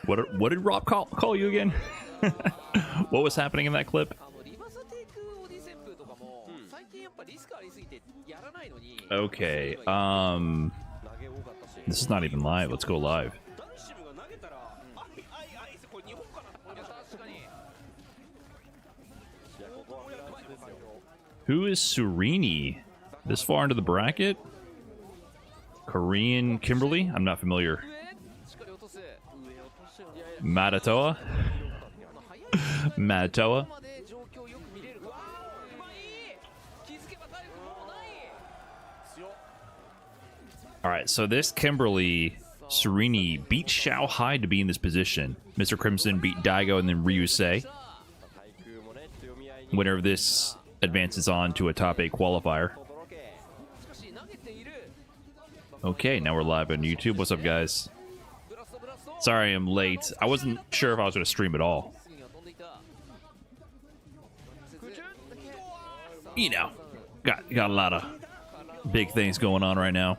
What did Rob call you again? What was happening in that clip? Okay, this is not even live. Let's go live. Who is Sereni? This far into the bracket? Korean Kimberly? I'm not familiar. Matatoa? Matatoa? Alright, so this Kimberly Sereni beat Shanghai to be in this position. Mr. Crimson beat Daigo and then Ryusei. Winner of this advances on to a top 8 qualifier. Okay, now we're live on YouTube. What's up, guys? Sorry I'm late. I wasn't sure if I was going to stream at all. You know, got a lot of big things going on right now.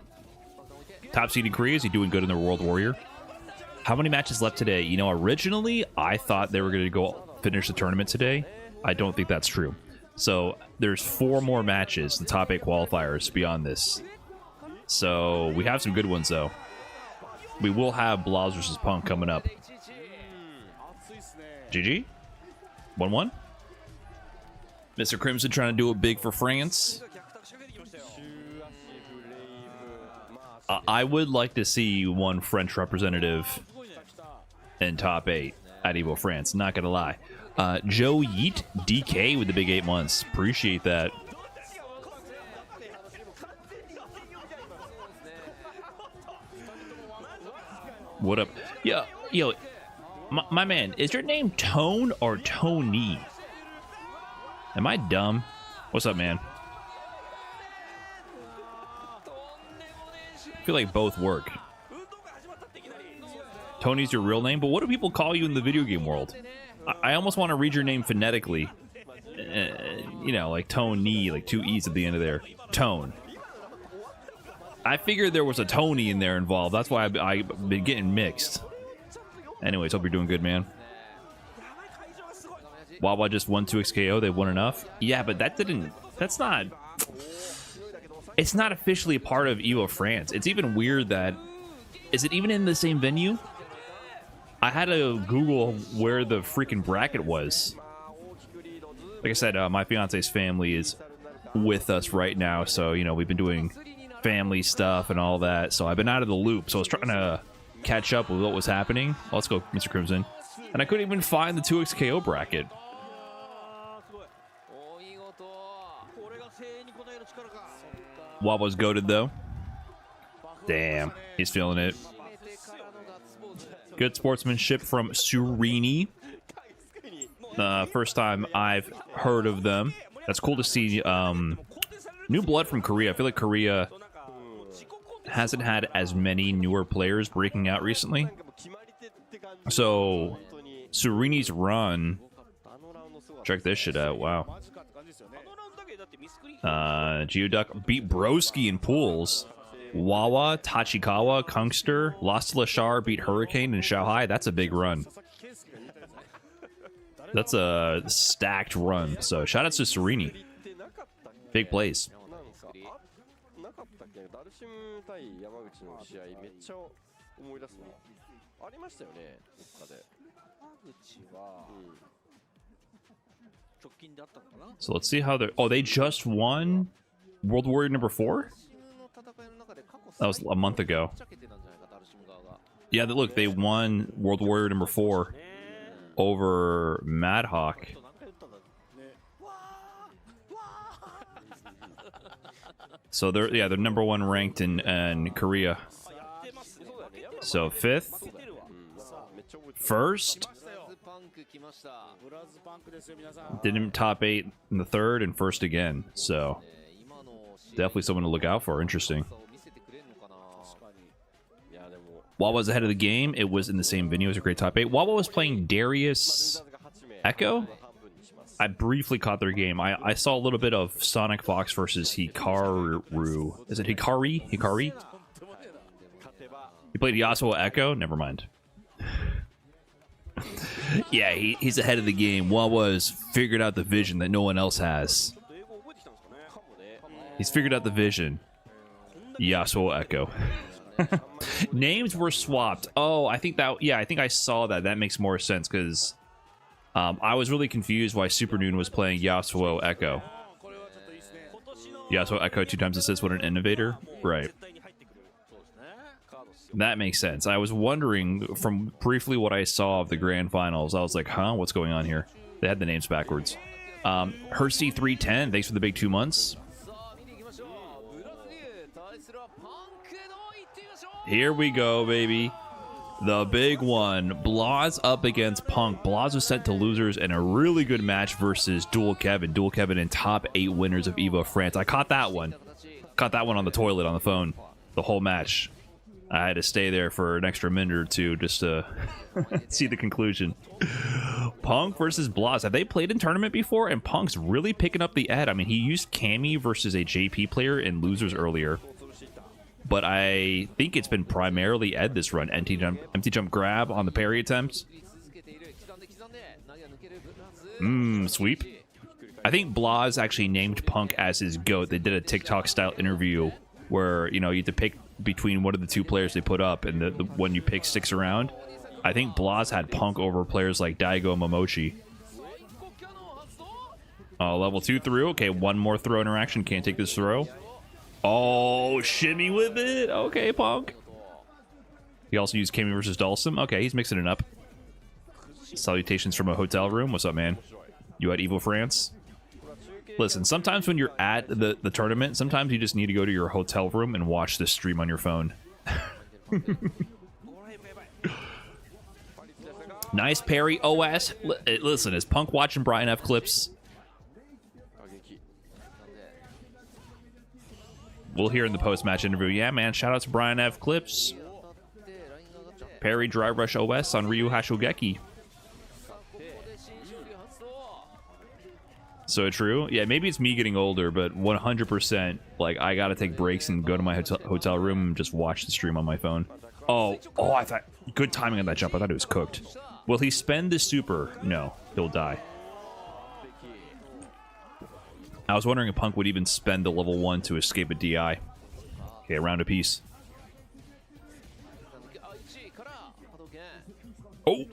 Top seed in Korea, is he doing good in the World Warrior? How many matches left today? You know, originally I thought they were going to go finish the tournament today. I don't think that's true. So there's 4 more matches, the top 8 qualifiers beyond this. So we have some good ones though. We will have Blas versus Punk coming up. GG? 1-1? Mr. Crimson trying to do it big for France. I would like to see one French representative in top 8 at EVO France, not gonna lie. Joe Yeet DK with the big 8 months. Appreciate that. What up? Yo, my man, is your name Tone or Tony? Am I dumb? What's up, man? I feel like both work. Tony's your real name, but what do people call you in the video game world? I almost want to read your name phonetically. You know, like Tony, like 2 E's at the end of there. Tone. I figured there was a Tony in there involved. That's why I've been getting mixed. Anyways, hope you're doing good, man. Wawa just won 2xKO. They won enough. Yeah, but that's not... It's not officially a part of EVO France. It's even weird that... Is it even in the same venue? I had to Google where the freaking bracket was. Like I said, my fiance's family is with us right now. So, you know, we've been doing family stuff and all that. So I've been out of the loop. So I was trying to catch up with what was happening. Let's go, Mr. Crimson. And I couldn't even find the 2xKO bracket. Wawa's goated though. Damn, he's feeling it. Good sportsmanship from Sereni. First time I've heard of them. That's cool to see. New blood from Korea. I feel like Korea hasn't had as many newer players breaking out recently. So Sereni's run. Check this shit out. Wow. Geoduck beat Broski in pools. Wawa, Tachikawa, Kungster, lost to Lashar, beat Hurricane and Shanghai. That's a big run. That's a stacked run. So shout out to Sereni. Big plays. So let's see how they're... Oh, they just won World Warrior number 4? That was a month ago. Yeah, look, they won World Warrior number 4 over Madhawk. So they're number 1 ranked in Korea. So 5th, 1st, didn't top 8 in the 3rd, and 1st again. So definitely someone to look out for. Interesting. Wawa was ahead of the game. It was in the same venue. It was a great top 8. Wawa was playing Darius Echo. I briefly caught their game. I saw a little bit of Sonic Fox versus Hikaru. Is it Hikari? Hikari? He played Yasuo Echo? Never mind. Yeah, he's ahead of the game. Wawa's figured out the vision that no one else has. He's figured out the vision. Yasuo Echo. Names were swapped. Oh, I think that... Yeah, I think I saw that. That makes more sense because I was really confused why Super Noon was playing Yasuo Echo. Yasuo Echo 2 times assist, what an innovator. Right. That makes sense. I was wondering from briefly what I saw of the grand finals. I was like, huh? What's going on here? They had the names backwards. Hersey 310, thanks for the big 2 months. Here we go, baby. The big one. Blas up against Punk. Blas was sent to losers in a really good match versus Dual Kevin. Dual Kevin in top 8 winners of EVO France. I caught that one. Caught that one on the toilet on the phone. The whole match. I had to stay there for an extra minute or two just to see the conclusion. Punk versus Blas. Have they played in tournament before? And Punk's really picking up the ed. I mean, he used Cammy versus a JP player in losers earlier. But I think it's been primarily ed this run. Empty jump grab on the parry attempt. Sweep. I think Blas actually named Punk as his GOAT. They did a TikTok style interview where, you know, you had to pick between one of the 2 players they put up, and the one you pick sticks around. I think Blas had Punk over players like Daigo and Momochi. Level 2 through. Okay, one more throw interaction. Can't take this throw. Oh, shimmy with it. Okay, Punk. He also used Cammy versus Dulcim. Okay, he's mixing it up. Salutations from a hotel room. What's up, man? You at EVO France? Listen, sometimes when you're at the tournament, sometimes you just need to go to your hotel room and watch the stream on your phone. Nice parry, OS. Listen, is Punk watching Brian F. clips? We'll hear in the post-match interview. Yeah, man, shout out to Brian F. clips. Parry dry rush OS on Ryu Hashogeki. So true. Yeah, maybe it's me getting older, but 100%, like, I gotta take breaks and go to my hotel room and just watch the stream on my phone. Oh, I thought... Good timing on that jump. I thought it was cooked. Will he spend the super? No, he'll die. I was wondering if Punk would even spend the level 1 to escape a DI. Okay, a round apiece. Oh!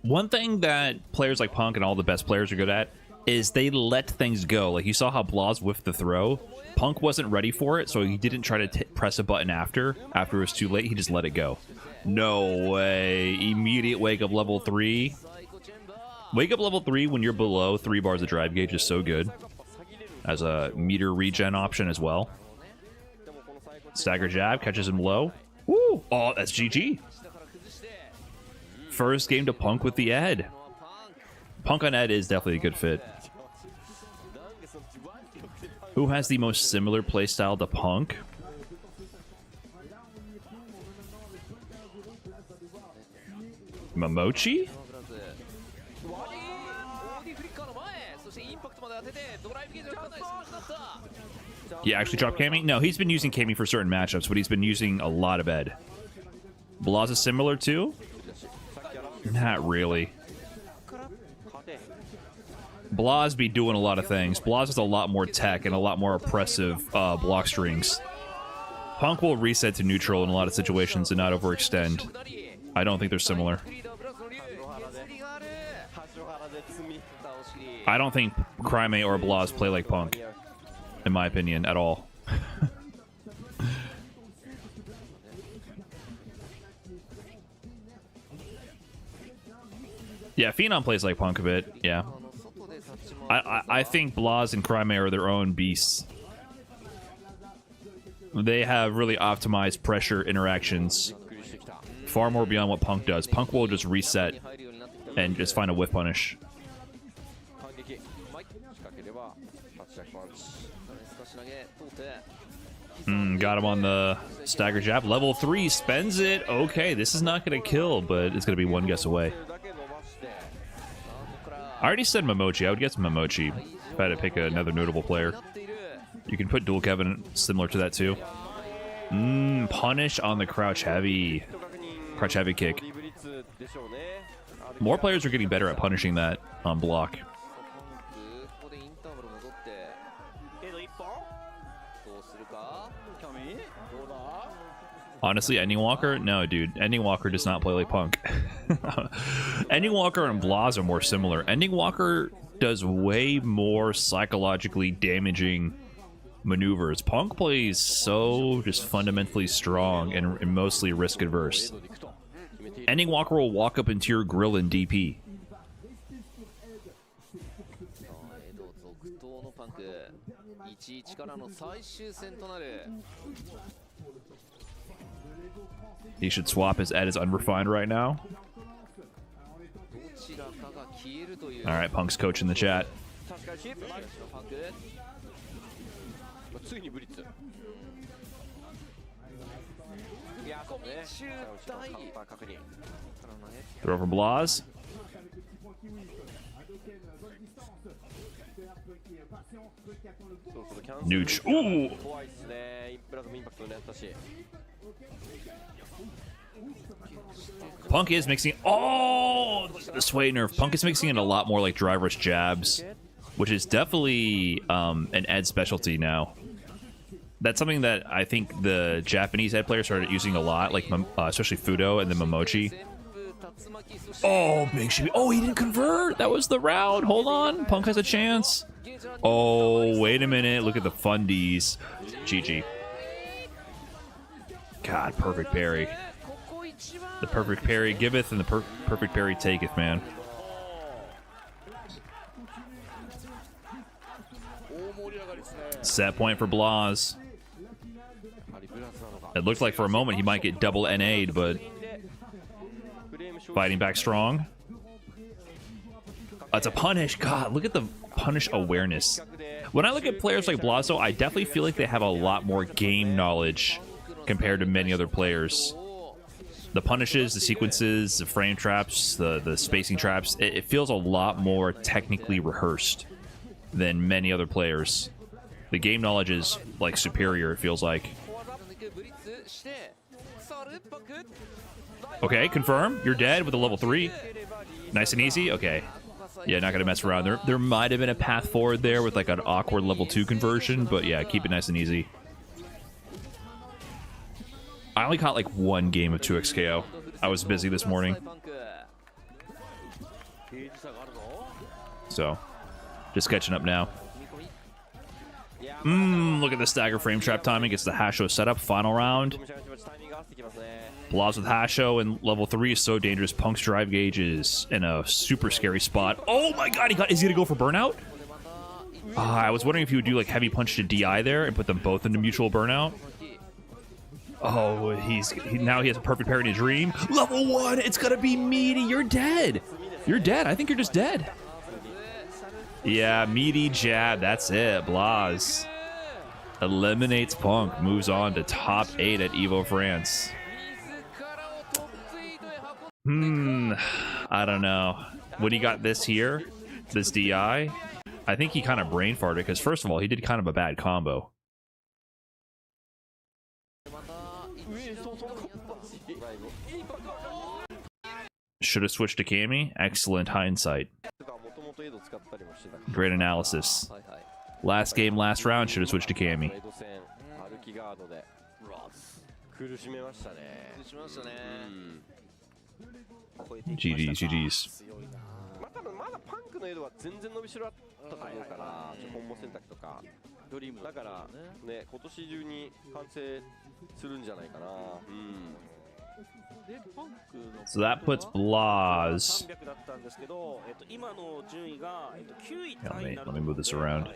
One thing that players like Punk and all the best players are good at is they let things go. Like, you saw how Blas whiffed the throw. Punk wasn't ready for it, so he didn't try to press a button after. After it was too late, he just let it go. No way. Immediate wake up level 3. Wake up level 3 when you're below 3 bars of drive gauge is so good. As a meter regen option as well. Stagger jab, catches him low. Woo! Oh, that's GG. First game to Punk with the ed. Punk on ed is definitely a good fit. Who has the most similar playstyle to Punk? Momochi? Yeah, actually dropped Cammy? No, he's been using Cammy for certain matchups, but he's been using a lot of ed. Blas is similar too? Not really. Blas be doing a lot of things. Blas has a lot more tech and a lot more oppressive block strings. Punk will reset to neutral in a lot of situations and not overextend. I don't think they're similar. I don't think Crime or Blas play like Punk, in my opinion, at all. Yeah, Phenom plays like Punk a bit, yeah. I think Blas and Crime are their own beasts. They have really optimized pressure interactions. Far more beyond what Punk does. Punk will just reset and just find a whiff punish. Got him on the stagger jab. Level 3 spends it. Okay, this is not going to kill, but it's going to be one guess away. I already said Momochi. I would guess Momochi if I had to pick another notable player. You can put Dual Kevin similar to that too. Punish on the crouch heavy. Crouch heavy kick. More players are getting better at punishing that on block. Honestly, Ending Walker? No, dude. Ending Walker does not play like Punk. Ending Walker and Blas are more similar. Ending Walker does way more psychologically damaging maneuvers. Punk plays so just fundamentally strong and mostly risk adverse. Ending Walker will walk up into your grill and DP. He should swap his Ed as unrefined right now. Alright, Punk's coach in the chat. Throw for Blas. Nooch. Ooh! Punk is mixing. Oh, the sway nerf. Punk is mixing it a lot more like driver's jabs, which is definitely an Ed specialty now. That's something that I think the Japanese Ed players started using a lot, like especially Fudo and then Momochi. Oh, big shit. Oh, he didn't convert. That was the round. Hold on. Punk has a chance. Oh, wait a minute. Look at the fundies. GG. God, perfect parry. The perfect parry giveth and the perfect parry taketh, man. Set point for Blas. It looked like for a moment he might get double NA'd, but fighting back strong. It's a punish. God, look at the punish awareness. When I look at players like Blas, though, I definitely feel like they have a lot more game knowledge compared to many other players. The punishes, the sequences, the frame traps, the spacing traps, it feels a lot more technically rehearsed than many other players. The game knowledge is, like, superior, it feels like. Okay, confirm. You're dead with a level 3. Nice and easy? Okay. Yeah, not gonna mess around. There might have been a path forward there with, like, an awkward level 2 conversion, but yeah, keep it nice and easy. I only caught, like, one game of 2xKO. I was busy this morning. So, just catching up now. Look at the stagger frame trap timing. Gets the Hasho setup. Final round. Blas with Hasho and level 3 is so dangerous. Punk's drive gauge is in a super scary spot. Oh my god, is he gonna go for burnout? I was wondering if he would do like heavy punch to DI there and put them both into mutual burnout. Oh, now he has a perfect parry in a dream. Level 1, it's gonna be meaty. You're dead. You're dead. I think you're just dead. Yeah, meaty jab. That's it. Blas eliminates Punk. Moves on to top 8 at EVO France. I don't know. When he got this here, this DI, I think he kind of brain farted because first of all, he did kind of a bad combo. Should have switched to Kami. Excellent hindsight. Great analysis. Last game, last round, should have switched to Kami. GG's, GG's. So that puts Blas. Let me move this around.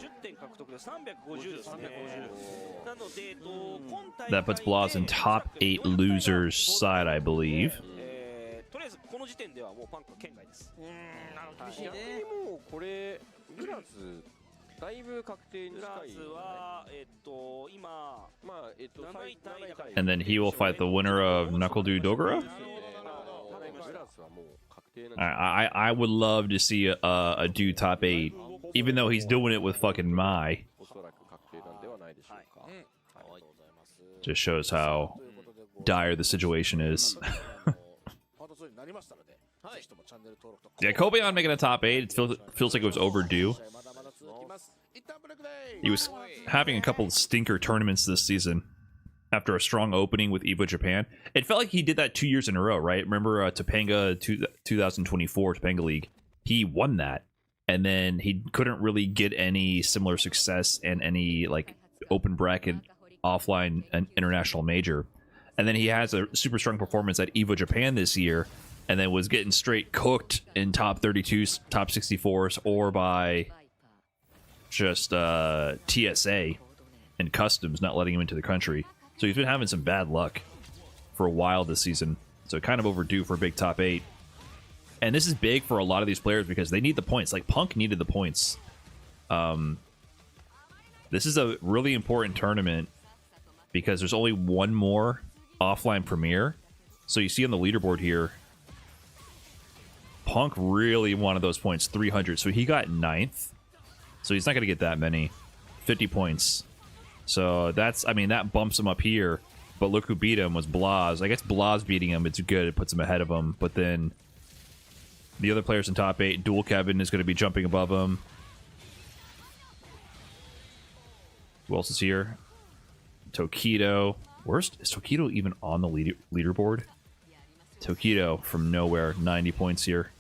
That puts Blas in top 8 losers side, I believe. And then he will fight the winner of Knuckle Du Dogura. I would love to see a dude top 8, even though he's doing it with fucking Mai. Just shows how dire the situation is. Yeah, Kobayashi making a top 8. It feels like it was overdue. He was having a couple of stinker tournaments this season after a strong opening with EVO Japan. It felt like he did that 2 years in a row, right? Remember Topanga 2024 Topanga League? He won that, and then he couldn't really get any similar success in any like open bracket offline and international major. And then he has a super strong performance at EVO Japan this year, and then was getting straight cooked in top 32s, top 64s, or by just TSA and customs not letting him into the country. So he's been having some bad luck for a while this season. So kind of overdue for a big top 8. And this is big for a lot of these players because they need the points. Like Punk needed the points. This is a really important tournament because there's only one more offline premiere. So you see on the leaderboard here, Punk really wanted those points, 300. So he got 9th. So he's not going to get that many. 50 points. So that's, I mean, that bumps him up here. But look who beat him was Blas. I guess Blas beating him, it's good. It puts him ahead of him. But then the other players in top 8, Dual Kevin is going to be jumping above him. Who else is here? Tokido. Is Tokido even on the leaderboard? Tokido from nowhere, 90 points here.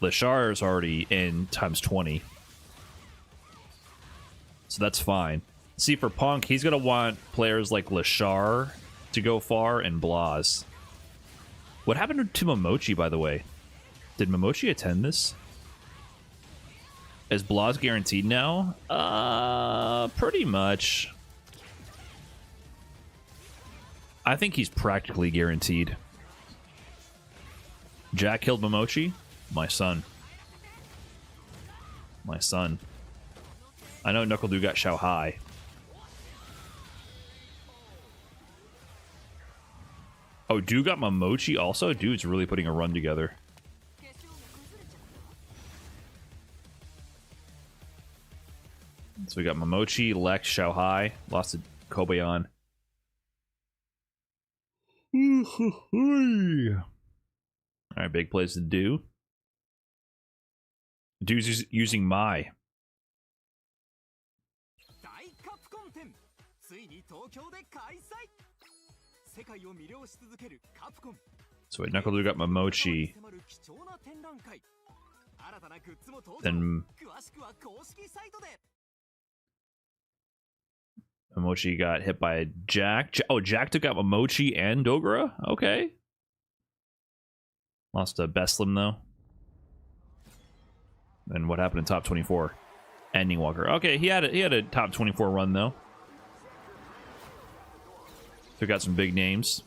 Lashar is already in times 20. So that's fine. See, for Punk, he's going to want players like Lashar to go far and Blas. What happened to Momochi, by the way? Did Momochi attend this? Is Blas guaranteed now? Pretty much. I think he's practically guaranteed. Jack killed Momochi? My son. My son. I know Knuckle Du got Xiao Hai. Oh, Du got Momochi also? Dude's really putting a run together. So we got Momochi, Lex, Xiao Hai. Lost to Kobayashi. Alright, big plays to Do. Dude's using Mai. So wait, Knuckle Du got Momochi. Then Momochi got hit by Jack. Oh, Jack took out Momochi and Dogura? Okay. Lost to Beslim, though. And what happened in top 24? Ending Walker. Okay, he had a top 24 run, though. Took out some big names.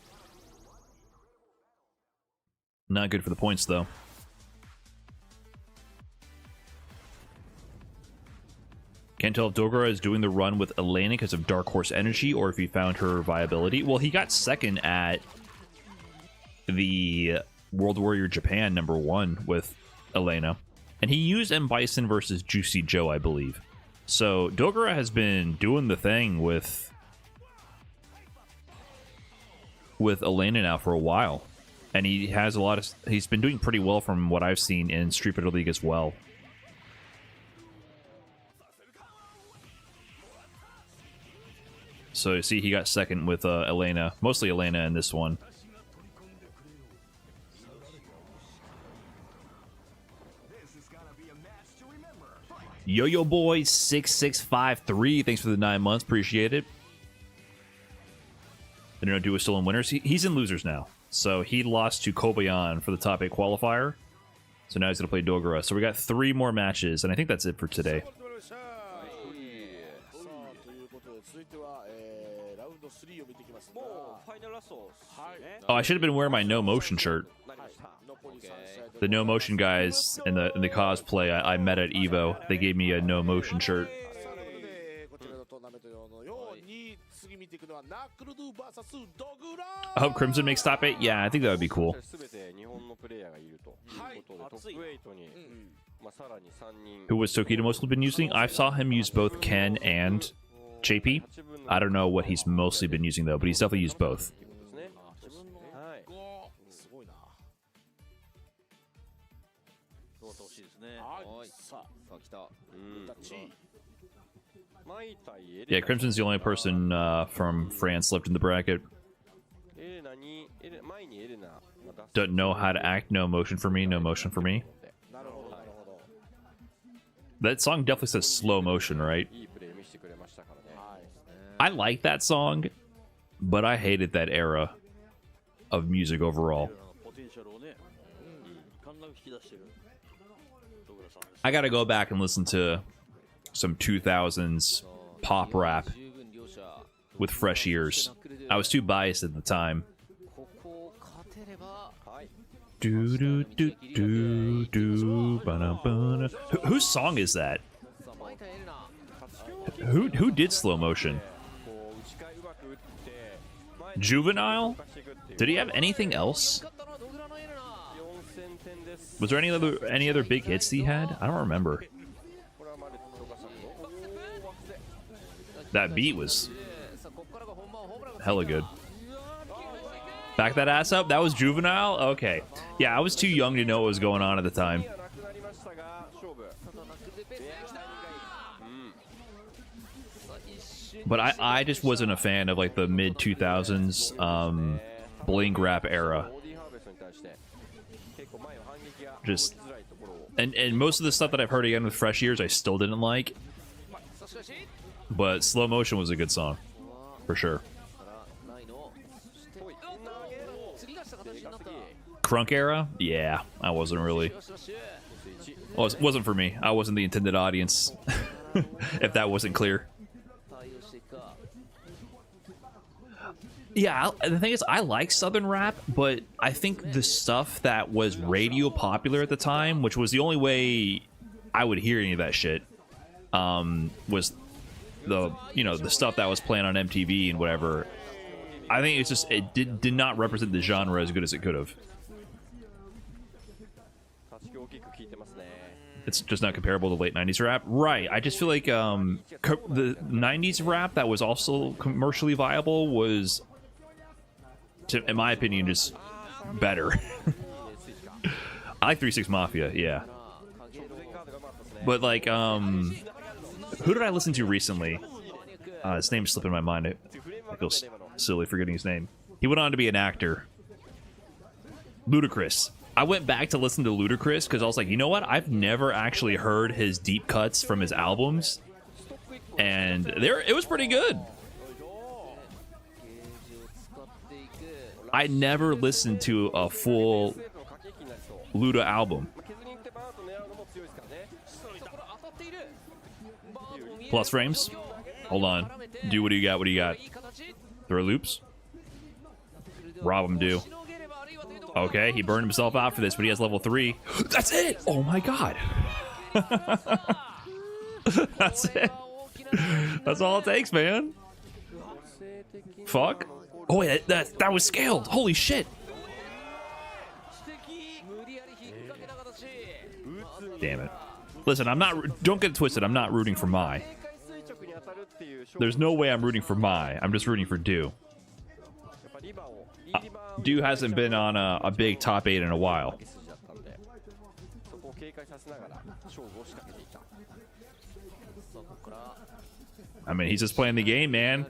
Not good for the points, though. Can't tell if Dogura is doing the run with Elena because of Dark Horse Energy or if he found her viability. Well, he got second at the World Warrior Japan #1 with Elena. And he used M. Bison versus Juicy Joe, I believe. So Dogura has been doing the thing with Elena now for a while. And he has he's been doing pretty well from what I've seen in Street Fighter League as well. So you see, he got second with Elena, mostly Elena in this one. Yo-Yo Boy 6653, thanks for the 9 months, appreciate it. I don't know, Do is still in winners. He's in losers now, so he lost to Kobayashi for the top 8 qualifier. So now he's gonna play Dogura. So we got 3 more matches, and I think that's it for today. Oh, I should have been wearing my No Motion shirt. The No Motion guys in the cosplay I met at EVO, they gave me a No Motion shirt. I hope Crimson makes top 8. Yeah, I think that would be cool. Who was Tokido mostly been using? I saw him use both Ken and JP. I don't know what he's mostly been using though, but he's definitely used both. Yeah, Crimson's the only person from France left in the bracket. Don't know how to act. No emotion for me. No motion for me. That song definitely says slow motion, right? I like that song, but I hated that era of music overall. I gotta go back and listen to some 2000s pop rap with fresh ears. I was too biased at the time. Do do do do do ba ba. Whose song is that? Who did slow motion? Juvenile? Did he have anything else? Was there any other big hits he had? I don't remember. That beat was hella good. Back that ass up. That was Juvenile? Okay. Yeah, I was too young to know what was going on at the time. But I just wasn't a fan of like the mid 2000s bling rap era. Just and most of the stuff that I've heard again with fresh ears I still didn't like. But Slow Motion was a good song. For sure. Crunk era? Yeah, I wasn't really. Well, it wasn't for me. I wasn't the intended audience. If that wasn't clear. Yeah, the thing is, I like Southern rap, but I think the stuff that was radio popular at the time, which was the only way I would hear any of that shit, was the stuff that was playing on MTV and whatever. I think it's just it did not represent the genre as good as it could have. It's just not comparable to late 90s rap. Right. I just feel like the 90s rap that was also commercially viable was, in my opinion, just better. I like 3-6 Mafia, yeah. But like, who did I listen to recently? His name's slipping my mind. I feel silly forgetting his name. He went on to be an actor. Ludacris. I went back to listen to Ludacris because I was like, you know what? I've never actually heard his deep cuts from his albums, and it was pretty good. I never listened to a full Luda album. Plus frames. Hold on. Do what do you got? What do you got? Throw loops. Rob him do. Okay, he burned himself out for this, but he has level 3. That's it! Oh my god. That's it. That's all it takes, man. Fuck. Oh wait, that was scaled. Holy shit. Damn it. Listen, don't get it twisted. I'm not rooting for Mai. There's no way I'm rooting for Mai. I'm just rooting for Do. Do hasn't been on a big top 8 in a while. I mean, he's just playing the game, man.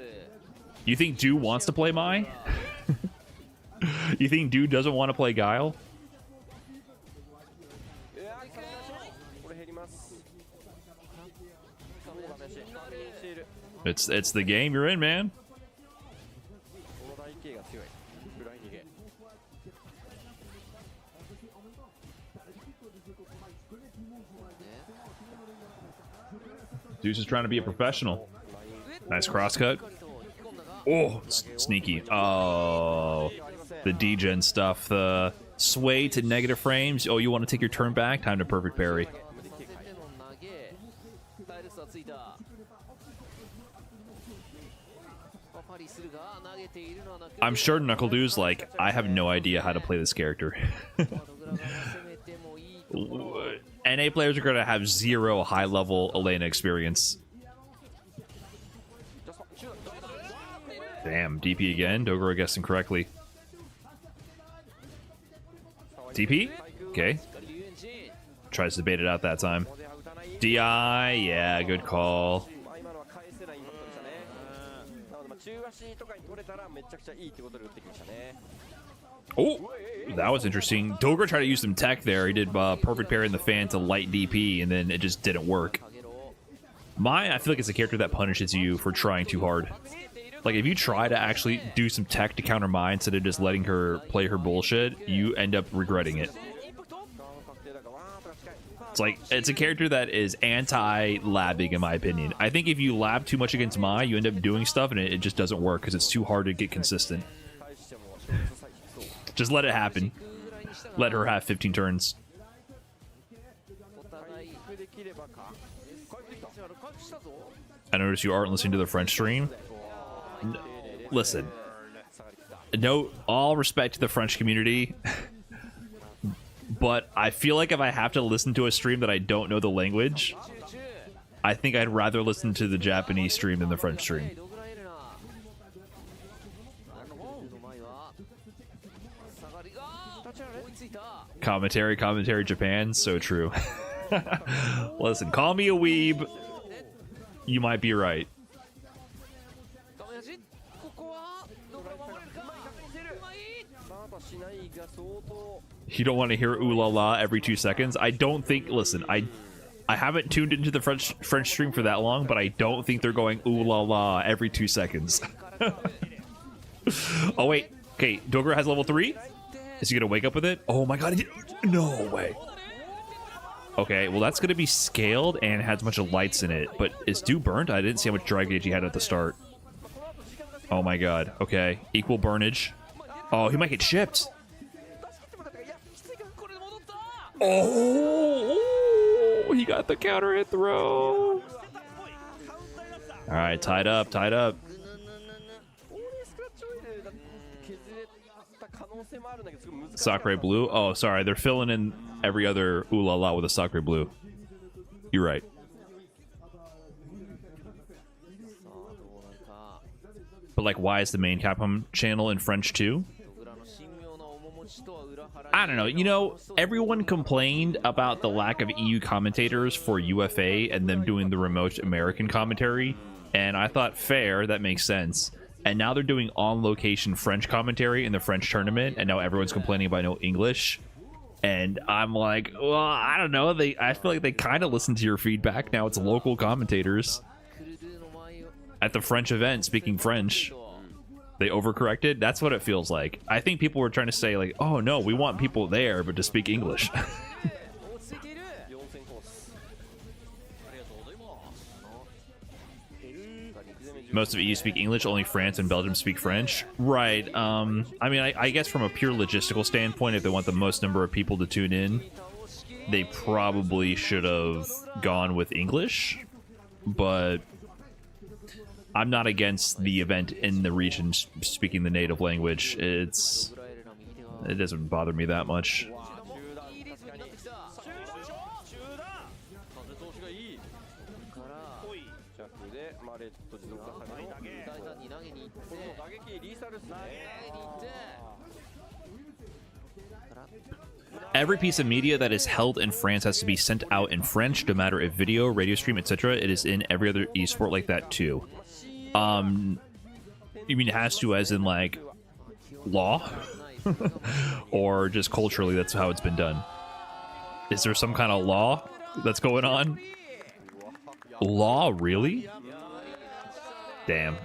You think Do wants to play Mai? You think Do doesn't want to play Guile? It's the game you're in, man. Dude's just trying to be a professional. Nice crosscut. Oh, sneaky. Oh, the degen stuff. The sway to negative frames. Oh, you want to take your turn back? Time to perfect parry. I'm sure Knuckle Du's like, I have no idea how to play this character. NA players are going to have zero high-level Elena experience. Damn, DP again. Dogura guessed incorrectly. TP? Okay. tries to bait it out that time. DI, yeah, good call. Oh, that was interesting. Dogura tried to use some tech there. He did perfect parry in the fan to light DP, and then it just didn't work. I feel like it's a character that punishes you for trying too hard. Like, if you try to actually do some tech to counter Mai instead of just letting her play her bullshit, you end up regretting it. It's a character that is anti-labbing, in my opinion. I think if you lab too much against Mai, you end up doing stuff and it just doesn't work because it's too hard to get consistent. Just let it happen. Let her have 15 turns. I noticed you aren't listening to the French stream. Listen, no, all respect to the French community, but I feel like if I have to listen to a stream that I don't know the language, I think I'd rather listen to the Japanese stream than the French stream. Commentary Japan, so true. Listen, call me a weeb. You might be right. You don't want to hear ooh la la every 2 seconds. I don't think. Listen, I haven't tuned into the French stream for that long, but I don't think they're going ooh la la every 2 seconds. Oh wait, okay. Dogura has level 3. Is he gonna wake up with it? Oh my god! No way. Okay, well that's gonna be scaled and has a bunch of lights in it. But is Dew burnt? I didn't see how much dry gauge he had at the start. Oh my god. Okay, equal burnage. Oh, he might get shipped. Oh, he got the counter hit throw. All right, tied up. Sakura blue. Oh, sorry, they're filling in every other ooh la la with a Sakura blue. You're right. But like, why is the main Capcom channel in French too? I don't know. You know, everyone complained about the lack of EU commentators for UFA and them doing the remote American commentary. And I thought, fair, that makes sense. And now they're doing on-location French commentary in the French tournament. And now everyone's complaining about no English. And I'm like, well, I don't know. I feel like they kind of listen to your feedback. Now it's local commentators at the French event speaking French. They overcorrected. That's what it feels like. I think people were trying to say like, oh no, we want people there but to speak English. Most of EU speak English, only France and Belgium speak French. Right. I mean, I guess from a pure logistical standpoint, if they want the most number of people to tune in, they probably should have gone with English. But I'm not against the event in the region speaking the native language. It doesn't bother me that much. Every piece of media that is held in France has to be sent out in French, no matter if video, radio stream, etc. It is in every other esport like that too. You mean it has to as in like law? Or just culturally that's how it's been done? Is there some kind of law that's going on? Law, really? Damn.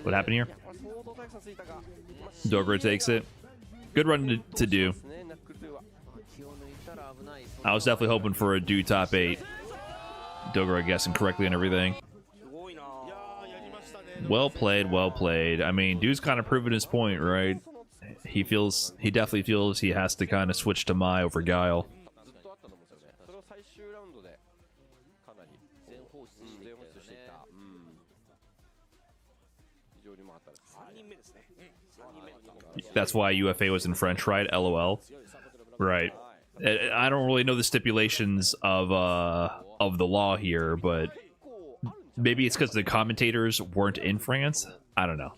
What happened here? Dogura takes it. Good run to do. I was definitely hoping for a Dew top 8. Dogura guessing correctly and everything. Well played, well played. I mean, Dew's kind of proven his point, right? He definitely feels he has to kind of switch to Mai over Guile. That's why UFA was in French, right? LOL. Right. I don't really know the stipulations of the law here, but maybe it's because the commentators weren't in France. I don't know.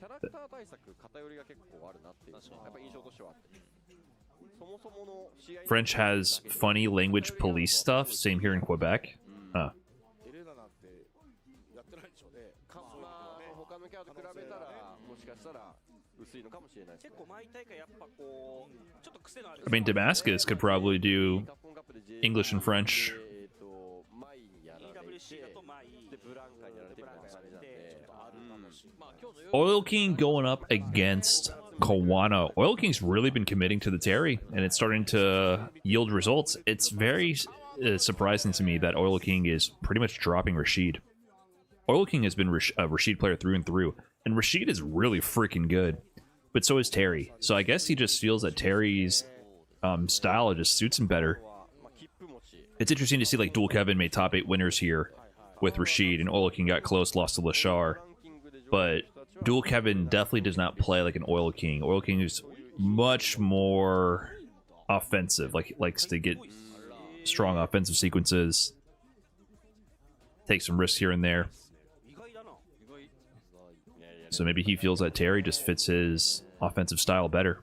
French has funny language police stuff. Same here in Quebec. Huh. I mean, Damascus could probably do English and French. Oil King going up against Kawano. Oil King's really been committing to the Terry, and it's starting to yield results. It's very surprising to me that Oil King is pretty much dropping Rashid. Oil King has been a Rashid player through and through, and Rashid is really freaking good. But so is Terry. So I guess he just feels that Terry's style just suits him better. It's interesting to see like Dual Kevin made top 8 winners here with Rashid, and Oil King got close, lost to Lashar. But Dual Kevin definitely does not play like an Oil King. Oil King is much more offensive, likes to get strong offensive sequences, take some risks here and there. So maybe he feels that Terry just fits his offensive style better.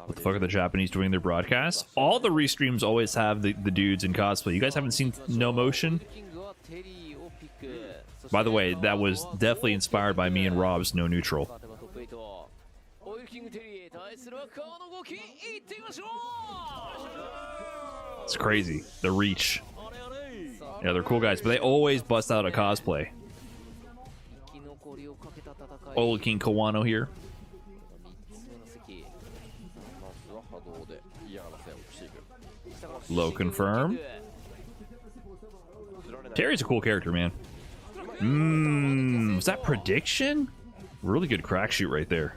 What the fuck are the Japanese doing their broadcasts? All the restreams always have the dudes in cosplay. You guys haven't seen No Motion? By the way, that was definitely inspired by me and Rob's No Neutral. It's crazy. The reach. Yeah, they're cool guys, but they always bust out a cosplay. Old King Kawano here. Low confirm. Terry's a cool character, man. Was that prediction? Really good crack shoot right there.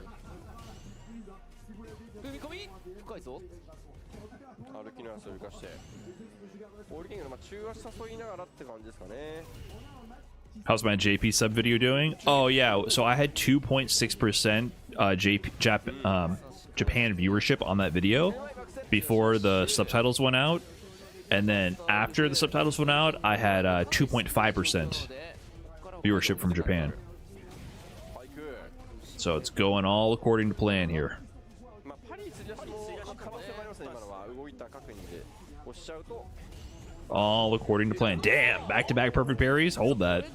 How's my JP sub video doing? Oh yeah, so I had 2.6% Japan viewership on that video before the subtitles went out, and then after the subtitles went out, I had 2.5% viewership from Japan. So it's going all according to plan here. All according to plan. Damn, back-to-back perfect parries. Hold that.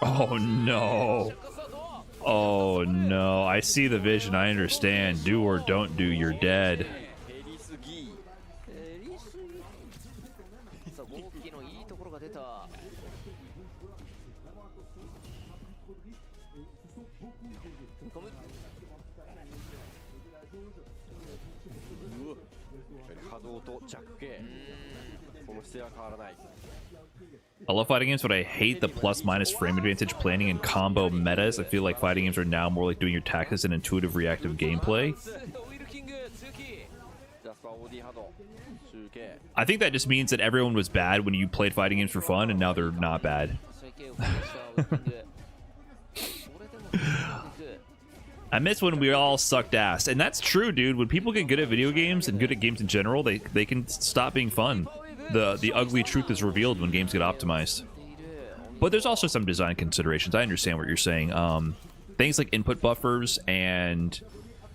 Oh no. Oh no. I see the vision. I understand. Do or don't do. You're dead. I love fighting games, but I hate the plus-minus frame advantage planning and combo metas. I feel like fighting games are now more like doing your tactics and intuitive reactive gameplay. I think that just means that everyone was bad when you played fighting games for fun, and now they're not bad. I miss when we all sucked ass, and that's true, dude. When people get good at video games and good at games in general, they can stop being fun. The ugly truth is revealed when games get optimized. But there's also some design considerations. I understand what you're saying. Things like input buffers and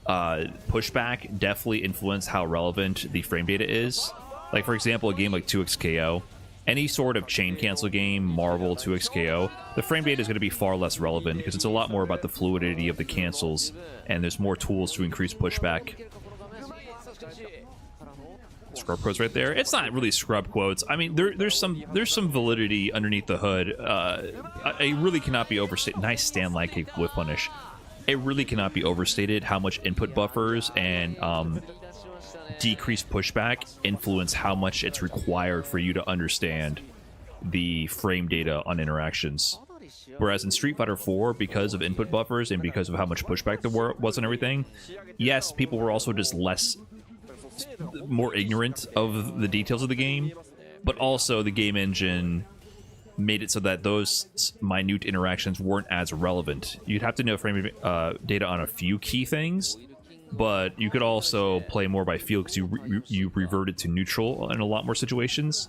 pushback definitely influence how relevant the frame data is. Like, for example, a game like 2xKO, any sort of chain cancel game, Marvel, 2xKO, the frame data is going to be far less relevant because it's a lot more about the fluidity of the cancels, and there's more tools to increase pushback. Scrub quotes right there. It's not really scrub quotes. I mean, there's some validity underneath the hood. It really cannot be overstated. Nice stand lag kick whip punish. It really cannot be overstated how much input buffers and decreased pushback influence how much it's required for you to understand the frame data on interactions. Whereas in Street Fighter 4, because of input buffers and because of how much pushback there was and everything, yes, people were also just more ignorant of the details of the game, but also the game engine made it so that those minute interactions weren't as relevant. You'd have to know frame data on a few key things, but you could also play more by feel because you reverted to neutral in a lot more situations.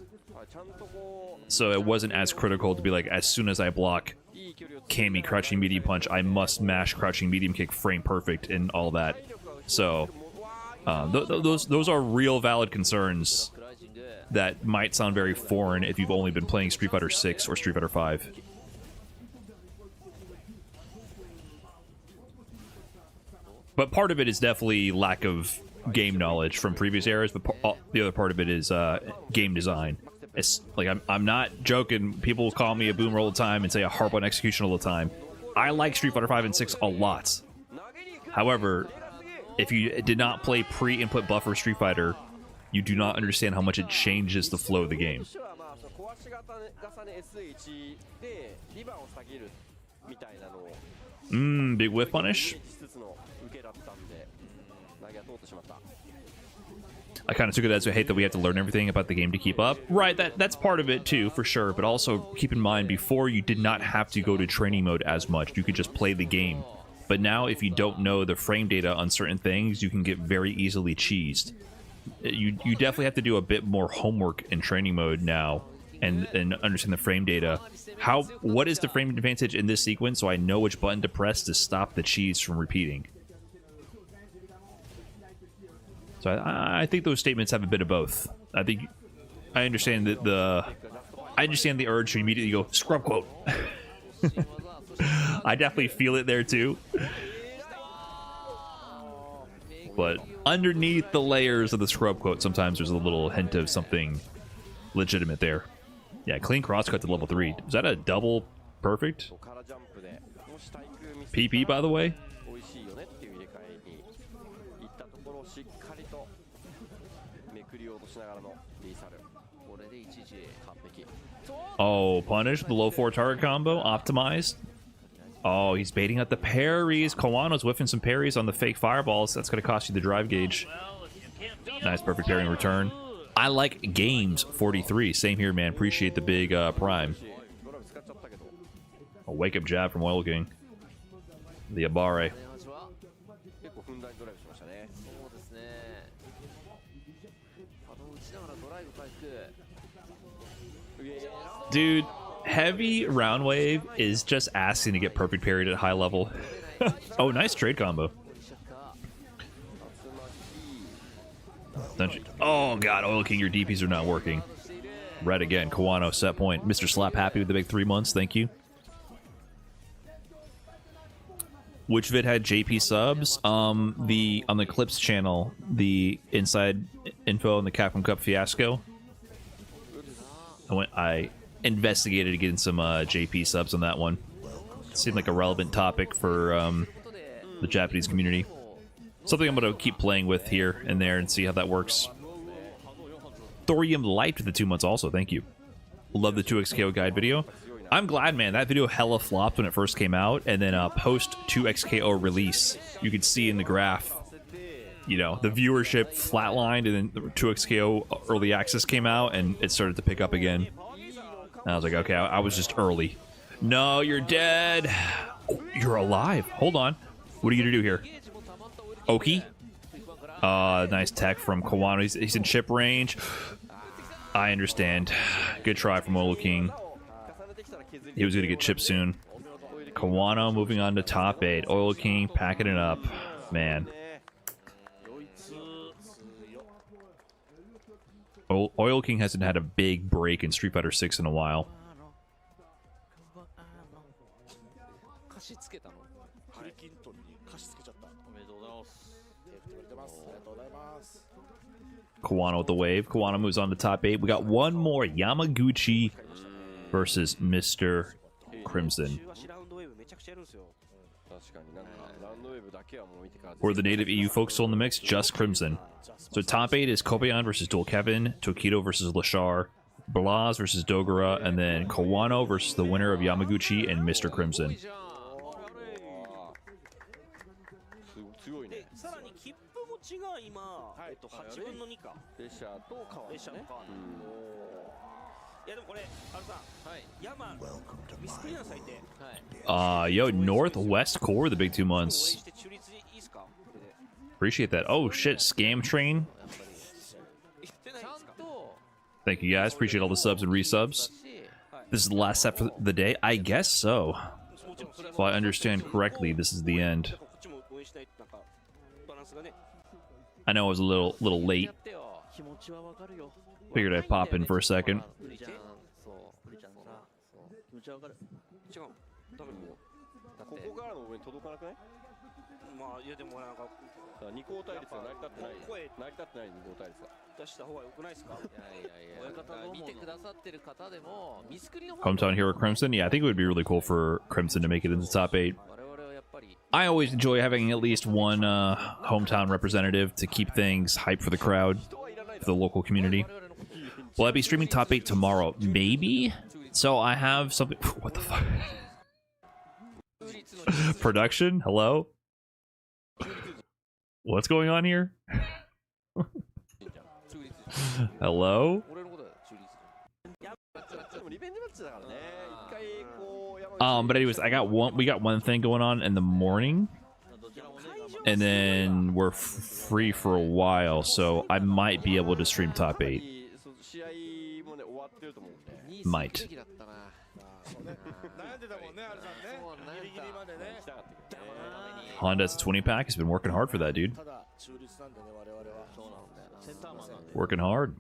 So it wasn't as critical to be like, as soon as I block Kami crouching medium punch, I must mash crouching medium kick frame perfect and all that. So those are real valid concerns that might sound very foreign if you've only been playing Street Fighter 6 or Street Fighter 5. But part of it is definitely lack of game knowledge from previous eras, but the other part of it is game design. It's like, I'm not joking. People call me a boomer all the time and say I harp on execution all the time. I like Street Fighter 5 and 6 a lot. However, if you did not play pre-input buffer Street Fighter, you do not understand how much it changes the flow of the game. Big whiff punish. I kind of took it as a hate that we have to learn everything about the game to keep up. Right, that's part of it too, for sure. But also keep in mind, before you did not have to go to training mode as much. You could just play the game. But now, if you don't know the frame data on certain things, you can get very easily cheesed. You definitely have to do a bit more homework in training mode now and understand the frame data. What is the frame advantage in this sequence, so I know which button to press to stop the cheese from repeating. So I think those statements have a bit of both. I think I understand that I understand the urge to immediately go scrub quote. I definitely feel it there too. But underneath the layers of the scrub quote, sometimes there's a little hint of something legitimate there. Yeah, clean crosscut to level 3. Was that a double perfect? PP, by the way? Oh, punish the low 4 target combo, optimized. Oh, he's baiting out the parries. Kawano's whiffing some parries on the fake fireballs. That's going to cost you the drive gauge. Nice, perfect parry in return. I like games 43. Same here, man. Appreciate the big prime. A wake up jab from Oil King. The Abare. Dude, heavy round wave is just asking to get perfect parried at high level. Oh, nice trade combo. Oh god, Oil King, your DPs are not working. Red again. Kawano, set point. Mr. Slap happy with the big 3 months. Thank you. Which vid had JP subs? On the Clips channel, the inside info on the Capcom Cup fiasco. I investigated getting some JP subs on that one. Seemed like a relevant topic for the Japanese community. Something I'm going to keep playing with here and there and see how that works. Thorium Light for the 2 months also, thank you. Love the 2XKO guide video. I'm glad, man, that video hella flopped when it first came out, and then post 2XKO release, you could see in the graph, you know, the viewership flatlined, and then the 2XKO early access came out, and it started to pick up again. And I was like, okay, I was just early. No, you're dead. Oh, you're alive. Hold on. What are you gonna do here? Oki? Nice tech from Kawano. He's in chip range. I understand. Good try from Oil King. He was gonna get chipped soon. Kawano moving on to top 8. Oil King packing it up. Man. Oil King hasn't had a big break in Street Fighter 6 in a while. Kawano with the wave. Kawano moves on to top 8. We got one more. Yamaguchi versus Mr. Crimson. For the native EU folks still in the mix, just Crimson. So top 8 is Kobayan versus Dual Kevin, Tokido versus Lashar, Blas versus Dogura, and then Kawano versus the winner of Yamaguchi and Mr. Crimson. Yo, Northwest Core the big 2 months. Appreciate that. Oh shit, Scam Train. Thank you guys. Appreciate all the subs and resubs. This is the last set for the day? I guess so. If I understand correctly, this is the end. I know I was a little late. Figured I'd pop in for a second. Hometown hero Crimson? Yeah, I think it would be really cool for Crimson to make it into the top 8. I always enjoy having at least one hometown representative to keep things hype for the crowd, for the local community. Will I be streaming top 8 tomorrow? Maybe? So I have something... What the fuck? Production? Hello? What's going on here? Hello? But anyways, we got one thing going on in the morning, and then we're free for a while, so I might be able to stream top 8. Might. Honda's a 20-pack. He's been working hard for that, dude. Working hard.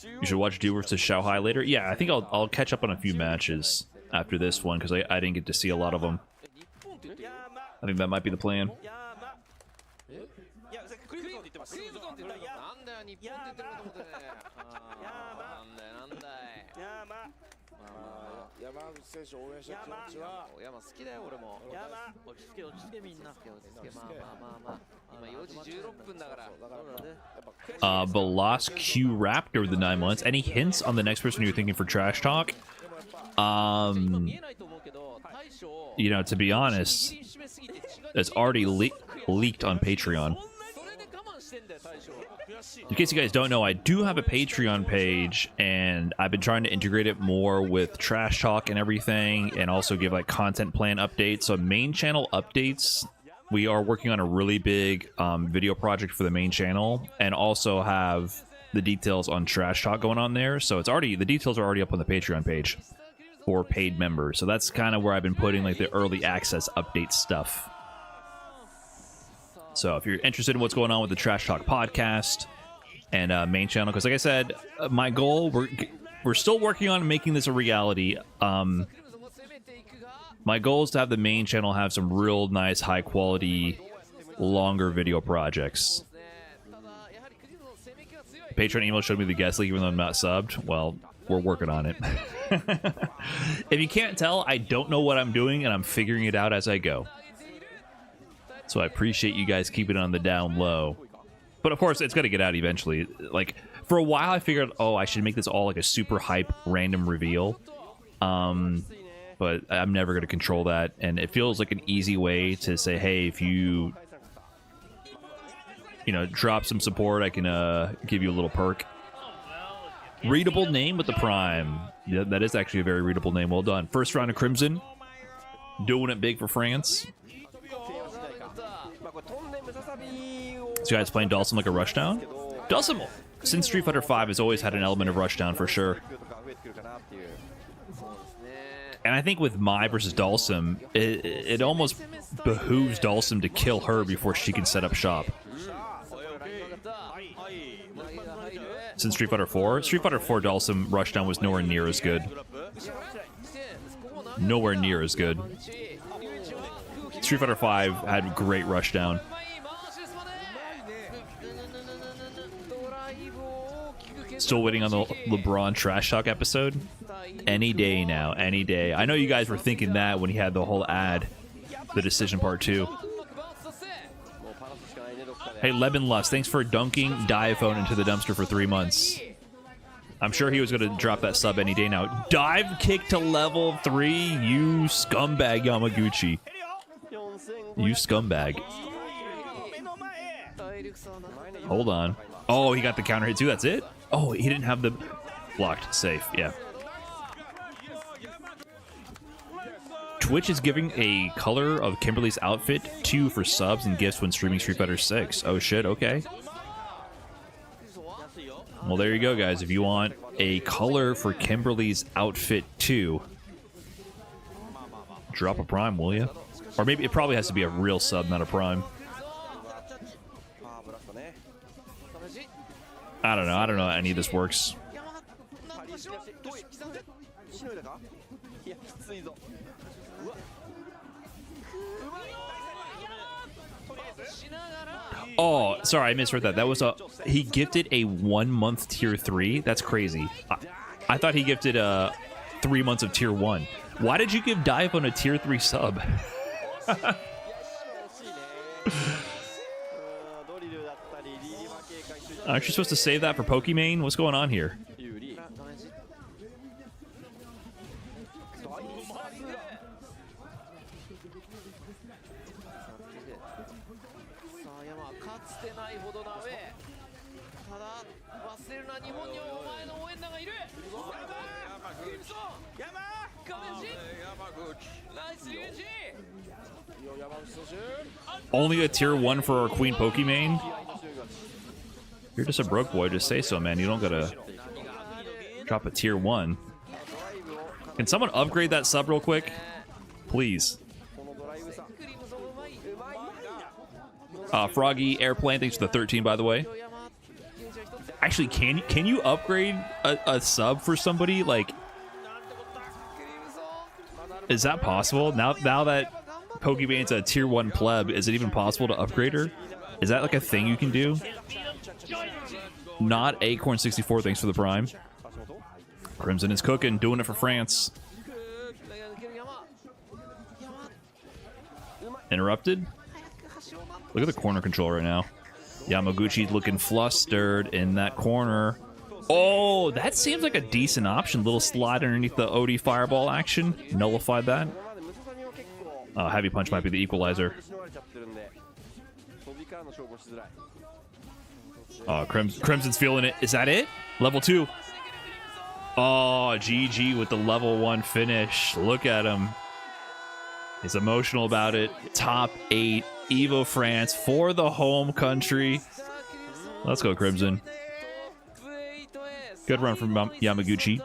You should watch Do vs. Shanghai later. Yeah, I think I'll catch up on a few matches after this one because I didn't get to see a lot of them. I think that might be the plan. Blas Q Raptor with the 9 months. Any hints on the next person you're thinking for Trash Talk? You know, to be honest, it's already leaked on Patreon. In case you guys don't know, I do have a Patreon page, and I've been trying to integrate it more with Trash Talk and everything, and also give like content plan updates. So main channel updates, we are working on a really big video project for the main channel, and also have the details on Trash Talk going on there. So it's already, the details are already up on the Patreon page for paid members. So that's kind of where I've been putting like the early access update stuff. So if you're interested in what's going on with the Trash Talk podcast and main channel, because like I said, my goal, we're still working on making this a reality. My goal is to have the main channel have some real nice, high quality, longer video projects. Patreon email showed me the guest league even though I'm not subbed. Well, we're working on it. If you can't tell, I don't know what I'm doing and I'm figuring it out as I go. So I appreciate you guys keeping it on the down low. But of course, it's got to get out eventually. Like, for a while I figured, oh, I should make this all like a super hype random reveal. But I'm never going to control that. And it feels like an easy way to say, hey, if you know, drop some support, I can give you a little perk. Readable name with the Prime. Yeah, that is actually a very readable name. Well done. First round of Crimson. Doing it big for France. So you guys playing Dhalsim like a rushdown? Dhalsim, since Street Fighter V, has always had an element of rushdown for sure. And I think with Mai versus Dhalsim, it almost behooves Dhalsim to kill her before she can set up shop. Since Street Fighter 4? Street Fighter 4 Dhalsim rushdown was nowhere near as good. Nowhere near as good. Street Fighter 5 had great rushdown. Still waiting on the LeBron Trash Talk episode? Any day now, any day. I know you guys were thinking that when he had the whole ad, the Decision Part 2. Hey, Lemon Lust, thanks for dunking Diaphone into the dumpster for 3 months. I'm sure he was going to drop that sub any day now. Dive kick to level 3, you scumbag Yamaguchi. You scumbag. Hold on. Oh, he got the counter hit too, that's it? Oh, he didn't have the... Blocked. Safe, yeah. Twitch is giving a color of Kimberly's outfit 2 for subs and gifts when streaming Street Fighter 6. Oh shit, okay. Well, there you go, guys. If you want a color for Kimberly's outfit 2, drop a prime, will you? Or maybe it probably has to be a real sub, not a prime. I don't know. I don't know how any of this works. Oh, sorry, I misheard that. That was he gifted a 1-month tier 3. That's crazy. I thought he gifted 3 months of tier 1. Why did you give Daigo a tier 3 sub? Aren't you supposed to save that for Pokimane? What's going on here? Only a tier 1 for our Queen Pokimane? You're just a broke boy, just say so, man. You don't gotta drop a tier 1. Can someone upgrade that sub real quick? Please. Froggy Airplane, thanks for the 13, by the way. Actually, can you upgrade a sub for somebody? Like, is that possible? Now that Pokebane's a tier 1 pleb, is it even possible to upgrade her? Is that like a thing you can do? Not Acorn64, thanks for the prime. Crimson is cooking, doing it for France. Interrupted? Look at the corner control right now. Yamaguchi looking flustered in that corner. Oh, that seems like a decent option. Little slide underneath the OD fireball action. Nullified that. Heavy punch might be the equalizer. Crimson's feeling it. Is that it? Level 2. Oh, GG with the level 1 finish. Look at him. He's emotional about it. Top 8 EVO France for the home country. Let's go, Crimson. Good run from Yamaguchi.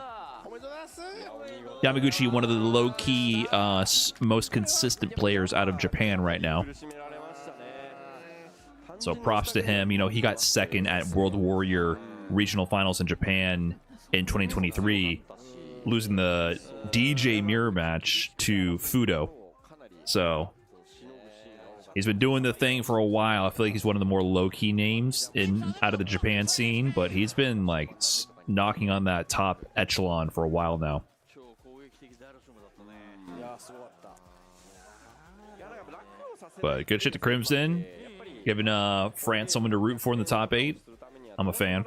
Yamaguchi, one of the low-key, most consistent players out of Japan right now. So props to him. You know, he got second at World Warrior Regional Finals in Japan in 2023, losing the DJ mirror match to Fudo. So he's been doing the thing for a while. I feel like he's one of the more low-key names out of the Japan scene, but he's been like knocking on that top echelon for a while now. But good shit to Crimson, giving France someone to root for in the top 8. I'm a fan.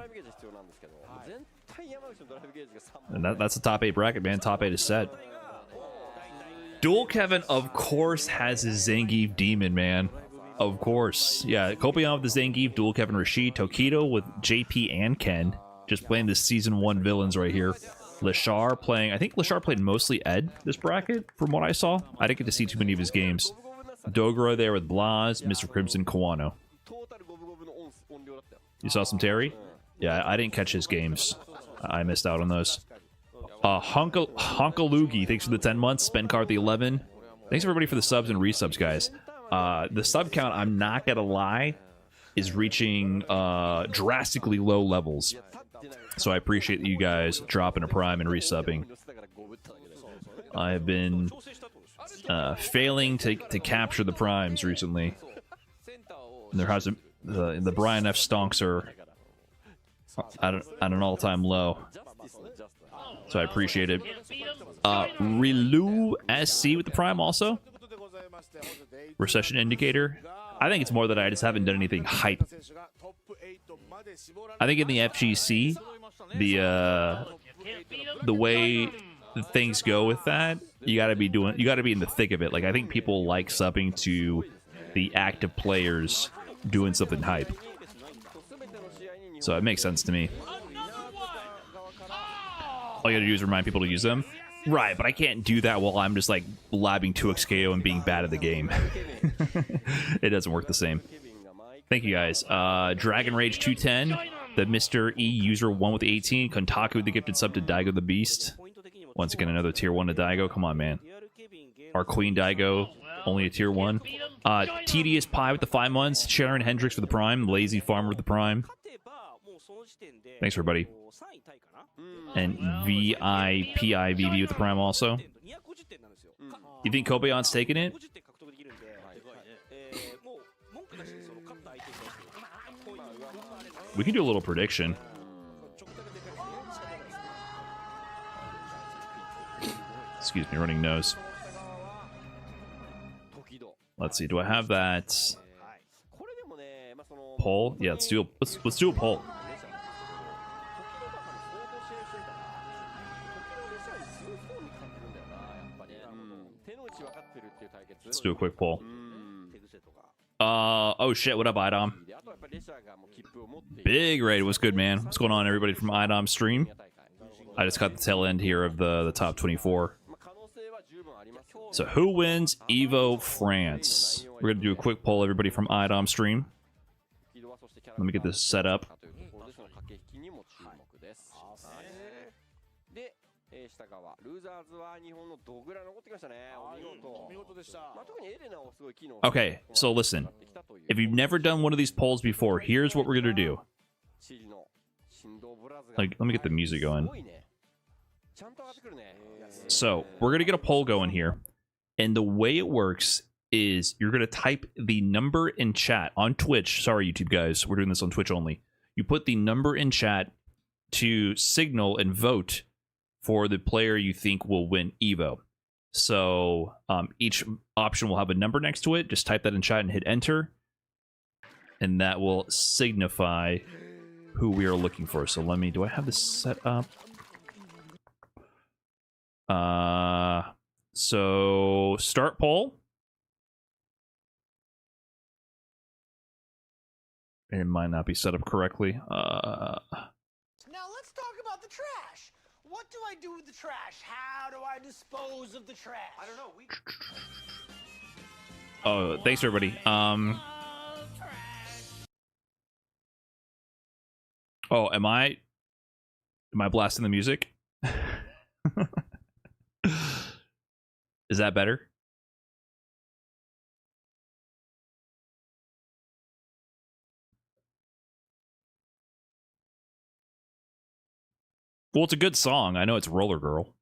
And that's the top 8 bracket, man. Top 8 is set. Dual Kevin, of course, has his Zangief Demon, man. Of course. Yeah, Copion with the Zangief, Dual Kevin Rashid, Tokido with JP and Ken. Just playing the Season 1 villains right here. Lashar playing... I think Lashar played mostly Ed this bracket, from what I saw. I didn't get to see too many of his games. Dogura there with Blas, Mr. Crimson, Kawano. You saw some Terry? Yeah, I didn't catch his games. I missed out on those. Honkalugi, thanks for the 10 months. Spencard the 11. Thanks everybody for the subs and resubs, guys. The sub count, I'm not gonna lie, is reaching drastically low levels. So I appreciate you guys dropping a prime and resubbing. I have been failing to capture the primes recently. And there hasn't the Brian F. Stonks are at an all-time low. So I appreciate it. Rilu SC with the prime also. Recession indicator. I think it's more that I just haven't done anything hype. I think in the FGC, the way things go with that, you gotta be in the thick of it. Like, I think people like subbing to the active players doing something hype. So it makes sense to me. All you gotta do is remind people to use them. Right, but I can't do that while I'm just like labbing 2xKO and being bad at the game. It doesn't work the same. Thank you guys. Dragon Rage 210, the Mr. E user 1 with the 18, Kontaku with the gifted sub to Daigo the Beast. Once again, another tier 1 to Daigo. Come on, man. Our Queen Daigo, only a tier 1. Tedious Pie with the 5 months. Sharon Hendricks with the Prime. Lazy Farmer with the Prime. Thanks, everybody. And VIPIVV with the Prime also. You think Kobayon's taking it? We can do a little prediction. Excuse me, running nose. Let's see, do I have that poll? Yeah, let's do a poll. Let's do a quick poll. Oh shit, what up, Idom? Big raid, what's good, man? What's going on, everybody from Idom stream? I just got the tail end here of the top 24. So who wins EVO France? We're gonna do a quick poll, everybody from Idom stream. Let me get this set up. Okay, so listen. If you've never done one of these polls before, here's what we're gonna do. Like, let me get the music going. So, we're gonna get a poll going here. And the way it works is you're gonna type the number in chat on Twitch. Sorry, YouTube guys, we're doing this on Twitch only. You put the number in chat to signal and vote for the player you think will win EVO. So each option will have a number next to it. Just type that in chat and hit enter. And that will signify who we are looking for. So let me, do I have this set up? So start poll. It might not be set up correctly. Now let's talk about the trash. What do I do with the trash? How do I dispose of the trash? I don't know. Oh, thanks everybody. Oh, am I blasting the music? Is that better? Well, it's a good song. I know it's Roller Girl.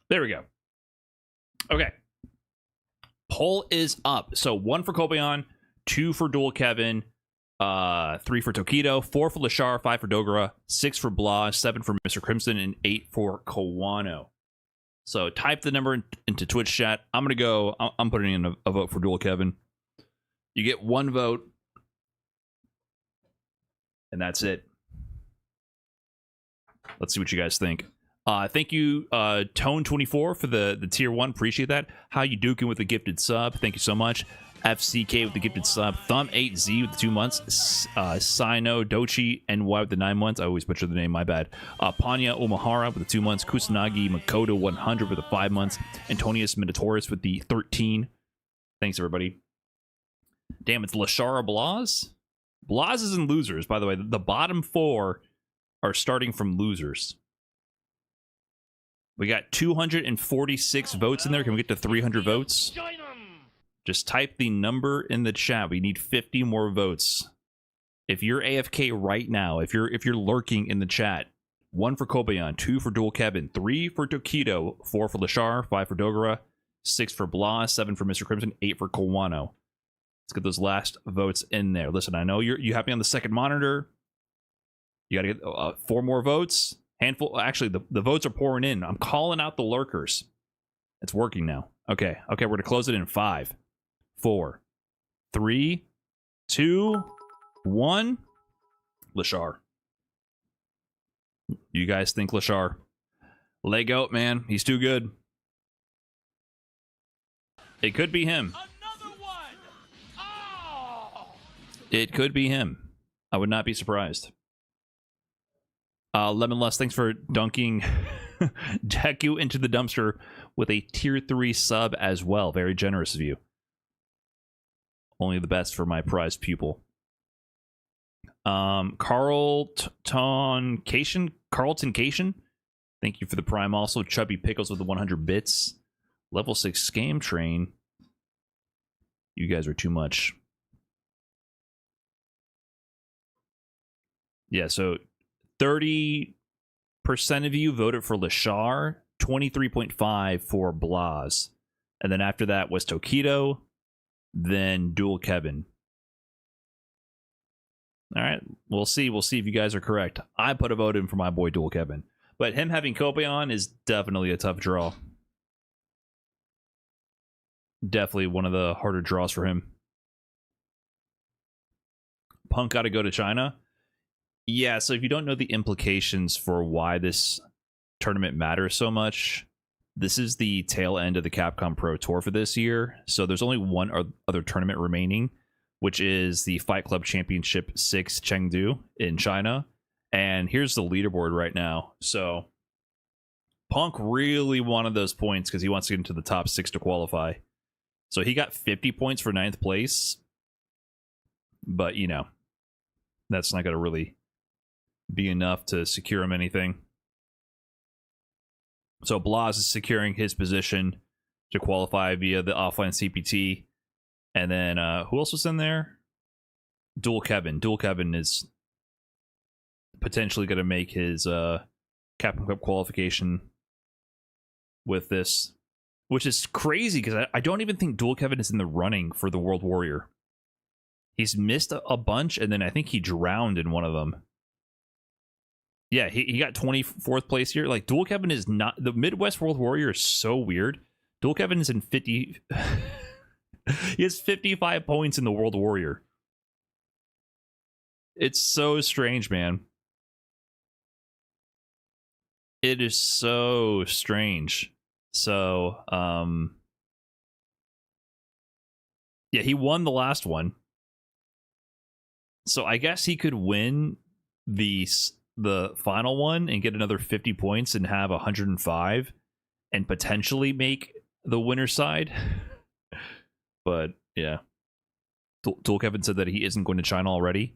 There we go. Okay. Poll is up. So 1 for Kobayan, 2 for Dual Kevin, 3 for Tokido, 4 for Lashar, 5 for Dogura, 6 for Blas, 7 for Mr. Crimson, and 8 for Kawano. So type the number into Twitch chat. I'm going to go, I'm putting in a vote for Dual Kevin. You get 1 vote. And that's it. Let's see what you guys think. Thank you, Tone24 for the tier 1. Appreciate that. How you duking with the gifted sub? Thank you so much. FCK with the gifted sub. Thumb8Z with the 2 months. Sino, Dochi, NY with the 9 months. I always butcher the name, my bad. Panya Omahara with the 2 months. Kusanagi Makoto 100 with the 5 months. Antonius Minotaurus with the 13. Thanks, everybody. Damn, it's Lashara Blas? Blas is in losers, by the way. The bottom 4 are starting from losers. We got 246 votes in there. Can we get to 300 votes? Just type the number in the chat. We need 50 more votes. If you're AFK right now, if you're lurking in the chat, 1 for Kobayan, 2 for Dual Kevin, 3 for Tokido, 4 for Lashar, 5 for Dogura, 6 for Blas, 7 for Mr. Crimson, 8 for Kawano. Let's get those last votes in there. Listen, I know you have me on the second monitor. You got to get 4 more votes. Handful. Actually, the votes are pouring in. I'm calling out the lurkers. It's working now. Okay, we're going to close it in 5, 4, 3, 2, 1. Lashar. You guys think Lashar? Leg out, man. He's too good. It could be him. It could be him. I would not be surprised. Lemonless, thanks for dunking Deku into the dumpster with a tier 3 sub as well. Very generous of you. Only the best for my prized pupil. Carlton Cation. Thank you for the prime. Also, Chubby Pickles with the 100 bits. Level 6 Scam Train. You guys are too much. Yeah, so 30% of you voted for Lashar, 23.5 for Blas. And then after that was Tokido, then Dual Kevin. All right, we'll see. We'll see if you guys are correct. I put a vote in for my boy Dual Kevin. But him having Kobe on is definitely a tough draw. Definitely one of the harder draws for him. Punk got to go to China. Yeah, so if you don't know the implications for why this tournament matters so much, this is the tail end of the Capcom Pro Tour for this year. So there's only one other tournament remaining, which is the Fight Club Championship 6 Chengdu in China. And here's the leaderboard right now. So Punk really wanted those points because he wants to get into the top 6 to qualify. So he got 50 points for 9th place. But, you know, that's not going to really be enough to secure him anything. So Blas is securing his position to qualify via the offline CPT. And then who else was in there? Dual Kevin. Dual Kevin is potentially going to make his Capcom Cup qualification with this, which is crazy because I don't even think Dual Kevin is in the running for the World Warrior. He's missed a bunch, and then I think he drowned in one of them. Yeah, he got 24th place here. Like, Dual Kevin is not... The Midwest World Warrior is so weird. Dual Kevin is in 50... He has 55 points in the World Warrior. It's so strange, man. It is so strange. So, yeah, he won the last one. So I guess he could win the final one and get another 50 points and have 105 and potentially make the winner's side. But yeah, Dual Kevin said that he isn't going to China already.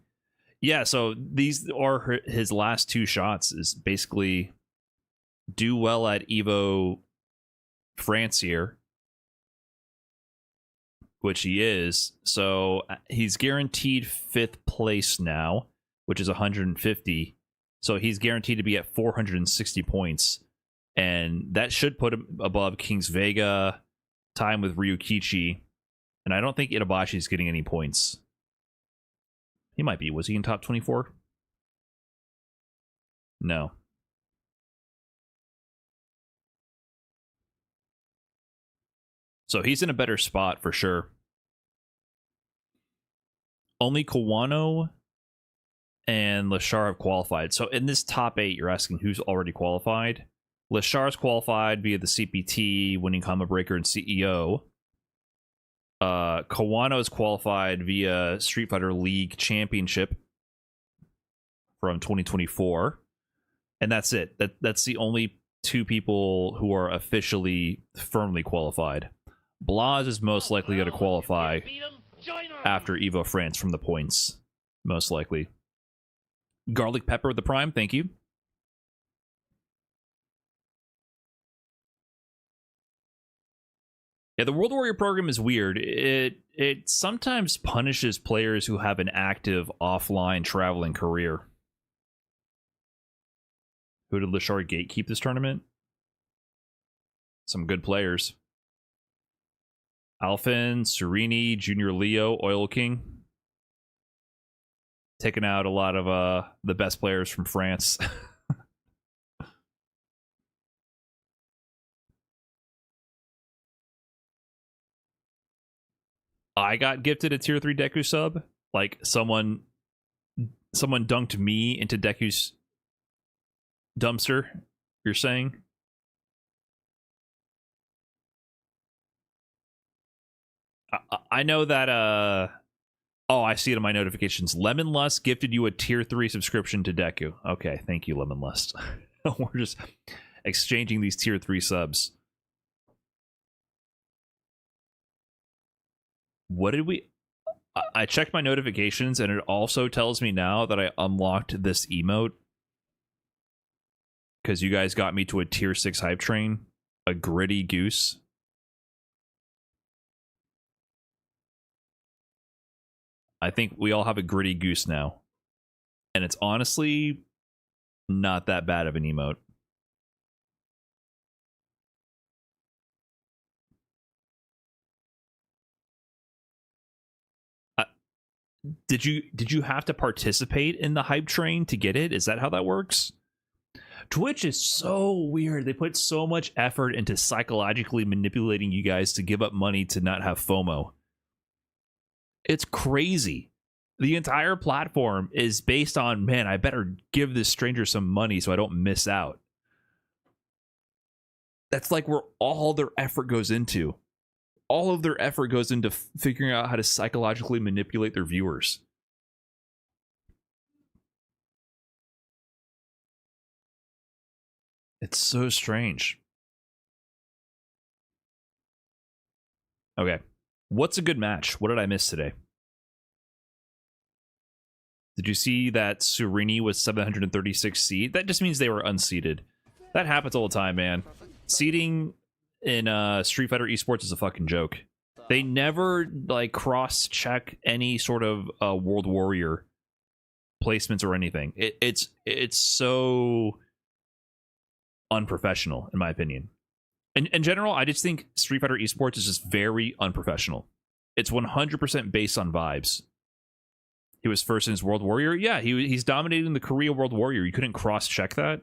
Yeah, so these are his last 2 shots, is basically do well at EVO France here, which he is. So he's guaranteed 5th place now, which is 150. So he's guaranteed to be at 460 points. And that should put him above King's Vega, time with Ryukichi. And I don't think Itabashi's getting any points. He might be. Was he in top 24? No. So he's in a better spot for sure. Only Kawano and Lashar have qualified. So in this top 8, you're asking who's already qualified. Lashar's qualified via the CPT, winning Combo Breaker and CEO. Kawano is qualified via Street Fighter League Championship from 2024. And that's it. That's the only 2 people who are officially firmly qualified. Blas is most likely going to qualify after EVO France from the points. Most likely. Garlic Pepper with the Prime, thank you. Yeah, the World Warrior program is weird. It sometimes punishes players who have an active offline traveling career. Who did Lashar gatekeep this tournament? Some good players. Alphen, Sereni, Junior Leo, Oil King. Taking out a lot of the best players from France. I got gifted a tier 3 Deku sub. Like, someone dunked me into Deku's dumpster, you're saying? I know that Oh, I see it in my notifications. Lemon Lust gifted you a tier 3 subscription to Deku. Okay, thank you, Lemon Lust. We're just exchanging these tier 3 subs. What did we... I checked my notifications, and it also tells me now that I unlocked this emote. Because you guys got me to a tier 6 hype train. A gritty goose. I think we all have a gritty goose now. And it's honestly not that bad of an emote. Did you have to participate in the hype train to get it? Is that how that works? Twitch is so weird. They put so much effort into psychologically manipulating you guys to give up money to not have FOMO. It's crazy. The entire platform is based on, man, I better give this stranger some money so I don't miss out. That's like where all their effort goes into. All of their effort goes into figuring out how to psychologically manipulate their viewers. It's so strange. Okay. What's a good match? What did I miss today? Did you see that Sereni was 736 seed? That just means they were unseeded. That happens all the time, man. Seeding in Street Fighter esports is a fucking joke. They never like cross-check any sort of World Warrior placements or anything. It's so unprofessional, in my opinion. In general, I just think Street Fighter esports is just very unprofessional. It's 100% based on vibes. He was first in his World Warrior. Yeah, he's dominating the Korea World Warrior. You couldn't cross-check that.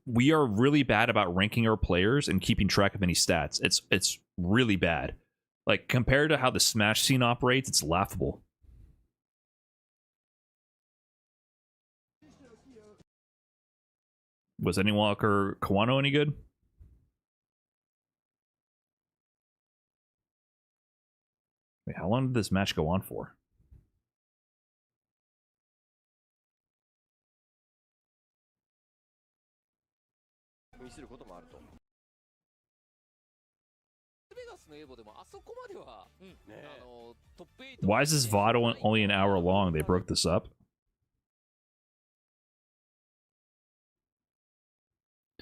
We are really bad about ranking our players and keeping track of any stats. It's really bad. Like, compared to how the Smash scene operates, it's laughable. Was Endwalker Kawano any good? Wait, how long did this match go on for? Why is this VOD only an hour long? They broke this up.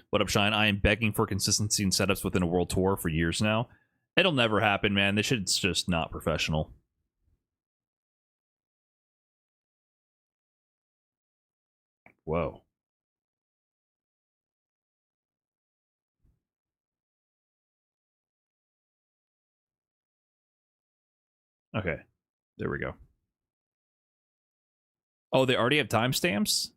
What up, Shine? I am begging for consistency in setups within a world tour for years now. It'll never happen, man. This shit's just not professional. Whoa. Okay, there we go. Oh, they already have timestamps?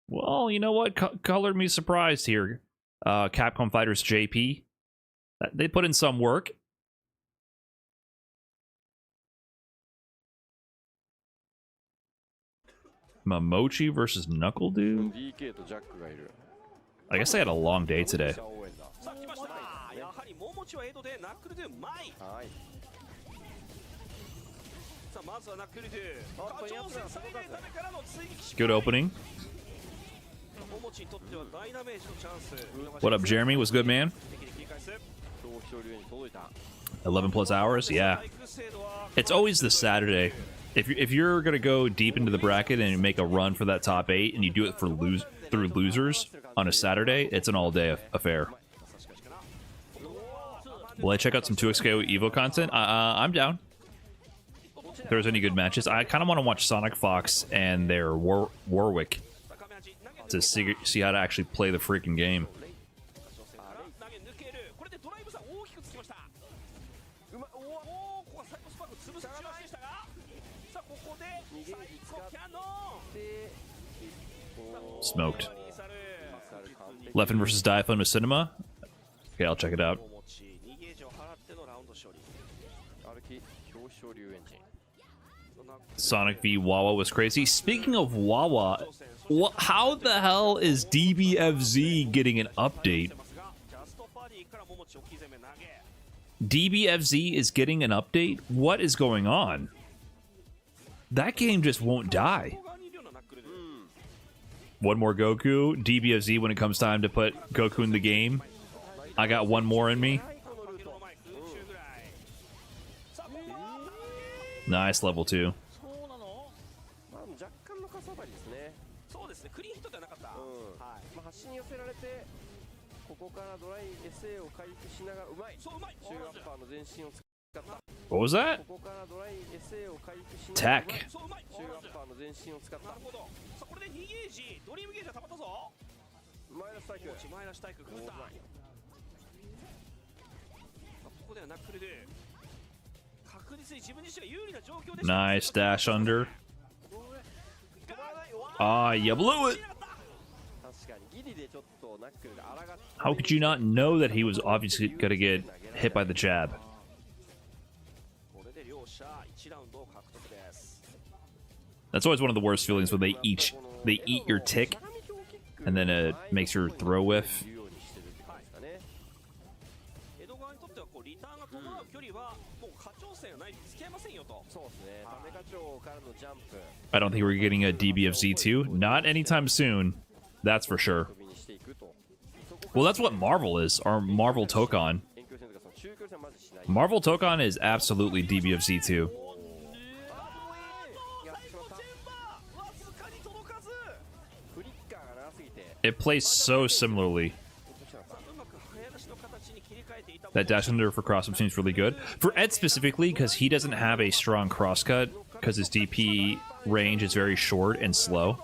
Well, you know what? Colored me surprised here. Capcom Fighters JP. They put in some work. Momochi versus Knuckle Du? I guess they had a long day today. Good opening. What up, Jeremy? What's good, man? 11 plus hours? Yeah. It's always the Saturday. If you're gonna go deep into the bracket and make a run for that top 8, and you do it for through losers on a Saturday, it's an all-day affair. Will I check out some 2XKO EVO content? I'm down. If there's any good matches, I kind of want to watch Sonic Fox and their Warwick to see how to actually play the freaking game. Smoked. Leffen versus Diafun with Cinema. Okay, I'll check it out. Sonic v Wawa was crazy. Speaking of Wawa, how the hell is DBFZ getting an update? DBFZ is getting an update? What is going on? That game just won't die. One more Goku. DBFZ when it comes time to put Goku in the game. I got one more in me. Nice, level 2. まあ若干のかさばりですね。そうですね、クリーンヒットではなかった。はい。まあ端に寄せられて、ここからドライ SA を回復しながらうまい。そううまい。中アッパーの全身を使った。 What was that? ここからドライ SA を回復しながら Tech. そううまい。中アッパーの全身を使った。なるほど。さあこれで2ゲージ、ドリームゲージが溜まったぞ。マイナスタイク。マイナスタイク食った。ここではナックルで確実に自分自身が有利な状況で。 Nice dash under. Ah, you blew it. How could you not know that he was obviously going to get hit by the jab? That's always one of the worst feelings when they eat your tick and then it makes your throw whiff. I don't think we're getting a DBFZ2. Not anytime soon. That's for sure. Well, that's what Marvel is. Our Marvel Tokon. Marvel Tokon is absolutely DBFZ2. It plays so similarly. That dash under for cross-up seems really good. For Ed specifically, because he doesn't have a strong crosscut, because his DP range is very short and slow.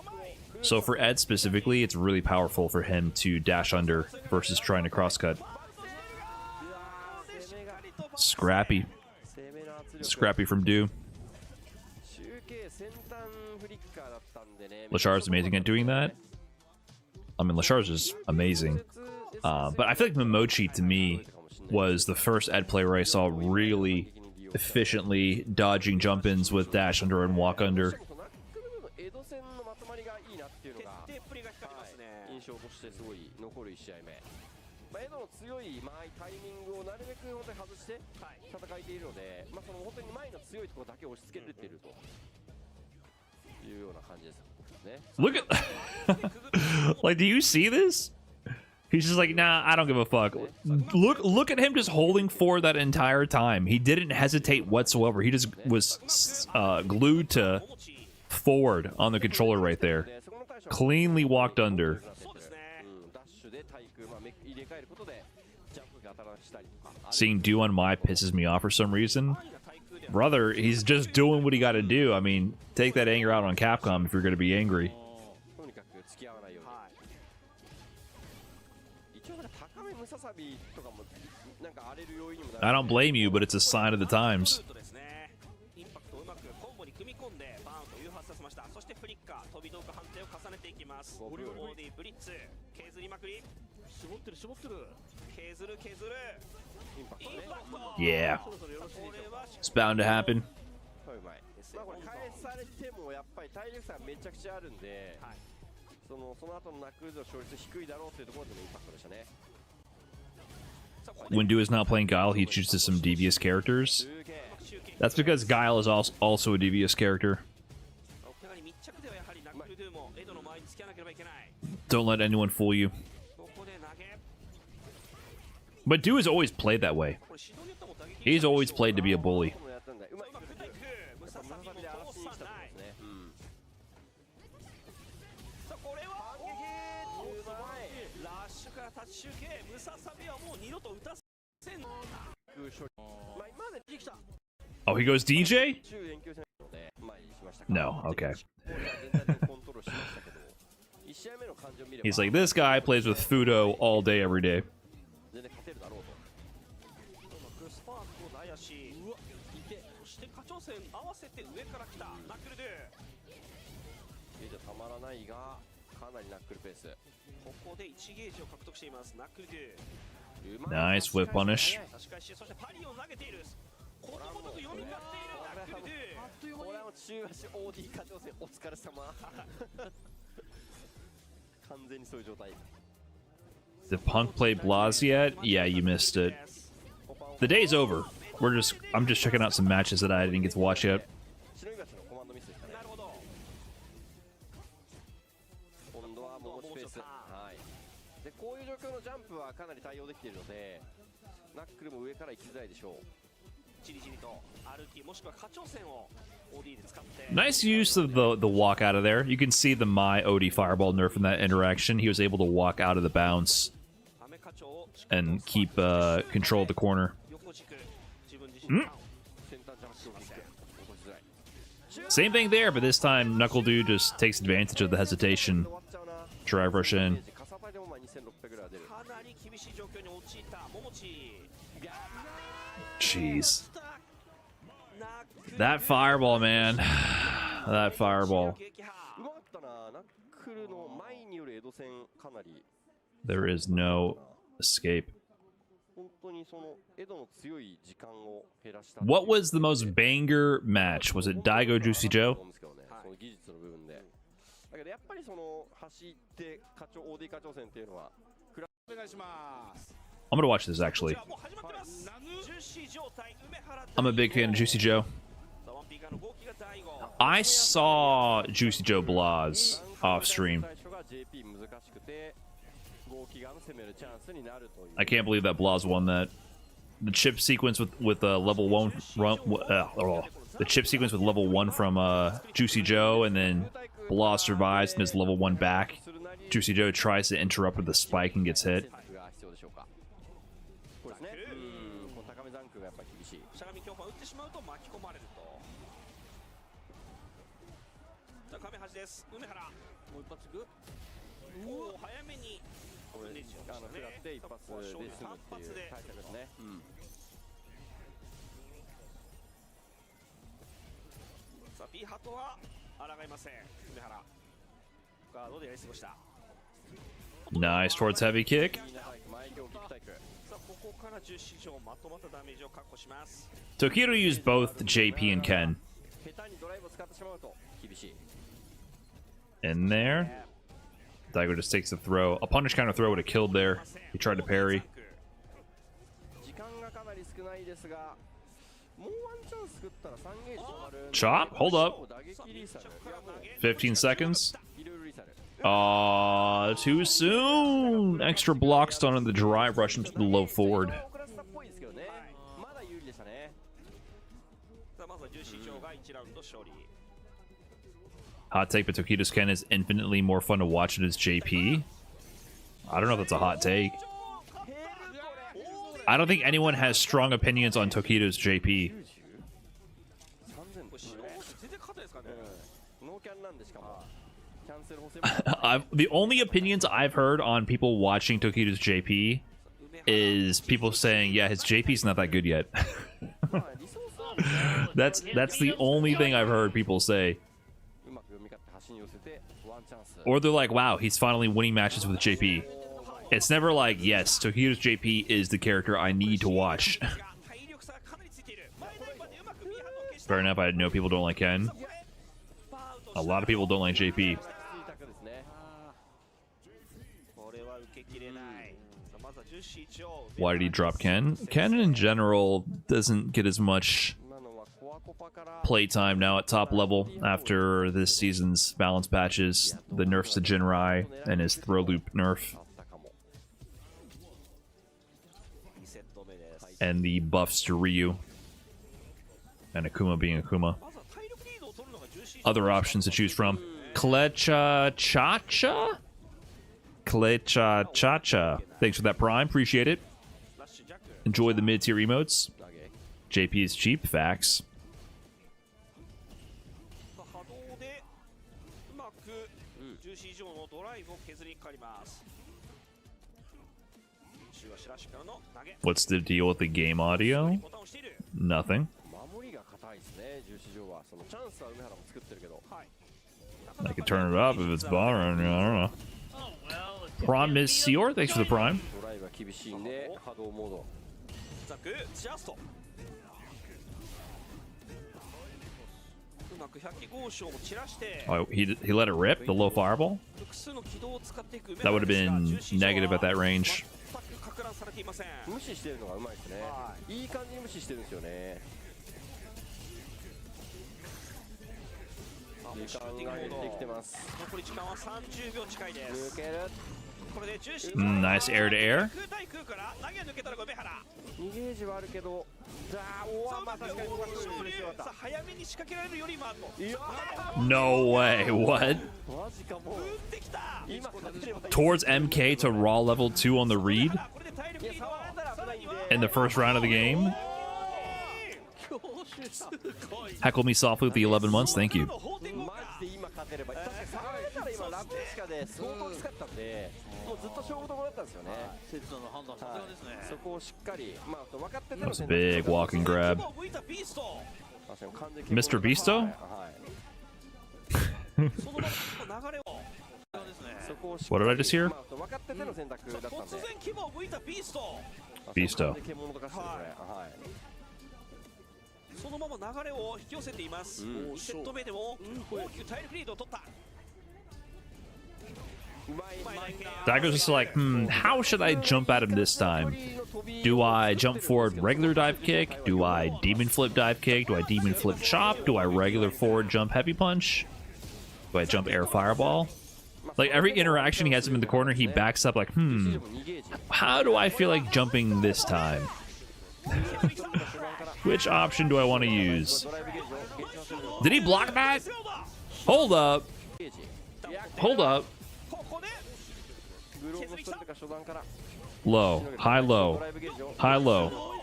So for Ed specifically, it's really powerful for him to dash under versus trying to crosscut. Scrappy. Scrappy from Do. Lachar's amazing at doing that. I mean, Lachar's is amazing. But I feel like Momochi, to me, was the first Ed player I saw really efficiently dodging jump-ins with dash under and walk under. Look at... like, do you see this? He's just like, nah, I don't give a fuck. Look at him just holding forward that entire time. He didn't hesitate whatsoever. He just was glued to forward on the controller right there. Cleanly walked under. Seeing Do on my pisses me off for some reason. Brother, he's just doing what he gotta do. I mean, take that anger out on Capcom if you're gonna be angry. I don't blame you, but it's a sign of the times. Yeah. It's bound to happen. When Do is not playing Guile, he chooses some devious characters. That's because Guile is also a devious character. Don't let anyone fool you. But Do has always played that way. He's always played to be a bully. Oh, he goes DJ? No, okay. He's like, this guy plays with Fudo all day, every day. Nice whip punish. Did Punk play Blas yet? Yeah, you missed it. The day's over. I'm just checking out some matches that I didn't get to watch yet. 持ちペース。はい。でこういう状況のジャンプはかなり対応できているので、ナックルも上から行きづらいでしょう。じりじりと RT もしくは課長線を OD で使って。Nice use of the walk out of there. You can see the my OD fireball nerf in that interaction. He was able to walk out of the bounce and keep control of the corner. Same thing there, but this time Knuckle Du just takes advantage of the hesitation. Drive rush in. Jeez. That fireball, man. That fireball. There is no escape. What was the most banger match? Was it Daigo Juicy Joe? I'm gonna watch this actually. I'm a big fan of Juicy Joe. I saw Juicy Joe Blas off stream. I can't believe that Blas won that. The chip sequence with level 1 the chip sequence with level 1 from Juicy Joe, and then Blas survives and is level 1 back. Juicy Joe tries to interrupt with the spike and gets hit. Nice towards heavy kick. Tokido used both JP and Ken. In there. Daigo just takes the throw. A punish counter throw would have killed there. He tried to parry. Chop? Hold up. 15 seconds. Too soon. Extra block stun on the drive rush into the low forward. Hot take, but Tokido's Ken is infinitely more fun to watch than his JP. I don't know if that's a hot take. I don't think anyone has strong opinions on Tokido's JP. The only opinions I've heard on people watching Tokido's JP is people saying, yeah, his JP's not that good yet. That's the only thing I've heard people say. Or they're like, wow, he's finally winning matches with JP. It's never like, yes, Tokido's JP is the character I need to watch. Fair enough, I know people don't like Ken. A lot of people don't like JP. Why did he drop Ken? Ken in general doesn't get as much playtime now at top level after this season's balance patches, the nerfs to Jinrai, and his throw loop nerf. And the buffs to Ryu. And Akuma being Akuma. Other options to choose from. Klecha Chacha? Klecha Chacha. Thanks for that Prime, appreciate it. Enjoy the mid-tier emotes. JP is cheap, facts. What's the deal with the game audio? Nothing. I could turn it up if it's bothering you, I don't know. Prime Miss Seor, thanks for the Prime. Oh, he let it rip, the low fireball? That would have been negative at that range. 時間が減ってきてます。残り時間は30秒近いです。抜ける。これで重心 Nice air to air. 空対空から投げ抜けたら梅原。2ゲージはあるけど、まあ確かにここは昇竜。さあ早めに仕掛けられるよりもあと。 No way. What? マジかもう。打ってきた。今勝てればいい。 Towards MK to raw level 2 on the read これで体力リード。 in the first round of the game. Heckle me softly with the 11 months. Thank you. マジで今勝てればいい。確かに触られたら今ラブしかで相当きつかったんで、もうずっと勝負どころだったんですよね。セットの判断さすがですね。そこをしっかり、まあ分かってて That の was a big walking grab. Mr. Beasto? その流れを。 What did I just hear? 分かってての選択だったんで。突然牙を向いたビースト。 Beasto. そのまま流れを引き寄せています。2セット目でも大きく体力リードを取った。 Daigo's just like, how should I jump at him this time? Do I jump forward regular dive kick? Do I demon flip dive kick? Do I demon flip chop? Do I regular forward jump heavy punch? Do I jump air fireball? Like every interaction he has him in the corner, he backs up like, how do I feel like jumping this time? Which option do I want to use? Did he block that? Hold up. Hold up. Low. High low. High low.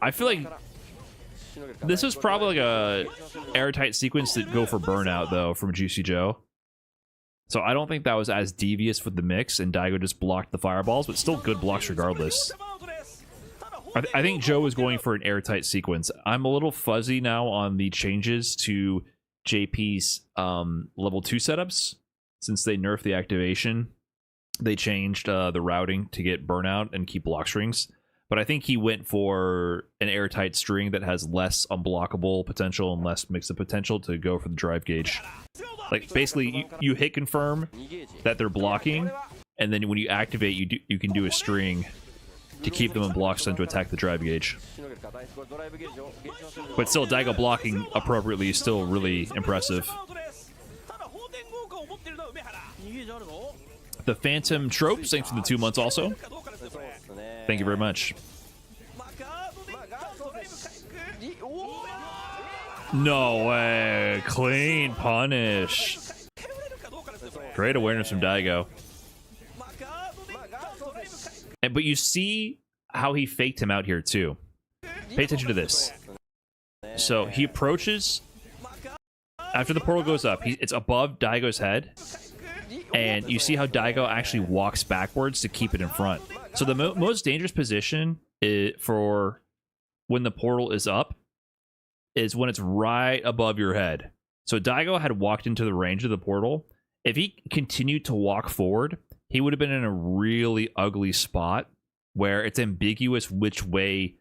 I feel like this is probably like a airtight sequence that go for burnout though from Juicy Joe. So I don't think that was as devious with the mix, and Daigo just blocked the fireballs, but still good blocks regardless. I think Joe was going for an airtight sequence. I'm a little fuzzy now on the changes to JP's level 2 setups. Since they nerfed the activation, they changed the routing to get burnout and keep block strings. But I think he went for an airtight string that has less unblockable potential and less mix-up potential to go for the drive gauge. Like basically, you hit confirm that they're blocking, and then when you activate, you can do a string to keep them in block stun to attack the drive gauge. But still, Daigo blocking appropriately is still really impressive. The Phantom Tropes, thanks for the 2 months also. Thank you very much. No way. Clean punish. Great awareness from Daigo. But you see how he faked him out here too. Pay attention to this. So he approaches after the portal goes up. It's above Daigo's head. And you see how Daigo actually walks backwards to keep it in front. So the most dangerous position for when the portal is up is when it's right above your head. So Daigo had walked into the range of the portal. If he continued to walk forward, he would have been in a really ugly spot where it's ambiguous which way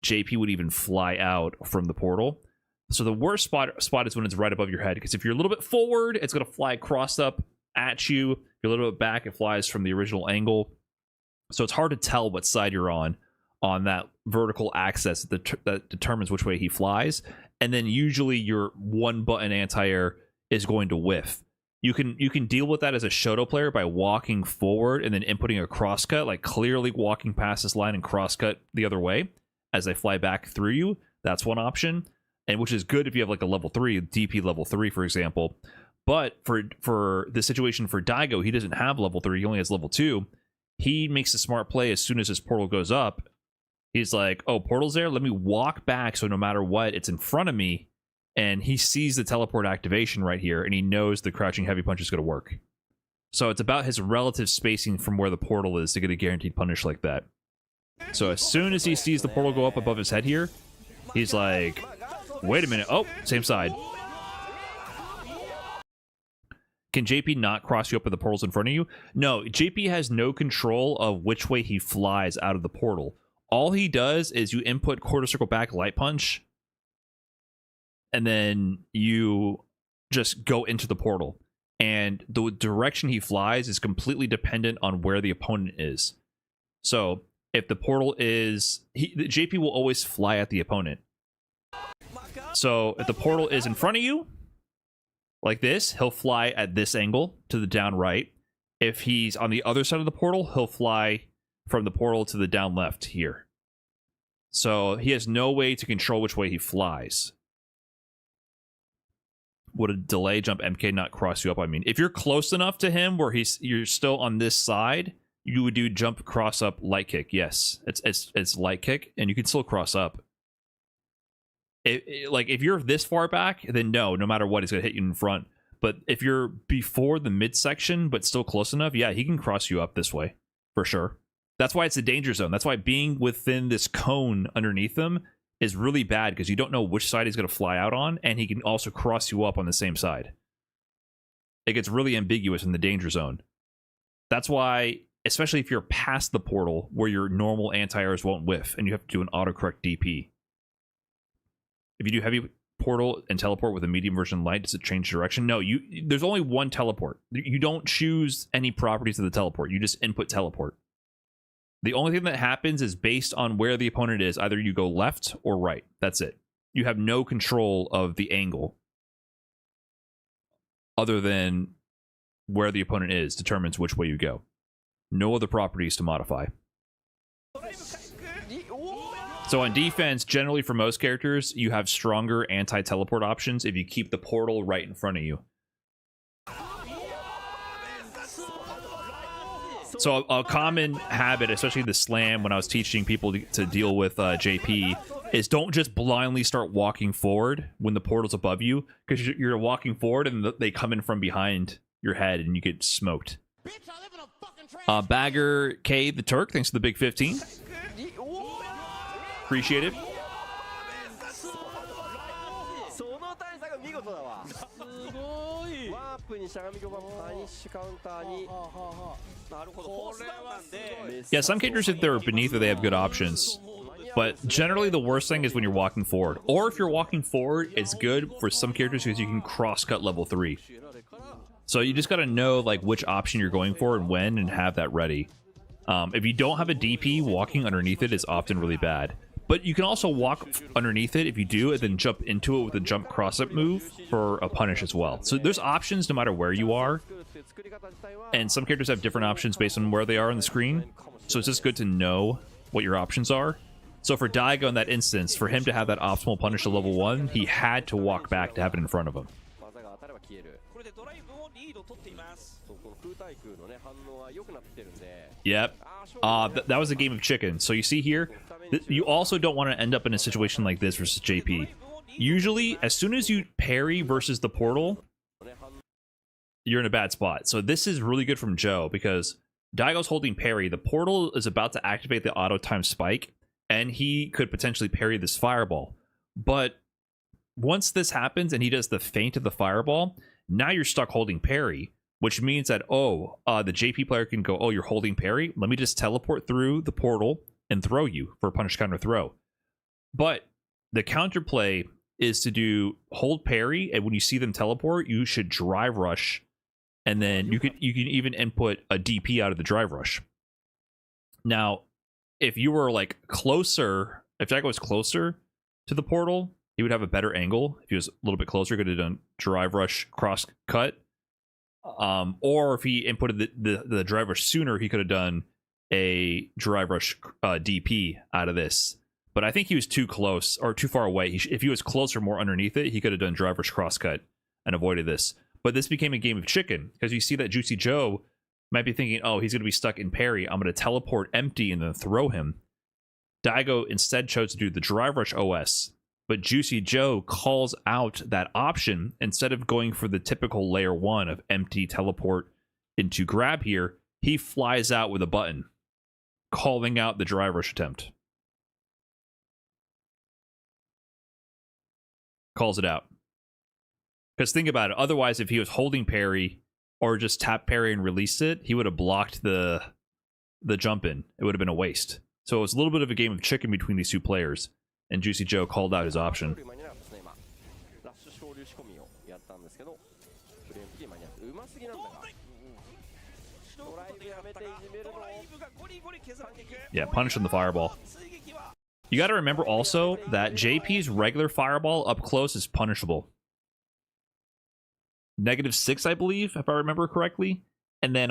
JP would even fly out from the portal. So the worst spot is when it's right above your head, because if you're a little bit forward, it's going to fly crossed up at you. If you're a little bit back, it flies from the original angle. So it's hard to tell what side you're on that vertical axis that determines which way he flies. And then usually your one button anti-air is going to whiff. You can deal with that as a Shoto player by walking forward and then inputting a crosscut, like clearly walking past this line and crosscut the other way as they fly back through you. That's one option, and which is good if you have like a level 3, DP level 3, for example. But for the situation for Daigo, he doesn't have level 3, he only has level 2. He makes a smart play as soon as his portal goes up. He's like, oh, portal's there? Let me walk back so no matter what, it's in front of me. And he sees the teleport activation right here, and he knows the crouching heavy punch is going to work. So it's about his relative spacing from where the portal is to get a guaranteed punish like that. So as soon as he sees the portal go up above his head here, he's like, wait a minute. Oh, same side. Can JP not cross you up with the portals in front of you? No, JP has no control of which way he flies out of the portal. All he does is you input quarter circle back light punch, and then you just go into the portal. And the direction he flies is completely dependent on where the opponent is. So if the portal is... JP will always fly at the opponent. So if the portal is in front of you, like this, he'll fly at this angle to the down right. If he's on the other side of the portal, he'll fly from the portal to the down left here. So he has no way to control which way he flies. Would a delay jump MK not cross you up? I mean, if you're close enough to him where you're still on this side, you would do jump cross up light kick. Yes, it's light kick, and you can still cross up. Like if you're this far back, then no matter what, he's gonna hit you in front. But if you're before the midsection but still close enough, yeah, he can cross you up this way for sure. That's why it's a danger zone. That's why being within this cone underneath him is really bad, because you don't know which side he's going to fly out on, and he can also cross you up on the same side. It gets really ambiguous in the danger zone. That's why, especially if you're past the portal where your normal anti-airs won't whiff, and you have to do an autocorrect DP. If you do heavy portal and teleport with a medium version light, does it change direction? No, there's only one teleport. You don't choose any properties of the teleport. You just input teleport. The only thing that happens is based on where the opponent is. Either you go left or right. That's it. You have no control of the angle other than where the opponent is determines which way you go. No other properties to modify. So on defense, generally for most characters, you have stronger anti-teleport options if you keep the portal right in front of you. So a common habit, especially the slam, when I was teaching people to deal with JP, is don't just blindly start walking forward when the portal's above you, because you're walking forward and they come in from behind your head and you get smoked. Bagger K the Turk, thanks for the big 15. Appreciate it. Yeah, some characters, if they're beneath it, they have good options. But generally, the worst thing is when you're walking forward. Or if you're walking forward, it's good for some characters because you can cross-cut level 3. So you just got to know like which option you're going for and when, and have that ready. If you don't have a DP, walking underneath it is often really bad. But you can also walk underneath it if you do, and then jump into it with a jump cross-up move for a punish as well. So there's options no matter where you are. And some characters have different options based on where they are on the screen. So it's just good to know what your options are. So for Daigo in that instance, for him to have that optimal punish to level 1, he had to walk back to have it in front of him. Yep. That was a game of chicken. So you see here, you also don't want to end up in a situation like this versus JP. Usually, as soon as you parry versus the portal, you're in a bad spot. So this is really good from Joe, because Daigo's holding parry. The portal is about to activate the auto time spike, and he could potentially parry this fireball. But once this happens and he does the feint of the fireball, now you're stuck holding parry, which means that, the JP player can go, you're holding parry? Let me just teleport through the portal and throw you for a punish counter throw. But the counterplay is to do hold parry, and when you see them teleport, you should drive rush, and then you can even input a DP out of the drive rush. Now, if you were like closer, if Daigo was closer to the portal, he would have a better angle. If he was a little bit closer, he could have done drive rush cross cut. Or if he inputted the drive rush sooner, he could have done a drive rush DP out of this. But I think he was too close or too far away. If he was closer, more underneath it, he could have done drive rush cross cut and avoided this. But this became a game of chicken, because you see that Juicy Joe might be thinking, he's going to be stuck in parry. I'm going to teleport empty and then throw him. Daigo instead chose to do the drive rush OS. But Juicy Joe calls out that option instead of going for the typical layer 1 of empty teleport into grab here. He flies out with a button, calling out the drive rush attempt. Calls it out. Because think about it. Otherwise, if he was holding parry or just tap parry and released it, he would have blocked the jump in. It would have been a waste. So it was a little bit of a game of chicken between these two players. And Juicy Joe called out his option. Yeah, punish on the fireball. You got to remember also that JP's regular fireball up close is punishable. -6, I believe, if I remember correctly. And then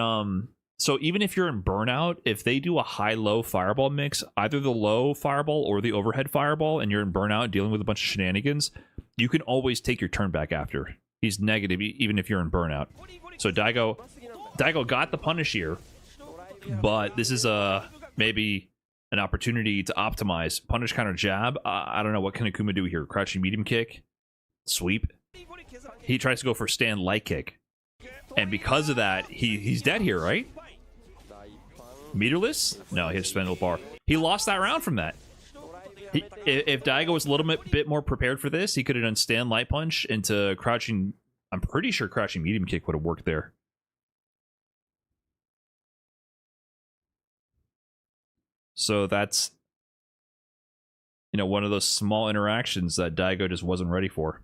so even if you're in burnout, if they do a high-low fireball mix, either the low fireball or the overhead fireball, and you're in burnout dealing with a bunch of shenanigans, you can always take your turn back after. He's negative even if you're in burnout. So Daigo got the punish here, but this is maybe an opportunity to optimize. Punish, counter, jab. I don't know, what can Akuma do here? Crouching medium kick, sweep. He tries to go for stand light kick, and because of that, he's dead here, right? Meterless? No, he has spindle bar. He lost that round from that. If Daigo was a little bit more prepared for this, he could have done stand light punch into crouching. I'm pretty sure crouching medium kick would have worked there. So that's, you know, one of those small interactions that Daigo just wasn't ready for,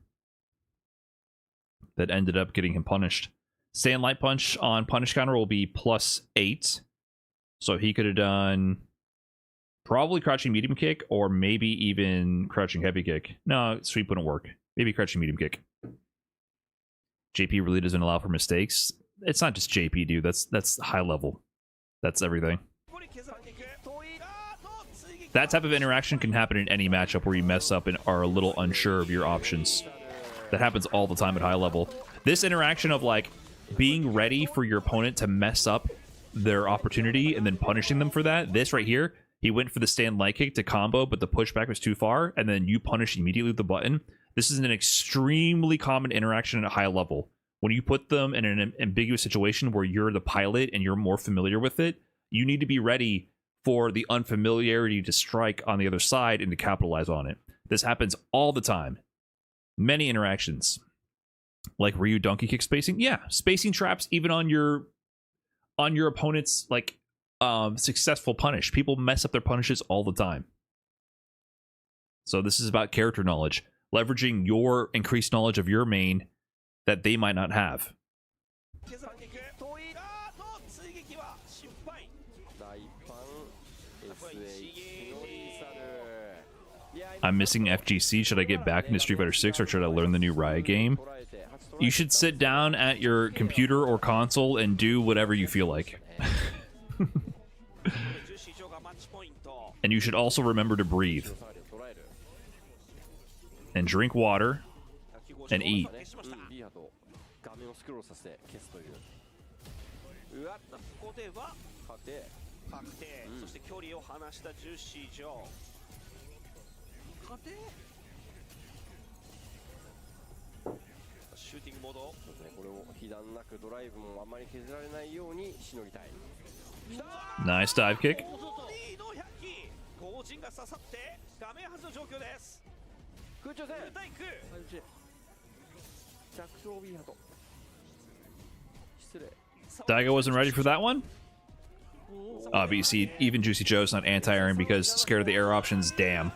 that ended up getting him punished. Stand light punch on punish counter will be +8. So he could have done probably crouching medium kick, or maybe even crouching heavy kick. No, sweep wouldn't work. Maybe crouching medium kick. JP really doesn't allow for mistakes. It's not just JP, dude. That's high level. That's everything. That type of interaction can happen in any matchup where you mess up and are a little unsure of your options. That happens all the time at high level. This interaction of like being ready for your opponent to mess up their opportunity and then punishing them for that. This right here, he went for the stand light kick to combo, but the pushback was too far, and then you punish immediately with the button. This is an extremely common interaction at a high level. When you put them in an ambiguous situation where you're the pilot and you're more familiar with it, you need to be ready for the unfamiliarity to strike on the other side and to capitalize on it. This happens all the time. Many interactions. Like Ryu donkey kick spacing. Yeah, spacing traps even on your opponent's like successful punish. People mess up their punishes all the time. So this is about character knowledge, leveraging your increased knowledge of your main that they might not have. I'm missing FGC. Should I get back into Street Fighter 6 or should I learn the new Riot game? You should sit down at your computer or console and do whatever you feel like. And you should also remember to breathe. And drink water. And eat. Nice dive kick. Daigo wasn't ready for that one? But you see, even Juicy Joe's not anti-airing because scared of the air options. Damn.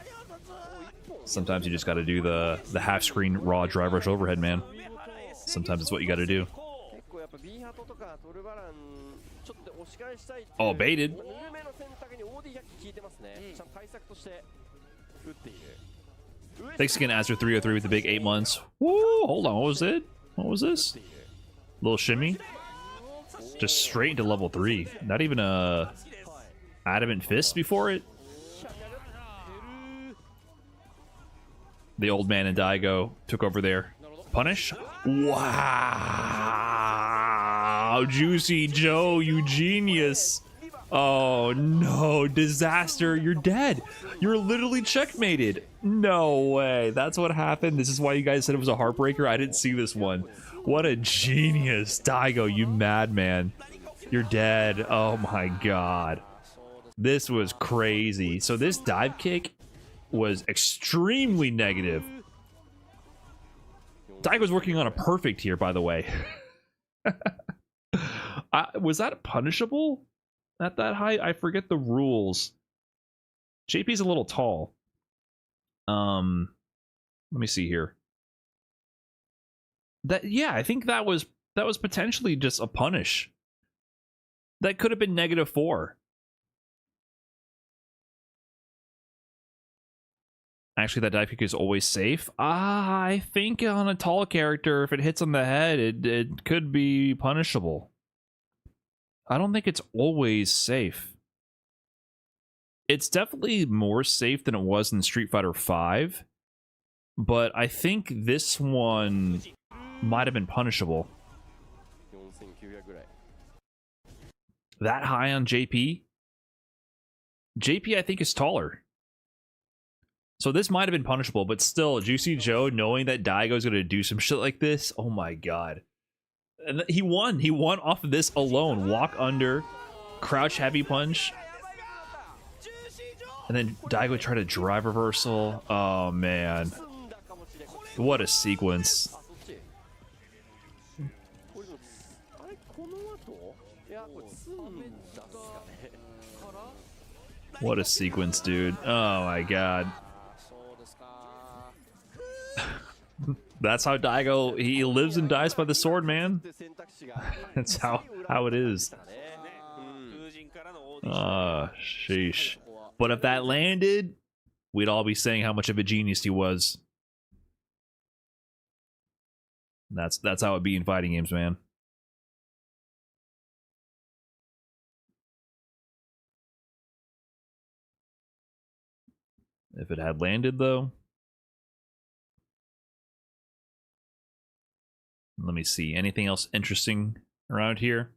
Sometimes you just got to do the half-screen raw drive rush overhead, man. Sometimes it's what you got to do. Oh, baited. Thanks again, Azure303 with the big 8 months. Woo! Hold on, what was it? What was this? Little shimmy? Just straight into level 3. Not even a adamant fist before it. The old man and Daigo took over there. Punish? Wow! Juicy Joe, you genius! Oh no, disaster! You're dead! You're literally checkmated! No way! That's what happened? This is why you guys said it was a heartbreaker? I didn't see this one. What a genius! Daigo, you madman. You're dead. Oh my god. This was crazy. So this dive kick was extremely negative. Daigo's working on a perfect here, by the way. Was that punishable at that height? I forget the rules. JP's a little tall. Let me see here. Yeah, I think that was potentially just a punish. That could have been -4. Actually, that dive kick is always safe. I think on a tall character, if it hits on the head, it could be punishable. I don't think it's always safe. It's definitely more safe than it was in Street Fighter V, but I think this one might have been punishable. That high on JP? JP, I think, is taller. So this might have been punishable, but still, Juicy Joe, knowing that Daigo's going to do some shit like this, oh my god. And he won. He won off of this alone. Walk under, crouch heavy punch, and then Daigo tried to drive reversal. Oh man. What a sequence. What a sequence, dude. Oh my god. That's how Daigo, he lives and dies by the sword, man. That's how it is. Sheesh. But if that landed, we'd all be saying how much of a genius he was. That's how it be in fighting games, man. If it had landed, though. Let me see. Anything else interesting around here?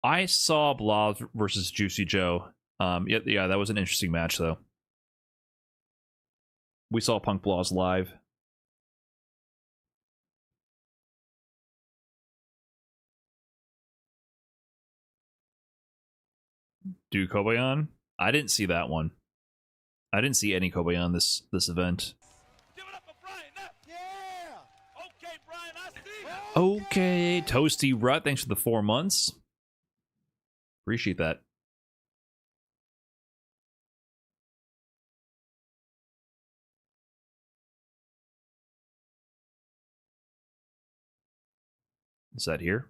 I saw Blas versus Juicy Joe. Yeah, that was an interesting match, though. We saw Punk Blas live. Do Kobayan? I didn't see that one. I didn't see any Kobayan this event. Okay, Toasty Rut, thanks for the 4 months. Appreciate that. Is that here?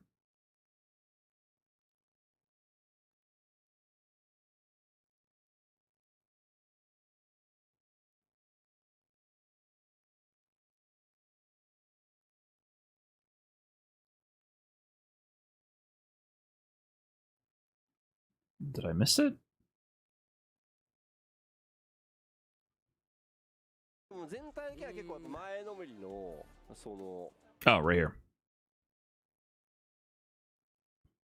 Did I miss it? Oh, right here.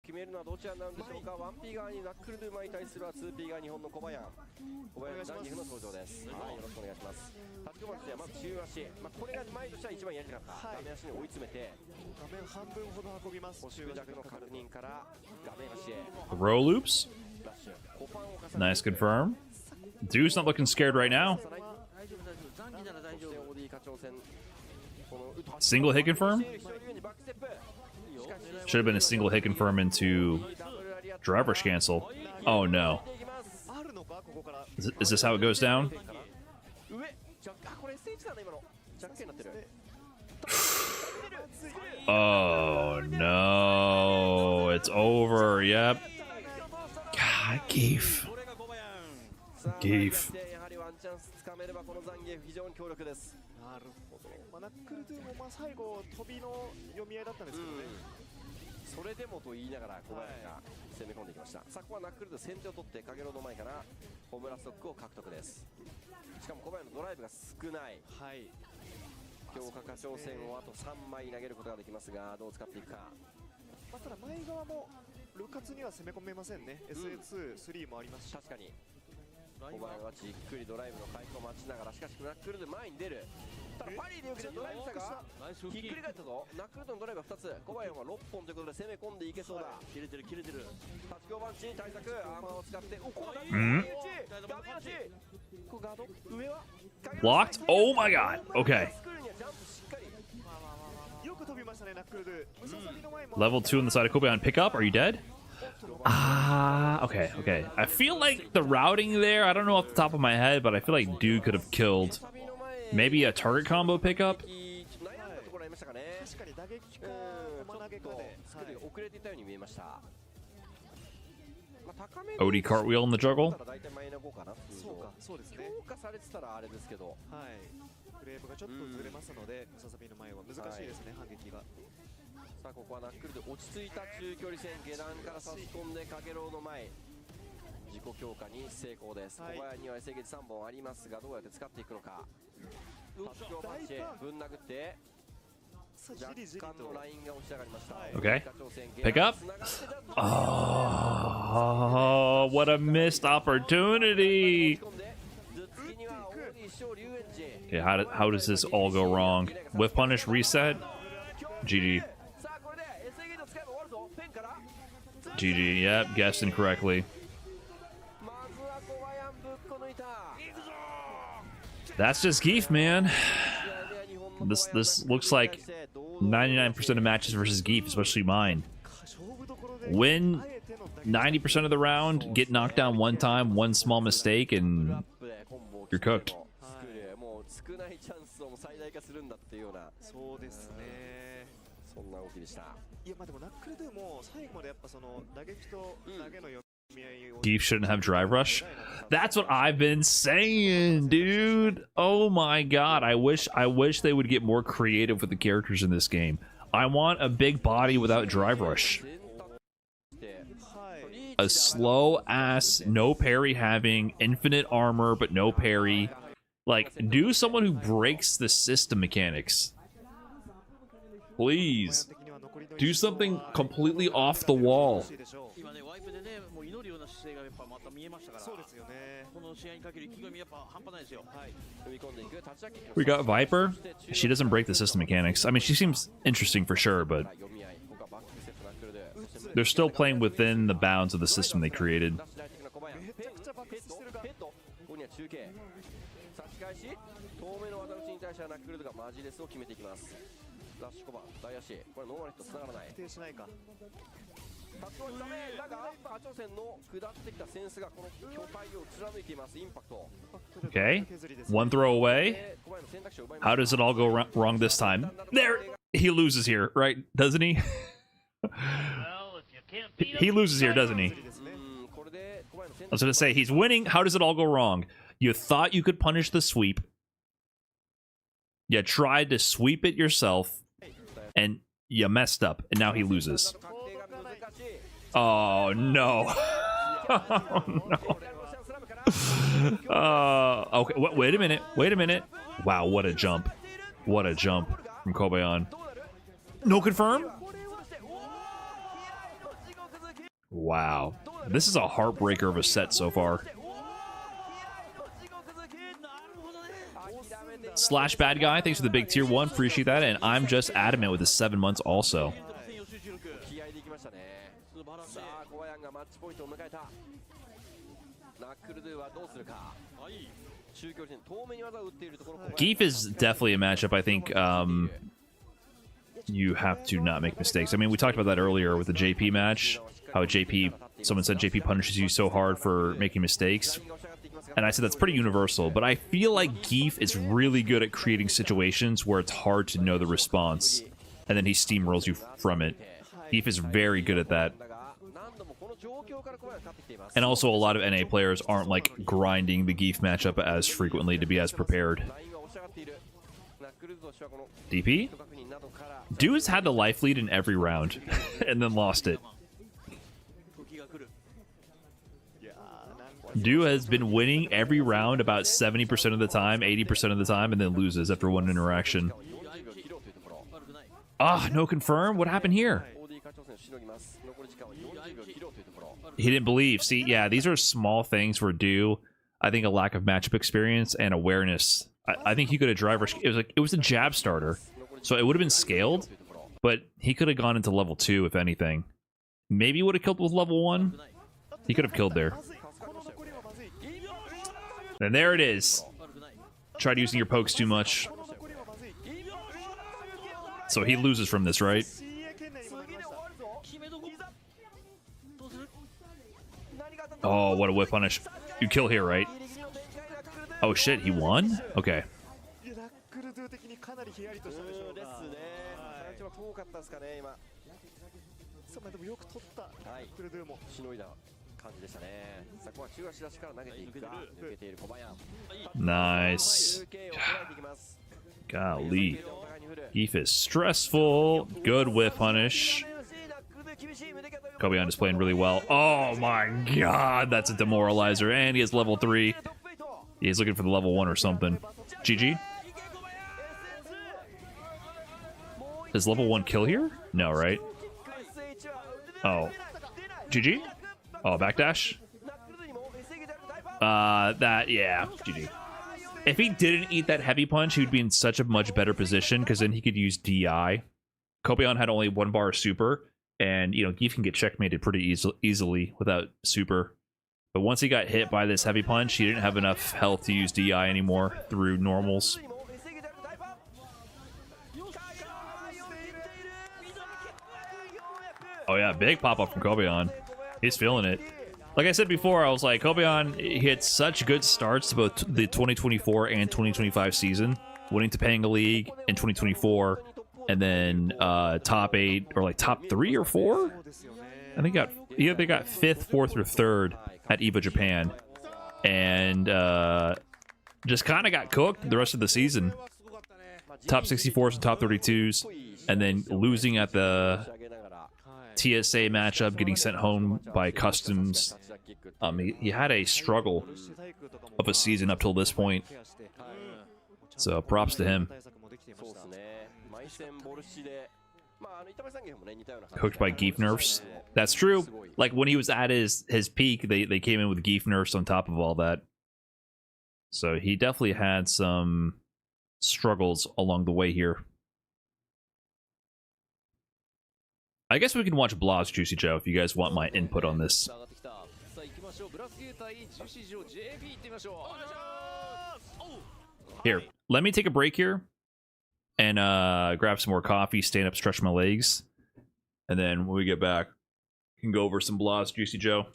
決めるのはどちらなんでしょうか。1P 側にナックルドゥマに対するは 2P 側日本の小林。小林ダンギフの登場です。はい、よろしくお願いします。立ち込まれてまず中足。これが前としては一番やりたかった。画面足に追い詰めて。画面半分ほど運びます。中弱の確認から画面足へ。Row loops. Nice confirm. Dude's not looking scared right now. Single hit confirm? Should have been a single hit confirm into driver's cancel. Oh no. Is this how it goes down? Oh no. It's over. Yep. God, Geef. Geef. ナックルドゥも最後飛びの読み合いだったんですけどね。それでもと言いながら小林が攻め込んできました。さあここはナックルドゥ先手を取って影の前からホームランストックを獲得です。しかも小林のドライブが少ない。はい。強化課長戦をあと3枚投げることができますがどう使っていくか。ただ前側もルカツには攻め込めませんね。SA2、3もありますし。確かに。小林はじっくりドライブの回復を待ちながらしかしナックルドゥ前に出る。ただパリで受けてドライブしたがひっくり返ったぞ。ナックルドゥのドライブは2つ。小林は6本ということで攻め込んでいけそうだ。切れてる切れてる。立ち強バンチ対策アーマーを使っておこうだ。ダメージ。ここガード上は Blocked? Oh my god. Okay. Level 2 on the side of Kobayan. Pick up? Are you dead? Okay. I feel like the routing there, I don't know off the top of my head, but I feel like Dude could have killed maybe a target combo pickup. 確かに打撃か駒投げかで、スクリューが遅れていたように見えました。 OD cartwheel in the juggle. 大体マイナー5かな。そうか、そうですね。強化されてたらあれですけど、はい。フレームがちょっとずれますので、ムササビの前は難しいですね、反撃が。さあここはナックルで落ち着いた中距離戦、下段から差し込んでかけろうの前、自己強化に成功です。小林には SAG 3本ありますが、どうやって使っていくのか。発狂パンチぶん殴って、若干のラインが押し上がりました。 Okay. Pick up. Oh, what a missed opportunity. Okay, how does this all go wrong? Whiff punish, reset. GG. GG, yep, guessed incorrectly. That's just Geef, man. This looks like 99% of matches versus Geef, especially mine. Win 90% of the round, get knocked down one time, one small mistake, and you're cooked. そうですね。そんな動きでした。いや、まあでもナックルドゥも最後までやっぱその打撃と投げの読み合いを。Geef shouldn't have drive rush. That's what I've been saying, dude. Oh my god, I wish they would get more creative with the characters in this game. I want a big body without drive rush. A slow ass, no parry having, infinite armor but no parry. Like, do someone who breaks the system mechanics. Please. Do something completely off the wall. We got Viper. She doesn't break the system mechanics. I mean, she seems interesting for sure, but they're still playing within the bounds of the system they created. Okay, one throw away. How does it all go wrong this time? There, he loses here, right? Doesn't he? He loses here, doesn't he? I was gonna say, he's winning. How does it all go wrong? You thought you could punish the sweep. You tried to sweep it yourself, and you messed up, and now he loses. Oh, no. Oh, no. Okay, wait a minute. Wait a minute. Wow, what a jump. What a jump from Kobayan. No confirm? Wow. This is a heartbreaker of a set so far. Slash bad guy, thanks for the big tier 1. Appreciate that. And I'm just adamant with the 7 months also. Geef is definitely a matchup I think you have to not make mistakes. I mean, we talked about that earlier with the JP match. How someone said JP punishes you so hard for making mistakes. And I said that's pretty universal, but I feel like Geef is really good at creating situations where it's hard to know the response, and then he steamrolls you from it. Geef is very good at that. And also a lot of NA players aren't like grinding the Geef matchup as frequently to be as prepared. DP? Dude's had the life lead in every round, and then lost it. Du has been winning every round about 70% of the time, 80% of the time, and then loses after one interaction. Ah, no confirm? What happened here? He didn't believe. See, yeah, these are small things for Du. I think a lack of matchup experience and awareness. I think he could have drive rush. It was a jab starter, so it would have been scaled, but he could have gone into level 2 if anything. Maybe he would have killed with level 1. He could have killed there. And there it is. Tried using your pokes too much. So he loses from this, right? Oh, what a whip punish. You kill here, right? Oh shit, he won? Okay. いやナックルドゥ的にかなりヒヤリとしたでしょうがですね。最初は遠かったですかね、今。そうまあでもよく取ったナックルドゥもしのいだ感じでしたね。さあ、ここは中足出しから投げていくが、抜けている小林。Nice. 中継を捉えていきます。 Golly. Eve is stressful. Good whip punish. Kobeon is playing really well. Oh my god, that's a demoralizer. And he has level 3. He's looking for the level 1 or something. GG? Does level 1 kill here? No, right? Oh. GG? Oh, backdash? Yeah, GG. If he didn't eat that heavy punch, he would be in such a much better position, because then he could use DI. Kobeon had only 1 bar of super, and, you know, Geef can get checkmated pretty easily without super. But once he got hit by this heavy punch, he didn't have enough health to use DI anymore through normals. Oh yeah, big pop-up from Kobeon. He's feeling it. Like I said before, I was like, Kobeon hit such good starts to both the 2024 and 2025 season, winning Topanga League in 2024, and then top 8, or like top 3 or 4? I think they got 5th, 4th, or 3rd at EVO Japan. And just kind of got cooked the rest of the season. Top 64s and top 32s, and then losing at the TSA matchup, getting sent home by Customs. He had a struggle of a season up till this point. So props to him. Coached by Geef nerfs. That's true. Like when he was at his peak, they came in with Geef nerfs on top of all that. So he definitely had some struggles along the way here. I guess we can watch Blas Juicy Joe if you guys want my input on this. Here, let me take a break here and grab some more coffee, stand up, stretch my legs, and then when we get back, we can go over some Blas Juicy Joe.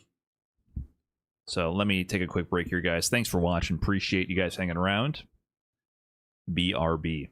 So let me take a quick break here, guys. Thanks for watching. Appreciate you guys hanging around. BRB.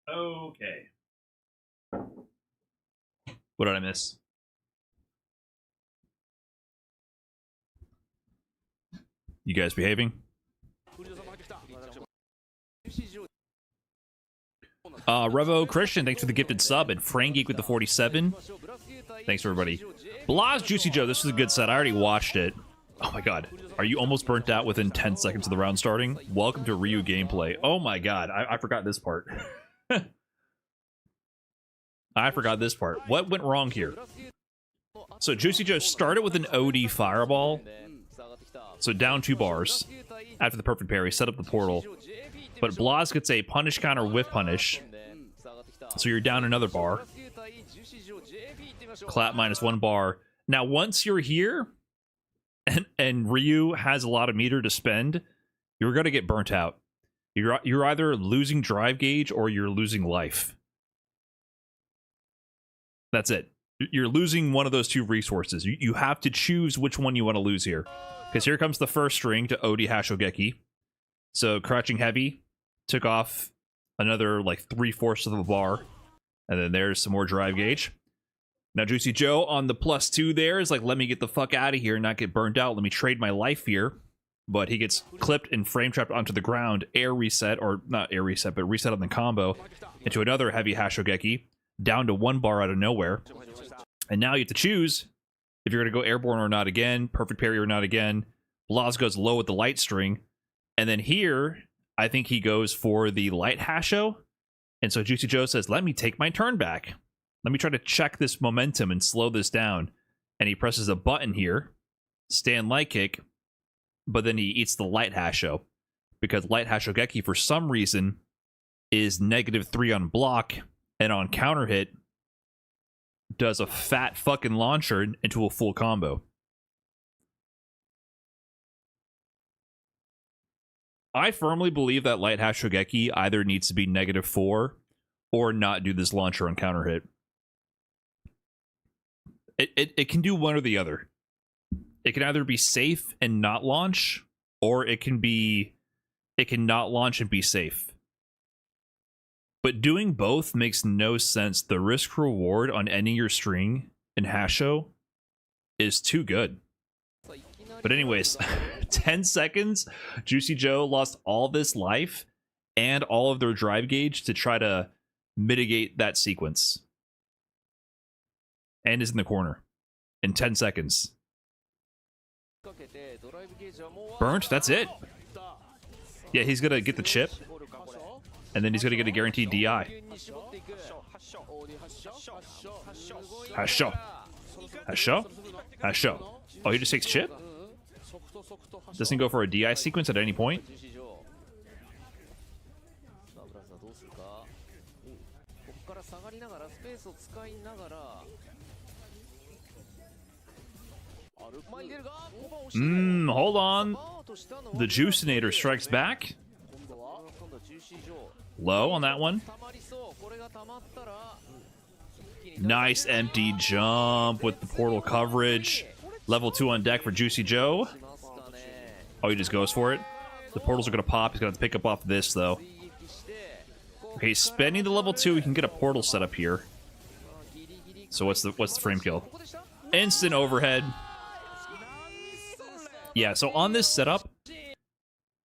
Okay. What did I miss? You guys behaving? Revo Christian, thanks for the gifted sub, and Frank Geek with the 47. Thanks, everybody. Blas Juicy Joe, this was a good set. I already watched it. Oh my god. Are you almost burnt out within 10 seconds of the round starting? Welcome to Ryu gameplay. Oh my god, I forgot this part. I forgot this part. What went wrong here? So Juicy Joe started with an OD fireball. So down 2 bars. After the perfect parry, set up the portal. But Blas gets a punish counter whiff punish. So you're down another bar. Clap -1 bar. Now once you're here, and Ryu has a lot of meter to spend, you're going to get burnt out. You're either losing drive gauge or you're losing life. That's it. You're losing one of those 2 resources. You have to choose which one you want to lose here. Because here comes the first string to OD Hashogeki. So crouching heavy took off another like 3/4 of a bar. And then there's some more drive gauge. Now Juicy Joe on the +2 there is like, let me get the fuck out of here and not get burned out. Let me trade my life here. But he gets clipped and frame trapped onto the ground. Air reset, or not air reset, but reset on the combo into another heavy Hashogeki. Down to 1 bar out of nowhere. And now you have to choose if you're going to go airborne or not again, perfect parry or not again. Blas goes low with the light string. And then here, I think he goes for the light Hasho. And so Juicy Joe says, let me take my turn back. Let me try to check this momentum and slow this down. And he presses a button here, stand light kick, but then he eats the light Hasho. Because light Hashogeki, for some reason, is -3 on block, and on counter hit, does a fat fucking launcher into a full combo. I firmly believe that light Hashogeki either needs to be -4 or not do this launcher on counter hit. It can do one or the other. It can either be safe and not launch, or it can not launch and be safe. But doing both makes no sense. The risk reward on ending your string in Hasho is too good. But anyways, 10 seconds, Juicy Joe lost all this life and all of their drive gauge to try to mitigate that sequence. And is in the corner in 10 seconds. Burnt, that's it. Yeah, he's gonna get the chip. And then he's going to get a guaranteed DI. Hasho. Hasho? Hasho. Oh, he just takes chip? Doesn't go for a DI sequence at any point? Hold on. The Juicinator strikes back. Low on that one. Nice empty jump with the portal coverage. Level 2 on deck for Juicy Joe. Oh, he just goes for it. The portals are going to pop. He's going to have to pick up off this, though. Okay, spending the level 2. He can get a portal set up here. So what's the frame kill? Instant overhead. Yeah, so on this setup,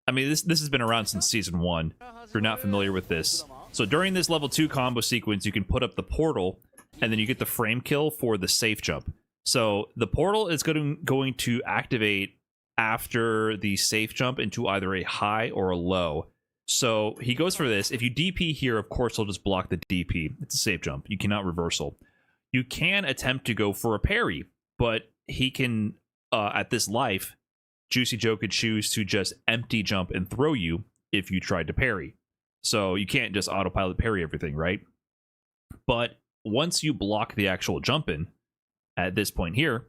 I mean, this has been around since Season 1. If you're not familiar with this. So during this level 2 combo sequence, you can put up the portal, and then you get the frame kill for the safe jump. So the portal is going to activate after the safe jump into either a high or a low. So he goes for this. If you DP here, of course, he'll just block the DP. It's a safe jump. You cannot reversal. You can attempt to go for a parry, but he can, at this life, Juicy Joe could choose to just empty jump and throw you if you tried to parry. So you can't just autopilot parry everything, right? But once you block the actual jump in, at this point here,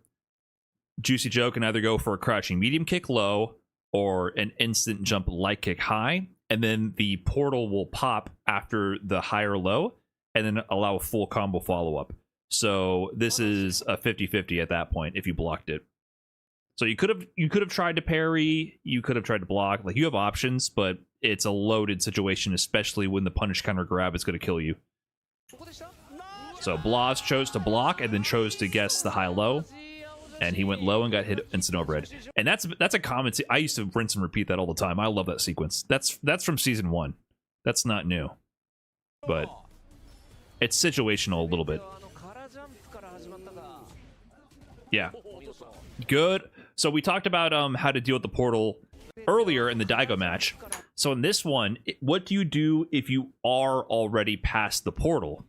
Juicy Joe can either go for a crouching medium kick low or an instant jump light kick high, and then the portal will pop after the high or low, and then allow a full combo follow-up. So this is a 50-50 at that point if you blocked it. So you could have tried to parry, you could have tried to block. Like, you have options, but it's a loaded situation, especially when the punish counter grab is going to kill you. So Blas chose to block and then chose to guess the high-low. And he went low and got hit instant overhead. And that's a common... I used to rinse and repeat that all the time. I love that sequence. That's from Season 1. That's not new. But it's situational a little bit. Yeah. Good. So we talked about how to deal with the portal earlier in the Daigo match. So in this one, what do you do if you are already past the portal?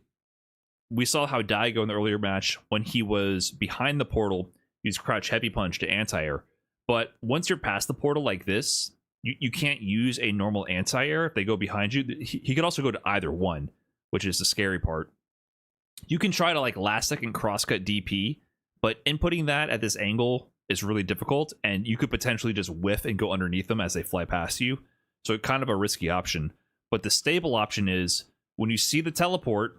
We saw how Daigo in the earlier match, when he was behind the portal, used crouch heavy punch to anti-air. But once you're past the portal like this, you can't use a normal anti-air if they go behind you. He could also go to either one, which is the scary part. You can try to like last second crosscut DP, but inputting that at this angle is really difficult, and you could potentially just whiff and go underneath them as they fly past you. So kind of a risky option. But the stable option is when you see the teleport,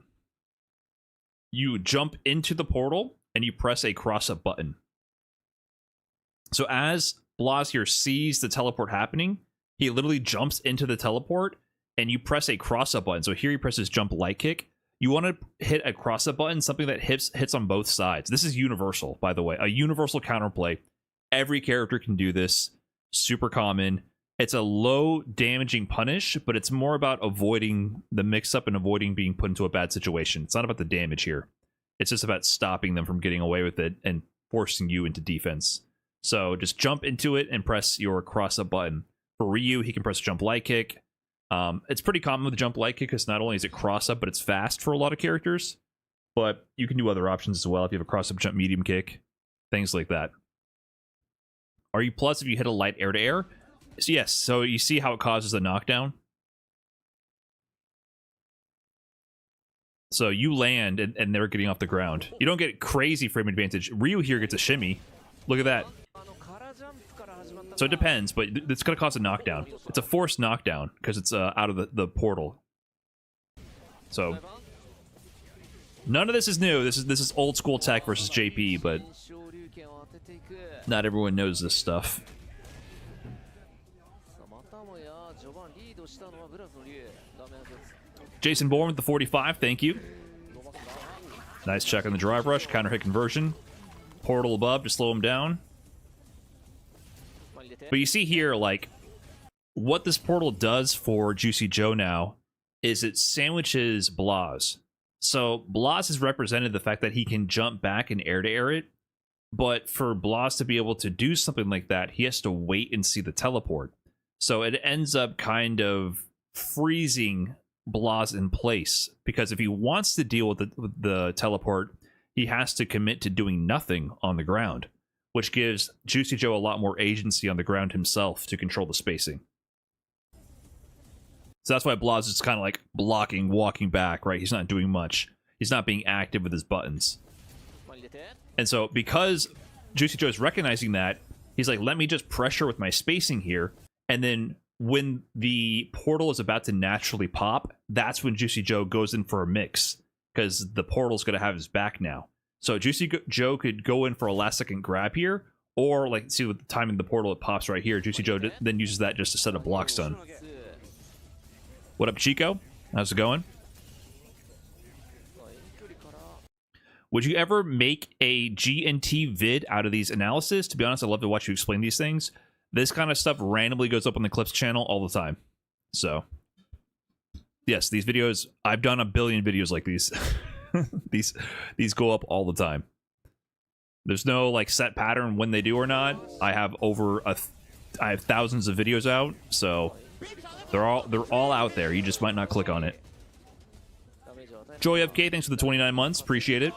you jump into the portal and you press a cross-up button. So as Blas here sees the teleport happening, he literally jumps into the teleport and you press a cross-up button. So here he presses jump light kick. You want to hit a cross-up button, something that hits on both sides. This is universal, by the way. A universal counterplay. Every character can do this. Super common. It's a low damaging punish, but it's more about avoiding the mix-up and avoiding being put into a bad situation. It's not about the damage here. It's just about stopping them from getting away with it and forcing you into defense. So just jump into it and press your cross-up button. For Ryu, he can press jump light kick. It's pretty common with the jump light kick because not only is it cross-up, but it's fast for a lot of characters. But you can do other options as well if you have a cross-up jump medium kick. Things like that. Are you plus if you hit a light air-to-air? So yes, so you see how it causes a knockdown? So you land and they're getting off the ground. You don't get crazy frame advantage. Ryu here gets a shimmy. Look at that. So it depends, but it's going to cause a knockdown. It's a forced knockdown because it's out of the portal. So none of this is new. This is old school tech versus JP, but not everyone knows this stuff. Jason Bourne with the 45, thank you. Nice check on the drive rush, counter hit conversion. Portal above to slow him down. But you see here, like, what this portal does for Juicy Joe now is it sandwiches Blas. So Blas has represented the fact that he can jump back and air-to-air it, but for Blas to be able to do something like that, he has to wait and see the teleport. So it ends up kind of freezing Blas in place, because if he wants to deal with the teleport, he has to commit to doing nothing on the ground, which gives Juicy Joe a lot more agency on the ground himself to control the spacing. So that's why Blas is kind of like blocking, walking back, right? He's not doing much. He's not being active with his buttons. And so because Juicy Joe is recognizing that, he's like, let me just pressure with my spacing here, and then when the portal is about to naturally pop, that's when Juicy Joe goes in for a mix, because the portal's going to have his back now. So Juicy Joe could go in for a last second grab here, or like see with the timing the portal, it pops right here. Juicy Joe then uses that just to set a block stun. What up, Chico? How's it going? Would you ever make a G&T vid out of these analysis? To be honest, I love to watch you explain these things. This kind of stuff randomly goes up on the Clips channel all the time. So, yes, these videos, I've done a billion videos like these. these go up all the time. There's no like set pattern when they do or not. I have I have thousands of videos out, so they're all out there. You just might not click on it. Joy FK, thanks for the 29 months. Appreciate it.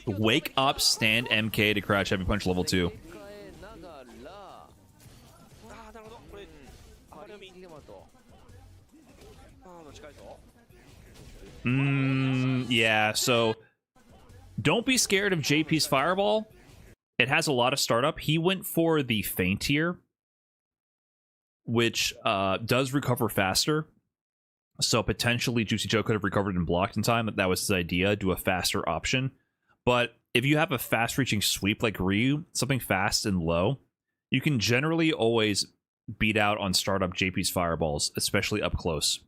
Wake up, stand MK to crouch heavy punch level 2. Yeah, so don't be scared of JP's fireball. It has a lot of startup. He went for the feint here, which does recover faster. So potentially Juicy Joe could have recovered and blocked in time. That was his idea, do a faster option. But if you have a fast-reaching sweep like Ryu, something fast and low, you can generally always beat out on startup JP's fireballs, especially up close.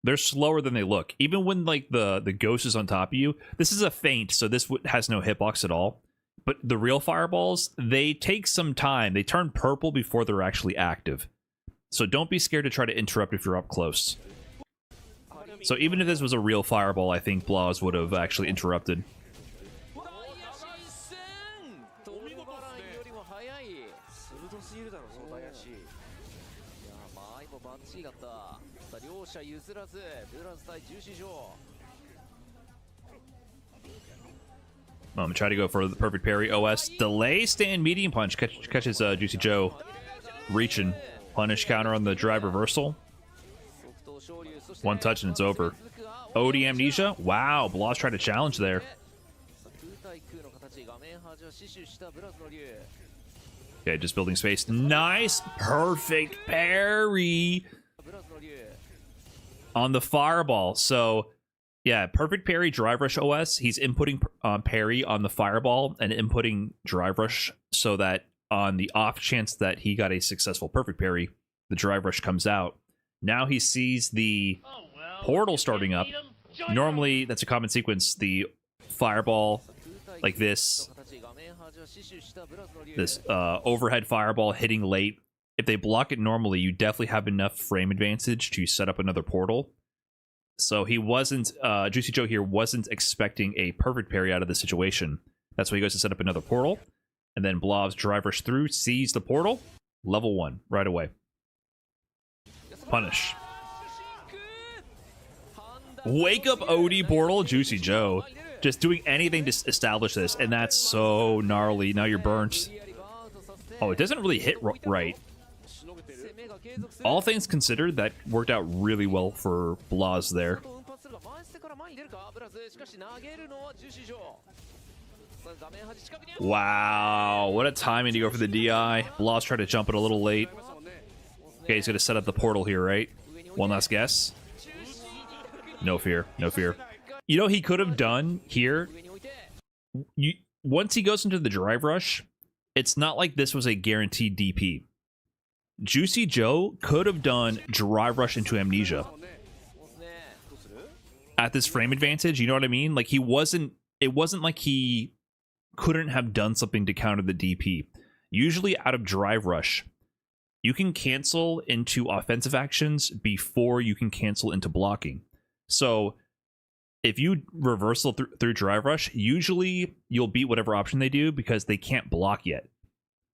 They're slower than they look. Even when like the ghost is on top of you, this is a feint, so this has no hitbox at all. But the real fireballs, they take some time. They turn purple before they're actually active. So don't be scared to try to interrupt if you're up close. So even if this was a real fireball, I think Blas would have actually interrupted. I'm gonna try to go for the perfect parry. OS delay stand medium punch catches Juicy Joe reaching. Punish counter on the drive reversal. One touch and it's over. OD amnesia. Wow, Blas tried to challenge there. Okay, just building space. Nice, perfect parry on the fireball. So yeah, perfect parry, drive rush OS. He's inputting parry on the fireball and inputting drive rush so that on the off chance that he got a successful perfect parry, the drive rush comes out. Now he sees the portal starting up. Normally, that's a common sequence. The fireball, like this overhead fireball hitting late. If they block it normally, you definitely have enough frame advantage to set up another portal. So he wasn't, Juicy Joe here wasn't expecting a perfect parry out of the situation. That's why he goes to set up another portal. And then Blas drive rush through, sees the portal, level 1 right away. Punish. Wake up OD portal, Juicy Joe. Just doing anything to establish this, and that's so gnarly. Now you're burnt. Oh, it doesn't really hit right. All things considered, that worked out really well for Blas there. Wow, what a timing to go for the DI. Blas tried to jump it a little late. Okay, he's going to set up the portal here, right? One last guess. No fear, no fear. You know he could have done here? Once he goes into the drive rush, it's not like this was a guaranteed DP. Juicy Joe could have done drive rush into amnesia. At this frame advantage, you know what I mean? Like it wasn't like he couldn't have done something to counter the DP. Usually out of drive rush, you can cancel into offensive actions before you can cancel into blocking. So if you reversal through drive rush, usually you'll beat whatever option they do because they can't block yet.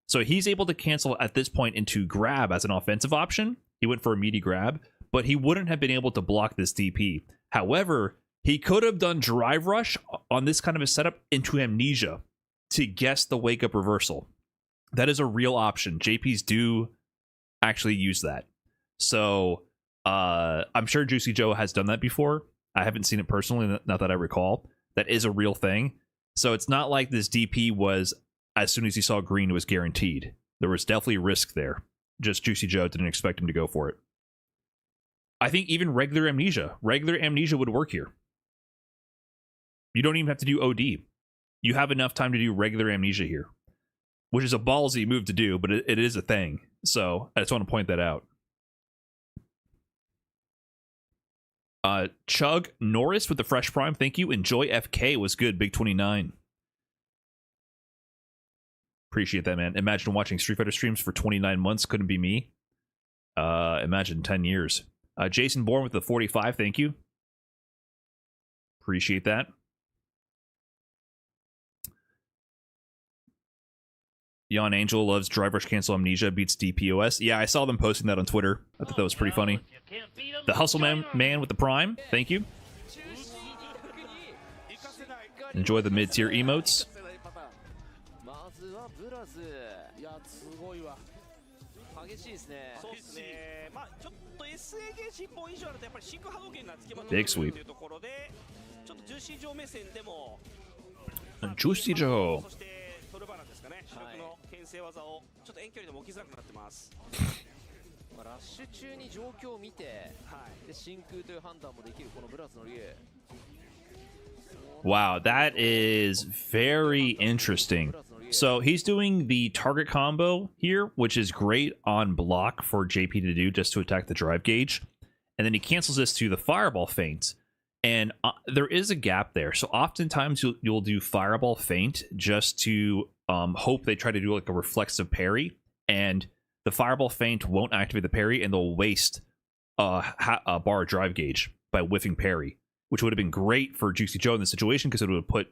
So he's able to cancel at this point into grab as an offensive option. He went for a meaty grab, but he wouldn't have been able to block this DP. However, he could have done drive rush on this kind of a setup into amnesia to guess the wake up reversal. That is a real option. JPs do actually use that. So I'm sure Juicy Joe has done that before. I haven't seen it personally, not that I recall. That is a real thing. So it's not like this DP was, as soon as he saw green, it was guaranteed. There was definitely risk there. Just Juicy Joe didn't expect him to go for it. I think even regular amnesia would work here. You don't even have to do OD. You have enough time to do regular amnesia here, which is a ballsy move to do, but it is a thing. So I just want to point that out. Chug Norris with the Fresh Prime, thank you. Enjoy FK was good, Big 29. Appreciate that, man. Imagine watching Street Fighter streams for 29 months. Couldn't be me. Imagine 10 years. Jason Bourne with the 45, thank you. Appreciate that. Yon Angel loves drive rush cancel amnesia beats DPOS. Yeah, I saw them posting that on Twitter. I thought that was pretty funny. The Hustle Man with the Prime, thank you. Enjoy the mid-tier emotes. Big sweep. Juicy Joe. ラッシュ中に状況を見て、で真空という判断もできるこのブラスの竜。Wow, that is very interesting. So he's doing the target combo here, which is great on block for JP to do just to attack the drive gauge. And then he cancels this to the fireball feint. And there is a gap there. So oftentimes you'll do fireball feint just to hope they try to do like a reflexive parry. And the fireball feint won't activate the parry, and they'll waste a bar drive gauge by whiffing parry, which would have been great for Juicy Joe in this situation because it would have put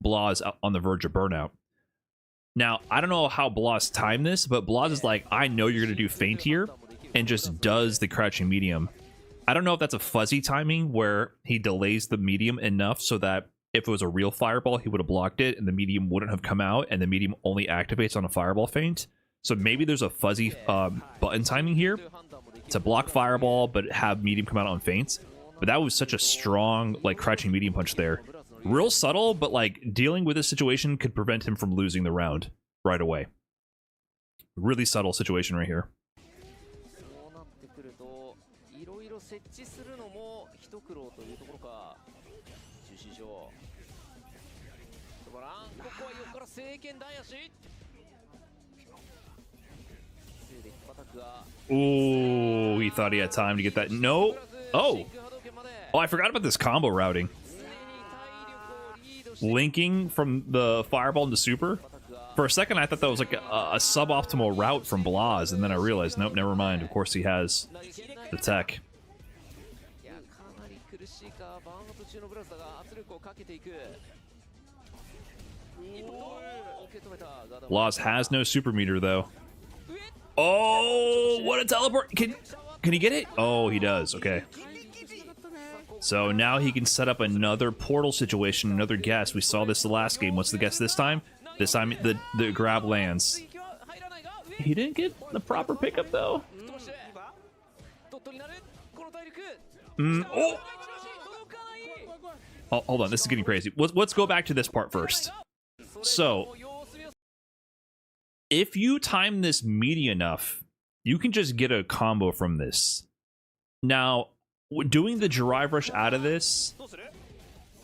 Blas on the verge of burnout. Now, I don't know how Blas timed this, but Blas is like, I know you're going to do feint here, and just does the crouching medium. I don't know if that's a fuzzy timing where he delays the medium enough so that if it was a real fireball, he would have blocked it and the medium wouldn't have come out, and the medium only activates on a fireball feint. So maybe there's a fuzzy button timing here to block fireball but have medium come out on feints. But that was such a strong like crouching medium punch there. Real subtle, but like dealing with this situation could prevent him from losing the round right away. Really subtle situation right here. Ooh, he thought he had time to get that. No. Oh, I forgot about this combo routing. Linking from the fireball into super. For a second, I thought that was like a suboptimal route from Blas, and then I realized, nope, never mind. Of course, he has the tech. Blas has no super meter though. Oh, what a teleport! Can he get it? Oh, he does. Okay. So now he can set up another portal situation, another guess. We saw this the last game. What's the guess this time? This time the grab lands. He didn't get the proper pickup though. Oh, hold on. This is getting crazy. Let's go back to this part first. So if you time this meaty enough, you can just get a combo from this. Now, doing the drive rush out of this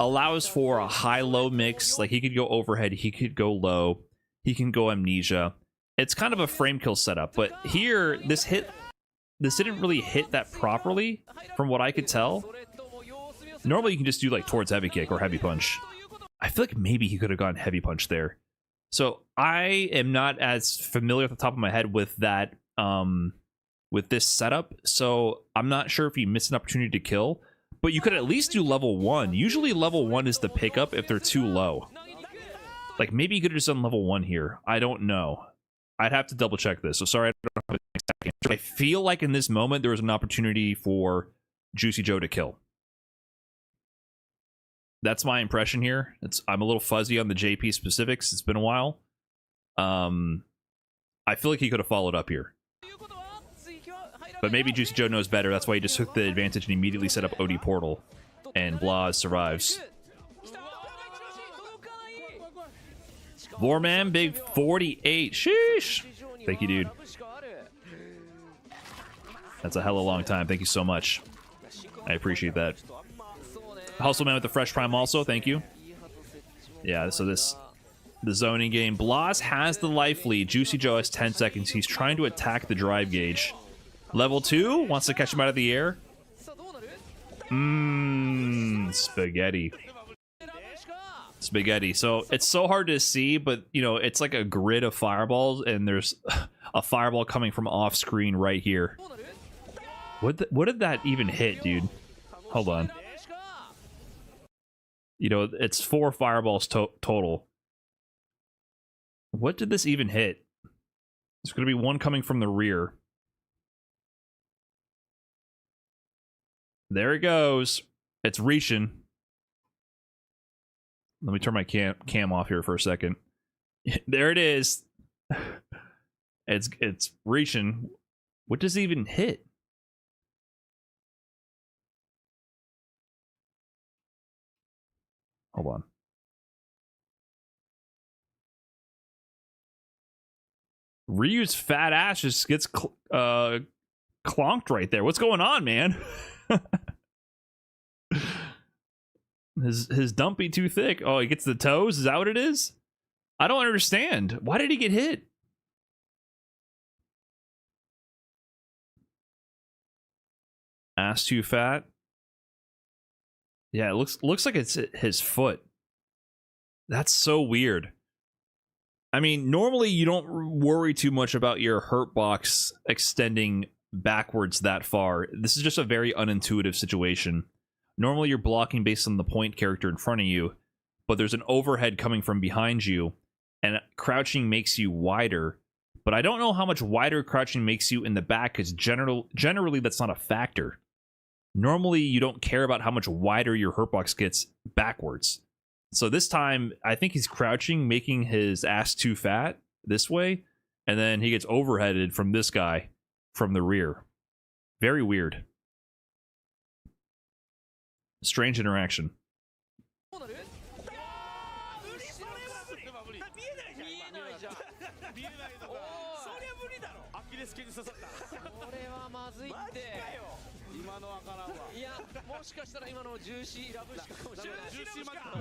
allows for a high-low mix. Like, he could go overhead, he could go low, he can go amnesia. It's kind of a frame kill setup, but here, this didn't really hit that properly, from what I could tell. Normally, you can just do, like, towards heavy kick or heavy punch. I feel like maybe he could have gone heavy punch there. So, I am not as familiar at the top of my head with that, with this setup, so I'm not sure if he missed an opportunity to kill, but you could at least do level 1. Usually level 1 is the pickup if they're too low. Like, maybe you could have just done level 1 here. I don't know. I'd have to double check this, so sorry I don't have an exact answer. I feel like in this moment there was an opportunity for Juicy Joe to kill. That's my impression here. I'm a little fuzzy on the JP specifics. It's been a while. I feel like he could have followed up here. But maybe Juicy Joe knows better. That's why he just took the advantage and immediately set up OD Portal. And Blas survives. Vorman, big 48. Sheesh. Thank you, dude. That's a hella long time. Thank you so much. I appreciate that. Hustle Man with the Fresh Prime also. Thank you. Yeah, so the zoning game. Blas has the life lead. Juicy Joe has 10 seconds. He's trying to attack the drive gauge. Level 2 wants to catch him out of the air. Spaghetti. Spaghetti. So it's so hard to see, but you know, it's like a grid of fireballs, and there's a fireball coming from off screen right here. What did that even hit, dude? Hold on. You know, it's 4 fireballs total. What did this even hit? There's going to be one coming from the rear. There it goes. It's reaching. Let me turn my cam off here for a second. There it is. It's reaching. What does it even hit? Hold on. Ryu's fat ass just gets clonked right there. What's going on, man? His dumpy too thick. Oh, he gets the toes? Is that what it is? I don't understand. Why did he get hit? Ass too fat. Yeah, it looks like it's his foot. That's so weird. I mean, normally you don't worry too much about your hurt box extending backwards that far. This is just a very unintuitive situation. Normally you're blocking based on the point character in front of you, but there's an overhead coming from behind you, and crouching makes you wider. But I don't know how much wider crouching makes you in the back, because generally that's not a factor. Normally you don't care about how much wider your hurt box gets backwards. So this time, I think he's crouching, making his ass too fat this way, and then he gets overheaded from this guy from the rear. Very weird. Strange interaction.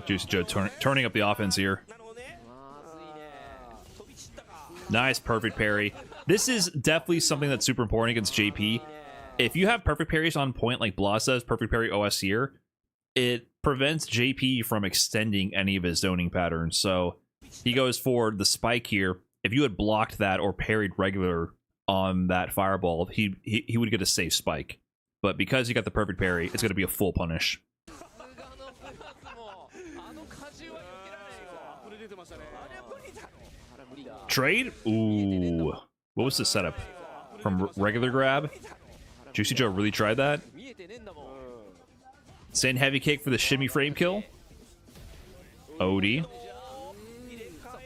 Juicy Joe turning up the offense here. Nice, perfect parry. This is definitely something that's super important against JP. If you have perfect parries on point like Blas does, perfect parry OS here, it prevents JP from extending any of his zoning patterns. So he goes for the spike here. If you had blocked that or parried regular on that fireball, he would get a safe spike. But because he got the perfect parry, it's going to be a full punish. Trade? Ooh. What was the setup? From regular grab? Juicy Joe really tried that? Send heavy kick for the shimmy frame kill. Odie.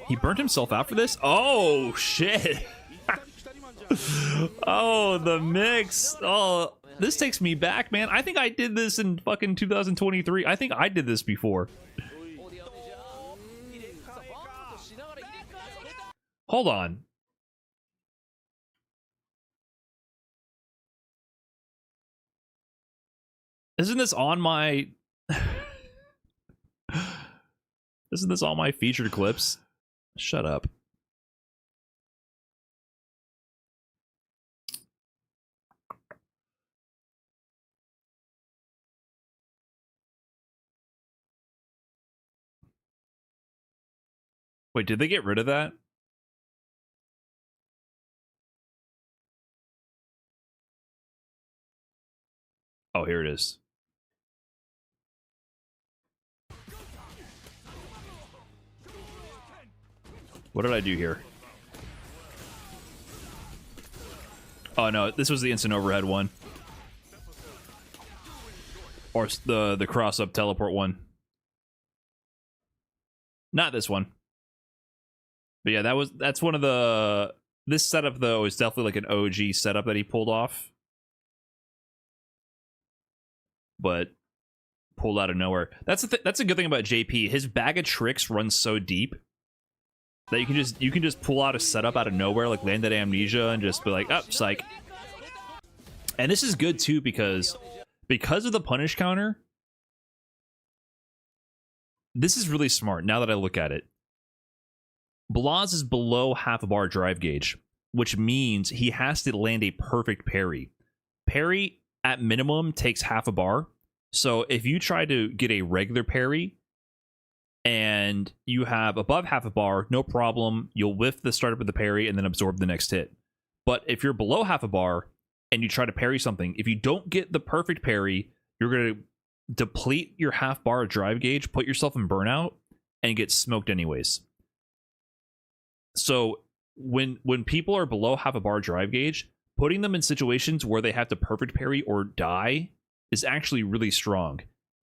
He burnt himself out for this? Oh, shit. Oh, the mix. Oh, this takes me back, man. I think I did this in fucking 2023. I think I did this before. Hold on. Isn't this on my... Isn't this all my featured clips? Shut up. Wait, did they get rid of that? Oh, here it is. What did I do here? Oh no, this was the instant overhead one. Or the cross up teleport one. Not this one. But yeah, that's one of the... This setup though is definitely like an OG setup that he pulled off. But pulled out of nowhere. That's a good thing about JP. His bag of tricks runs so deep that you can just pull out a setup out of nowhere, like Landed Amnesia, and just be like, oh, psych. And this is good too because of the punish counter. This is really smart now that I look at it. Blas is below half a bar drive gauge, which means he has to land a perfect parry. Parry at minimum takes half a bar. So if you try to get a regular parry and you have above half a bar, no problem. You'll whiff the startup of the parry and then absorb the next hit. But if you're below half a bar and you try to parry something, if you don't get the perfect parry, you're going to deplete your half bar drive gauge, put yourself in burnout, and get smoked anyways. So when people are below half a bar drive gauge, putting them in situations where they have to perfect parry or die is actually really strong.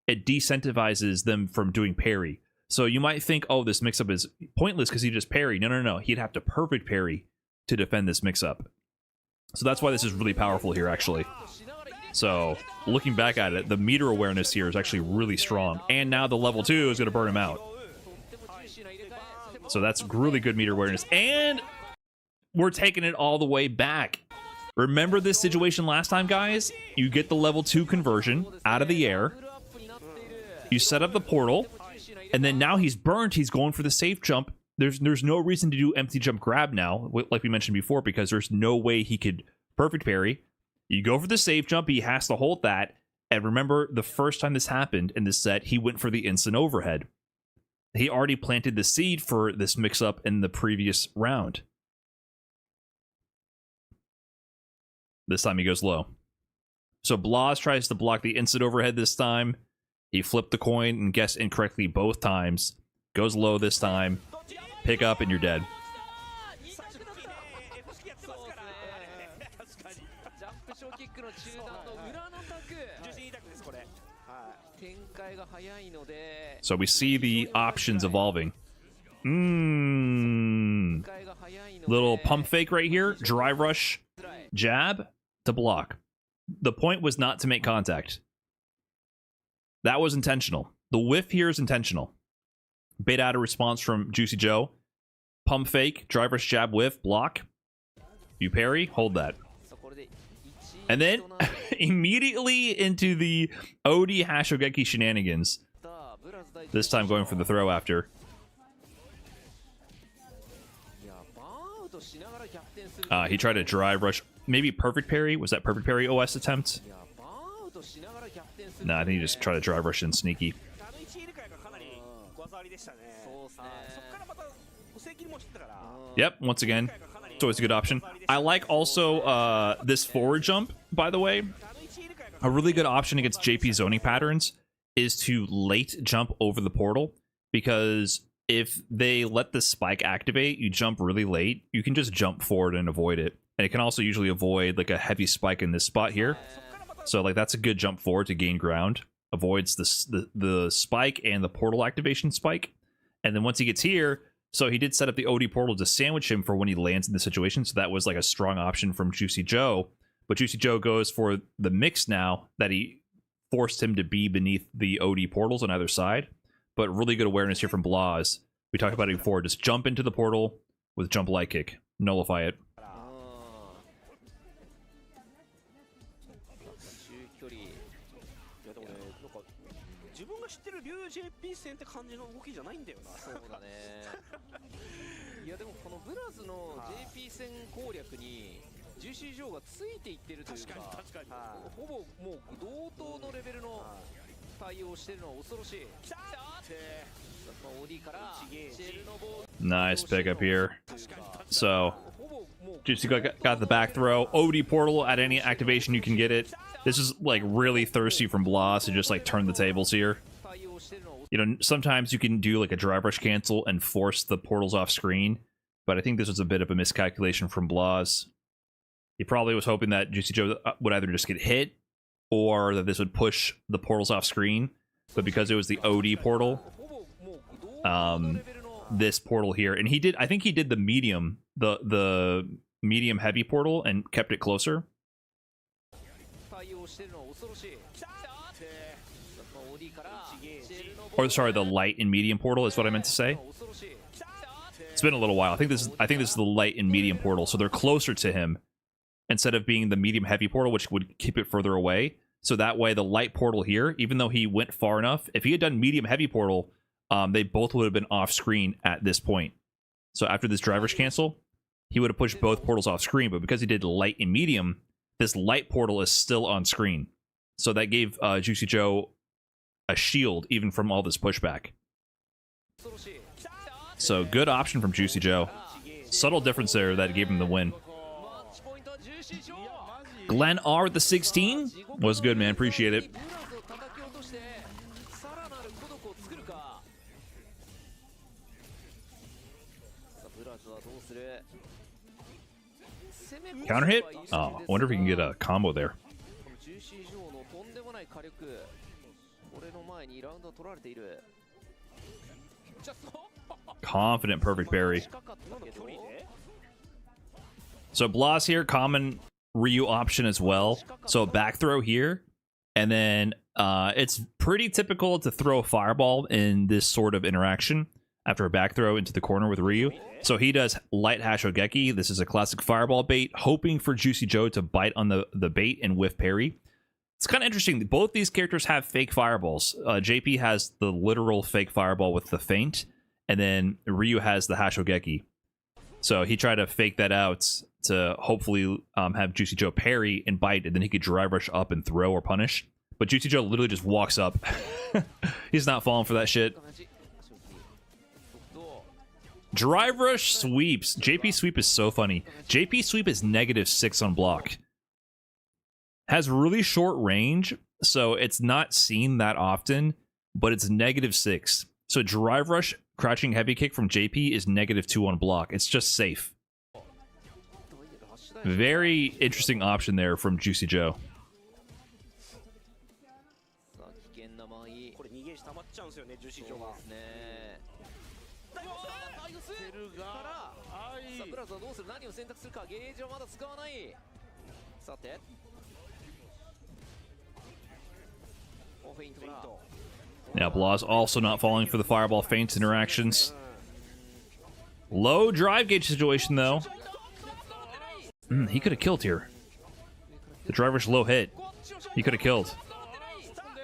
It decentivizes them from doing parry. So you might think, oh, this mix-up is pointless because he just parried. No. He'd have to perfect parry to defend this mix-up. So that's why this is really powerful here, actually. So looking back at it, the meter awareness here is actually really strong. And now the level 2 is going to burn him out. So that's really good meter awareness. And we're taking it all the way back. Remember this situation last time, guys? You get the level 2 conversion out of the air. You set up the portal, and then now he's burnt. He's going for the safe jump. There's no reason to do empty jump grab now, like we mentioned before, because there's no way he could perfect parry. You go for the safe jump. He has to hold that. And remember, the first time this happened in this set, he went for the instant overhead. He already planted the seed for this mix-up in the previous round. This time he goes low. So Blas tries to block the instant overhead this time. He flipped the coin and guessed incorrectly both times. Goes low this time. Pick up and you're dead. So we see the options evolving. Little pump fake right here. Drive rush. Jab to block. The point was not to make contact. That was intentional. The whiff here is intentional. Bait out a response from Juicy Joe. Pump fake. Drive rush jab whiff. Block. You parry. Hold that. And then immediately into the OD Hashogeki shenanigans. This time going for the throw after. He tried to drive rush. Maybe perfect parry. Was that perfect parry OS attempt? Nah, I think he just tried to drive rush in sneaky. Yep, once again, it's always a good option. I like also this forward jump, by the way. A really good option against JP zoning patterns is to late jump over the portal, because if they let the spike activate, you jump really late, you can just jump forward and avoid it. And it can also usually avoid like a heavy spike in this spot here. So like that's a good jump forward to gain ground. Avoids the spike and the portal activation spike. And then once he gets here, so he did set up the OD portal to sandwich him for when he lands in the situation. So that was like a strong option from Juicy Joe. But Juicy Joe goes for the mix now that he forced him to be beneath the OD portals on either side. But really good awareness here from Blas. We talked about it before. Just jump into the portal with jump light kick. Nullify it. JP 戦って感じの動きじゃないんだよな。そうだね。いやでもこのブラズの JP 戦攻略にジューシー・ジョーがついていってるというか、ほぼもう同等のレベルの対応してるのは恐ろしい。来たーって。OD からシェルのボール。Nice pickup here. So Juicy got the back throw. OD portal at any activation you can get it. This is like really thirsty from Blas to just like turn the tables here. You know, sometimes you can do like a drive rush cancel and force the portals off screen, but I think this was a bit of a miscalculation from Blas. He probably was hoping that Juicy Joe would either just get hit or that this would push the portals off screen, but because it was the OD portal, this portal here, and he did, I think he did the medium, the medium heavy portal and kept it closer. Or sorry, the light and medium portal is what I meant to say. It's been a little while. I think this is the light and medium portal, so they're closer to him instead of being the medium heavy portal, which would keep it further away. So that way, the light portal here, even though he went far enough, if he had done medium heavy portal, they both would have been off screen at this point. So after this driver's cancel, he would have pushed both portals off screen. But because he did light and medium, this light portal is still on screen. So that gave Juicy Joe a shield even from all this pushback. So good option from Juicy Joe. Subtle difference there that gave him the win. Glenn R with the 16 was good, man. Appreciate it. Counter hit? Oh, I wonder if we can get a combo there. Confident perfect parry. So Blas here, common Ryu option as well. So a back throw here, and then it's pretty typical to throw a fireball in this sort of interaction after a back throw into the corner with Ryu. So he does light Hashogeki. This is a classic fireball bait, hoping for Juicy Joe to bite on the bait and whiff parry. It's kind of interesting. Both these characters have fake fireballs. JP has the literal fake fireball with the feint, and then Ryu has the Hashogeki. So he tried to fake that out to hopefully have Juicy Joe parry and bite, and then he could drive rush up and throw or punish. But Juicy Joe literally just walks up. He's not falling for that shit. Drive rush sweeps. JP sweep is so funny. JP sweep is -6 on block. Has really short range, so it's not seen that often, but it's -6. So drive rush crouching heavy kick from JP is -2 on block. It's just safe. Very interesting option there from Juicy Joe. さあ危険な間合いこれ逃げ石溜まっちゃうんですよね、ジューシージョが。ねタイグスからさあブラズはどうする、何を選択するか。ゲージはまだ使わない。さてフェイントから Now Blas also not falling for the fireball feints interactions. Low drive gauge situation though. He could have killed here. The driver's low hit. He could have killed.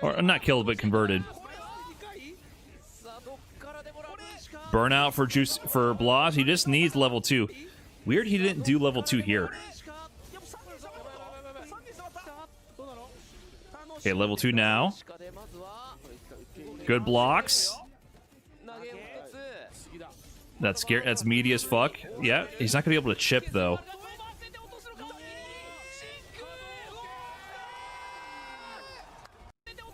Or not killed, but converted. さあどっからでもラブしか Burnout for Blas. He just needs level 2. Weird he didn't do level 2 here. Okay, level 2 now. しかでまずは Good blocks. 投げを一つ That's scary. That's meaty as fuck. Yeah, he's not gonna be able to chip though.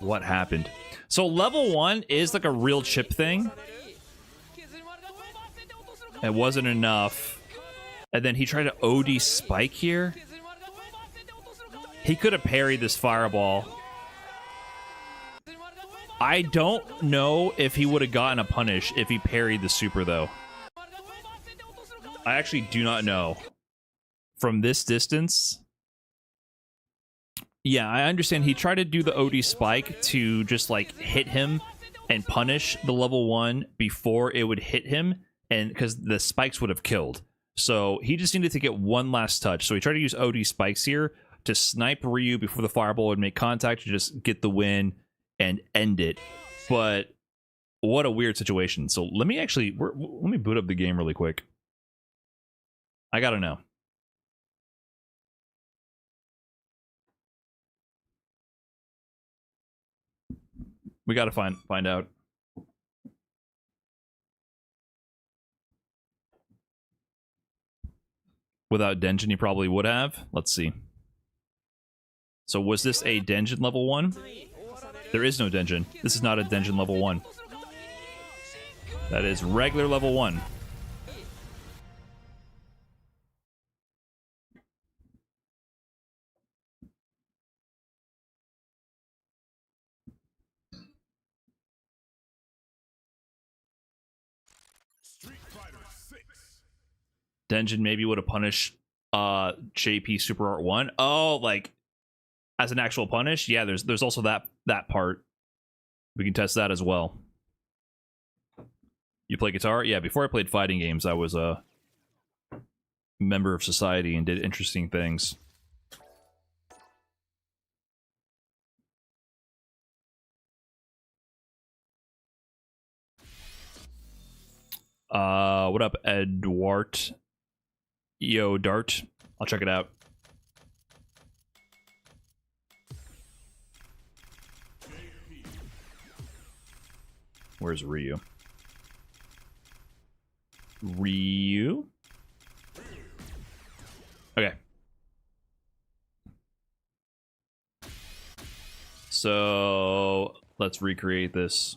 What happened? So level 1 is like a real chip thing. It wasn't enough. And then he tried to OD spike here. He could have parried this fireball. I don't know if he would have gotten a punish if he parried the super though. I actually do not know. From this distance. Yeah, I understand he tried to do the OD spike to just like hit him and punish the level 1 before it would hit him, and because the spikes would have killed. So he just needed to get one last touch. So he tried to use OD spikes here to snipe Ryu before the fireball would make contact to just get the win and end it. But what a weird situation. So let me actually let me boot up the game really quick. I gotta know. We gotta find out. Without Denjin, he probably would have. Let's see. So was this a Denjin level 1? There is no Denjin. This is not a Denjin level 1. That is regular level 1. Denjin maybe would have punished JP Super Art 1. Oh, like as an actual punish? Yeah, there's also that part. We can test that as well. You play guitar? Yeah, before I played fighting games, I was a member of society and did interesting things. What up, Edward? Yo, Dart. I'll check it out. Where's Ryu? Ryu? Okay. So let's recreate this.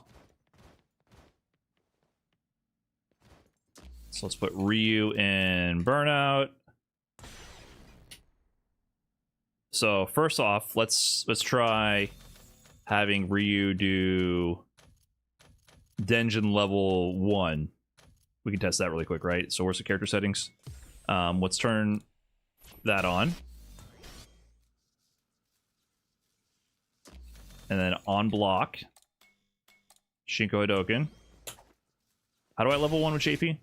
So let's put Ryu in Burnout. So first off, let's try having Ryu do Denjin level 1. We can test that really quick, right? So where's the character settings? Let's turn that on. And then on block, Shinko Hadoken. How do I level 1 with JP?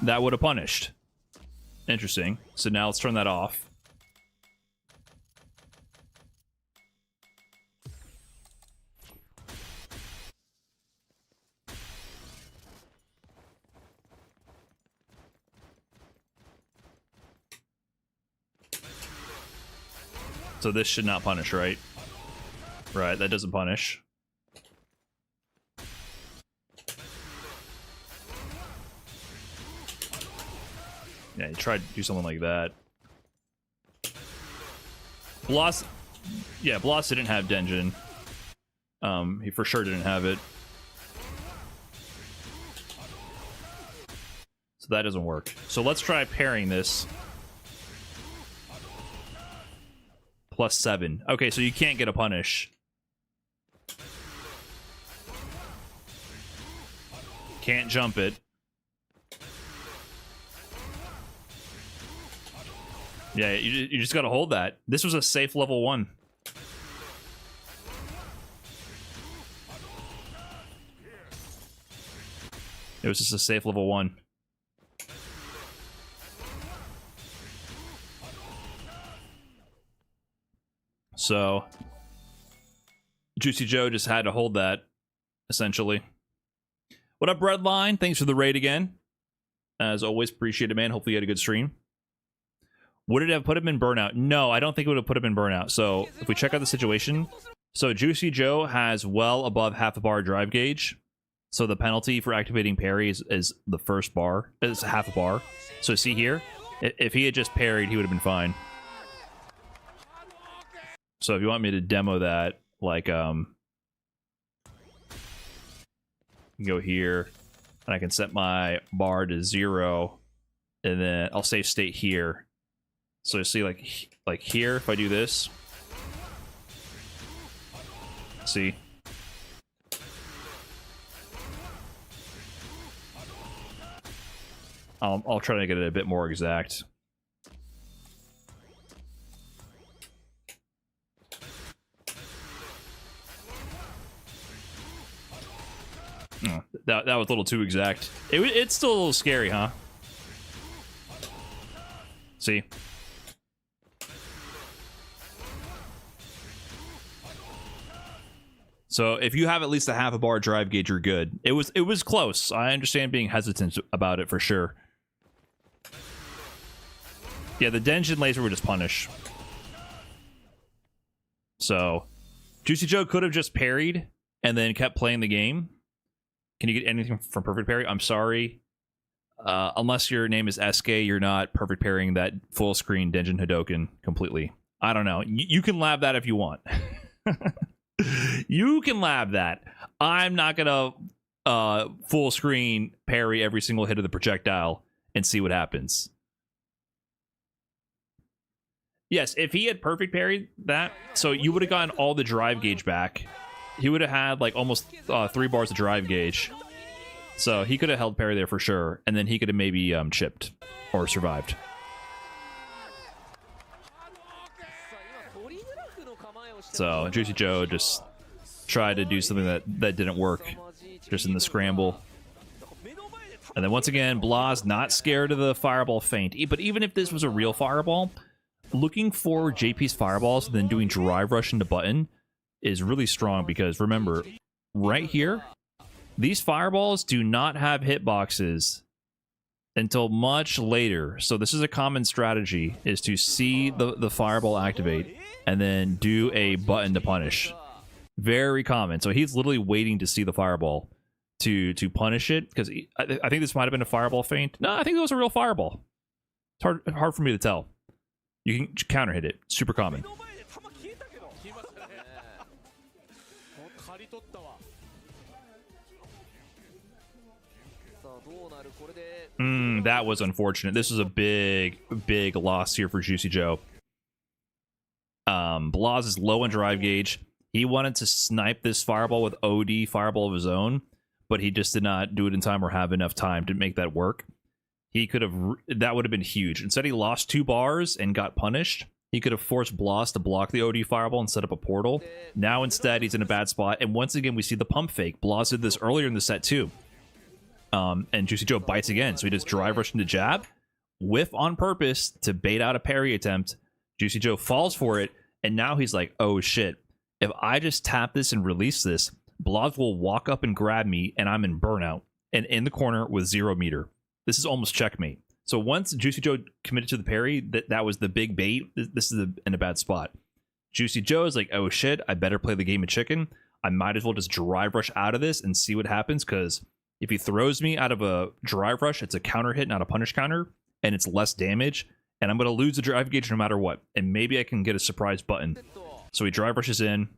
that would have punished. Interesting. So now let's turn that off. So this should not punish, right? Right, that doesn't punish. Yeah, you tried to do something like that. Blas, yeah, Blas didn't have Denjin. He for sure didn't have it. So that doesn't work. So let's try pairing this. +7. Okay, so you can't get a punish. Can't jump it. Yeah, you just gotta hold that. This was a safe level 1. It was just a safe level 1. So, Juicy Joe just had to hold that, essentially. What up, Redline? Thanks for the raid again. As always, appreciate it, man. Hopefully you had a good stream. Would it have put him in burnout? No, I don't think it would have put him in burnout. So, if we check out the situation, so Juicy Joe has well above half a bar drive gauge. So the penalty for activating parry is the first bar, is half a bar. So see here, if he had just parried, he would have been fine. So if you want me to demo that, like, you can go here, and I can set my bar to 0, and then I'll save state here. So you see, like here, if I do this, see? I'll try to get it a bit more exact. Oh, that was a little too exact. It's still a little scary, huh? See? So if you have at least a half a bar drive gauge, you're good. It was close. I understand being hesitant about it for sure. Yeah, the Denjin laser would just punish. So Juicy Joe could have just parried and then kept playing the game. Can you get anything from perfect parry? I'm sorry. Unless your name is SK, you're not perfect parrying that full screen Denjin Hadoken completely. I don't know. You can lab that if you want. You can lab that. I'm not gonna full screen parry every single hit of the projectile and see what happens. Yes, if he had perfect parried that, so you would have gotten all the drive gauge back. He would have had like almost 3 bars of drive gauge. So he could have held parry there for sure, and then he could have maybe chipped or survived. So Juicy Joe just tried to do something that didn't work, just in the scramble. And then once again, Blas not scared of the fireball feint. But even if this was a real fireball, looking for JP's fireballs and then doing drive rush into button is really strong, because remember, right here, these fireballs do not have hitboxes until much later. So this is a common strategy, is to see the fireball activate and then do a button to punish. Very common. So he's literally waiting to see the fireball to punish it, because I think this might have been a fireball feint. No, I think it was a real fireball. It's hard for me to tell. You can counter hit it. Super common. That was unfortunate. This was a big loss here for Juicy Joe. Blas is low on drive gauge. He wanted to snipe this fireball with OD fireball of his own, but he just did not do it in time or have enough time to make that work. He could have, that would have been huge. Instead, he lost 2 bars and got punished. He could have forced Blas to block the OD fireball and set up a portal. Now instead, he's in a bad spot. And once again, we see the pump fake. Blas did this earlier in the set too. And Juicy Joe bites again, so he just drive rush into jab, whiff on purpose to bait out a parry attempt. Juicy Joe falls for it, and now he's like, oh shit, if I just tap this and release this, Blas will walk up and grab me, and I'm in burnout, and in the corner with 0 meter. This is almost checkmate. So once Juicy Joe committed to the parry, that was the big bait. This is in a bad spot. Juicy Joe is like, oh shit, I better play the game of chicken. I might as well just drive rush out of this and see what happens, because if he throws me out of a drive rush, it's a counter hit, not a punish counter, and it's less damage, and I'm going to lose the drive gauge no matter what, and maybe I can get a surprise button. So he drive rushes in,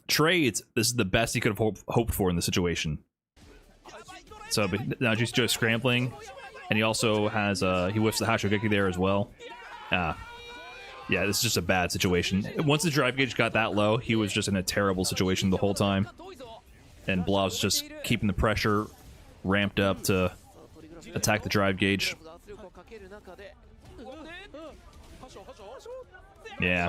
trades. This is the best he could have hoped for in the situation. So but now Juicy Joe is scrambling, and he also has, he whiffs the Hashogeki there as well. Yeah, this is just a bad situation. Once the drive gauge got that low, he was just in a terrible situation the whole time. And Blas was just keeping the pressure ramped up to attack the drive gauge. Yeah.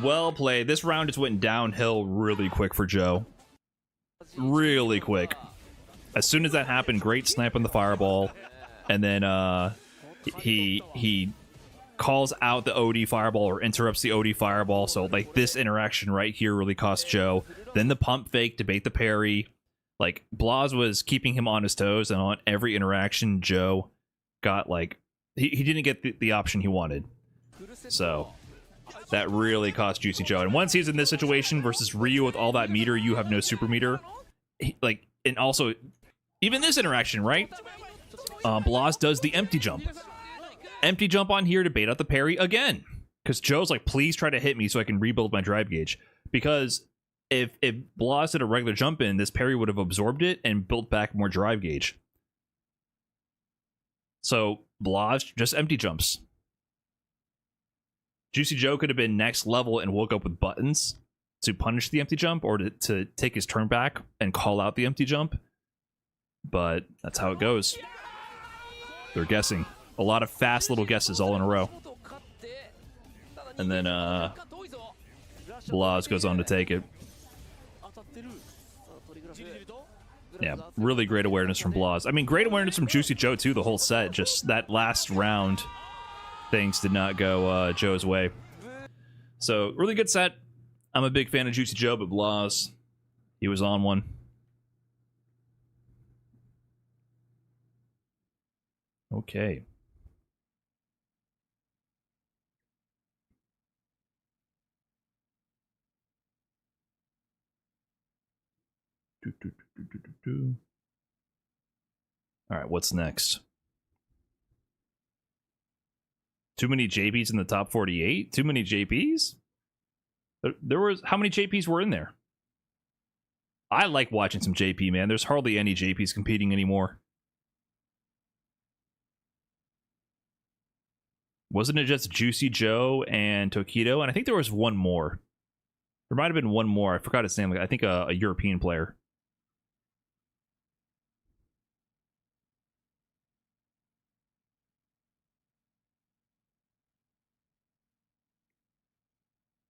Well played. This round just went downhill really quick for Joe. Really quick. As soon as that happened, great snipe on the fireball. And then he calls out the OD fireball or interrupts the OD fireball. So like this interaction right here really cost Joe. Then the pump fake to bait the parry. Like Blas was keeping him on his toes, and on every interaction Joe got like he didn't get the option he wanted. So that really cost Juicy Joe. And once he's in this situation versus Ryu with all that meter, you have no super meter. And also even this interaction, right? Blas does the empty jump. Empty jump on here to bait out the parry again. Because Joe's like, please try to hit me so I can rebuild my drive gauge. Because if Blas did a regular jump in, this parry would have absorbed it and built back more drive gauge. So Blas just empty jumps. Juicy Joe could have been next level and woke up with buttons to punish the empty jump or to take his turn back and call out the empty jump. But that's how it goes. They're guessing. A lot of fast little guesses all in a row. And then Blas goes on to take it. Yeah, really great awareness from Blas. I mean, great awareness from Juicy Joe too, the whole set. Just that last round, things did not go Joe's way. So, really good set. I'm a big fan of Juicy Joe, but Blas, he was on one. Okay. All right, what's next? Too many JPs in the top 48? Too many JPs? There was, how many JPs were in there? I like watching some JP, man. There's hardly any JPs competing anymore. Wasn't it just Juicy Joe and Tokido? And I think there was one more. There might have been one more. I forgot his name. I think a European player.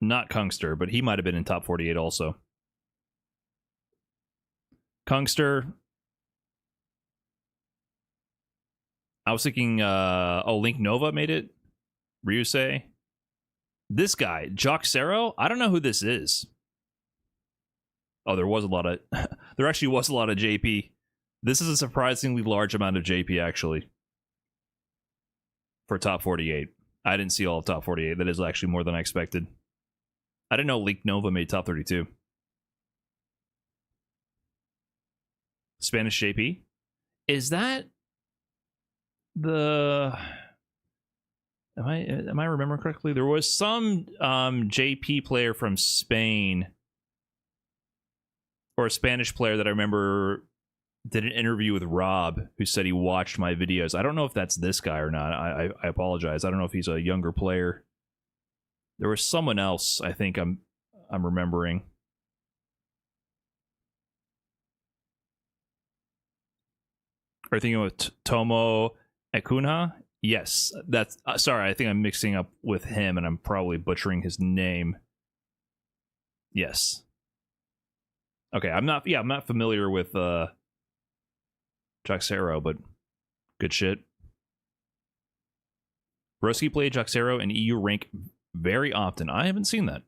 Not Kungster, but he might have been in top 48 also. Kungster. I was thinking, oh, Link Nova made it. Ryusei. This guy, Joxero. I don't know who this is. Oh, there was a lot of... there actually was a lot of JP. This is a surprisingly large amount of JP, actually. For top 48. I didn't see all of top 48. That is actually more than I expected. I didn't know Link Nova made top 32. Spanish JP? Is that the... Am I remembering correctly? There was some JP player from Spain, or a Spanish player that I remember did an interview with Rob, who said he watched my videos. I don't know if that's this guy or not. I apologize. I don't know if he's a younger player. There was someone else, I think I'm remembering. Are you thinking with Tomo Ekunha? Yes, that's... sorry, I think I'm mixing up with him, and I'm probably butchering his name. Yes. Okay, I'm not familiar with Joxero, but good shit. Broski played Joxero in EU rank very often. I haven't seen that.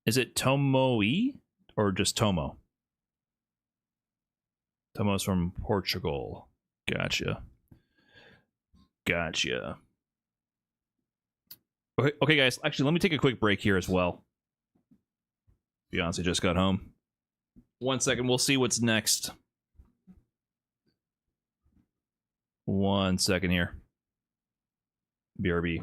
Is it Tomoe or just Tomo? Tomo's from Portugal. Gotcha. Gotcha. Okay, guys. Actually, let me take a quick break here as well. Beyonce just got home. 1 second. We'll see what's next. 1 second here. BRB.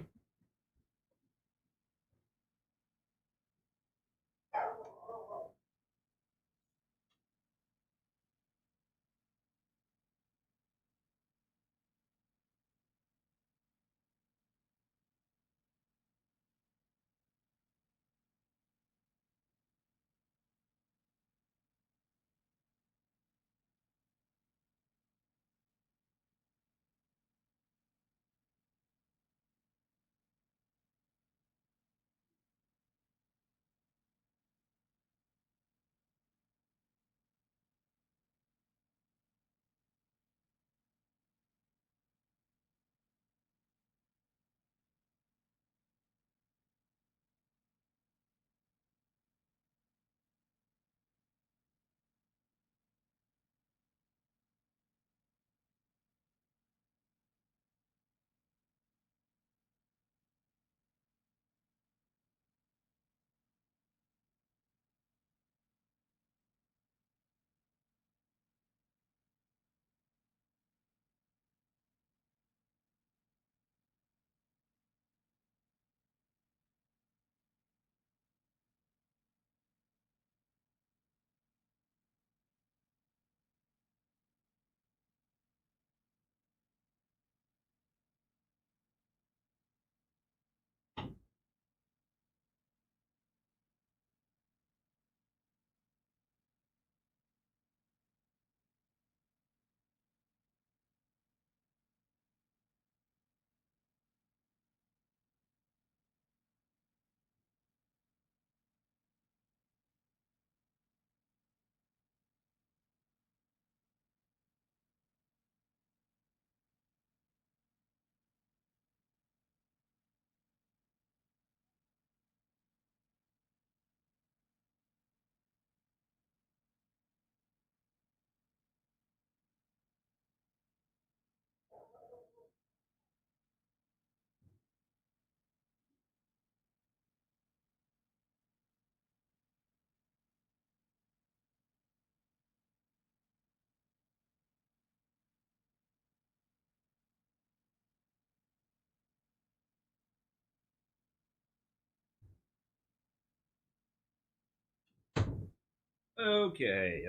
Okay.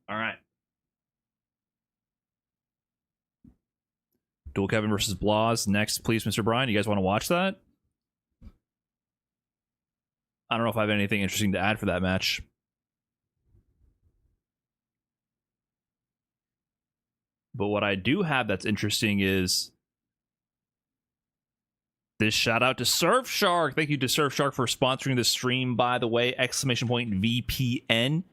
All right. Dual Kevin versus Blas. Next, please, Mr. Brian. You guys want to watch that? I don't know if I have anything interesting to add for that match. But what I do have that's interesting is this shout out to Surfshark. Thank you to Surfshark for sponsoring the stream, by the way. Exclamation point VPN.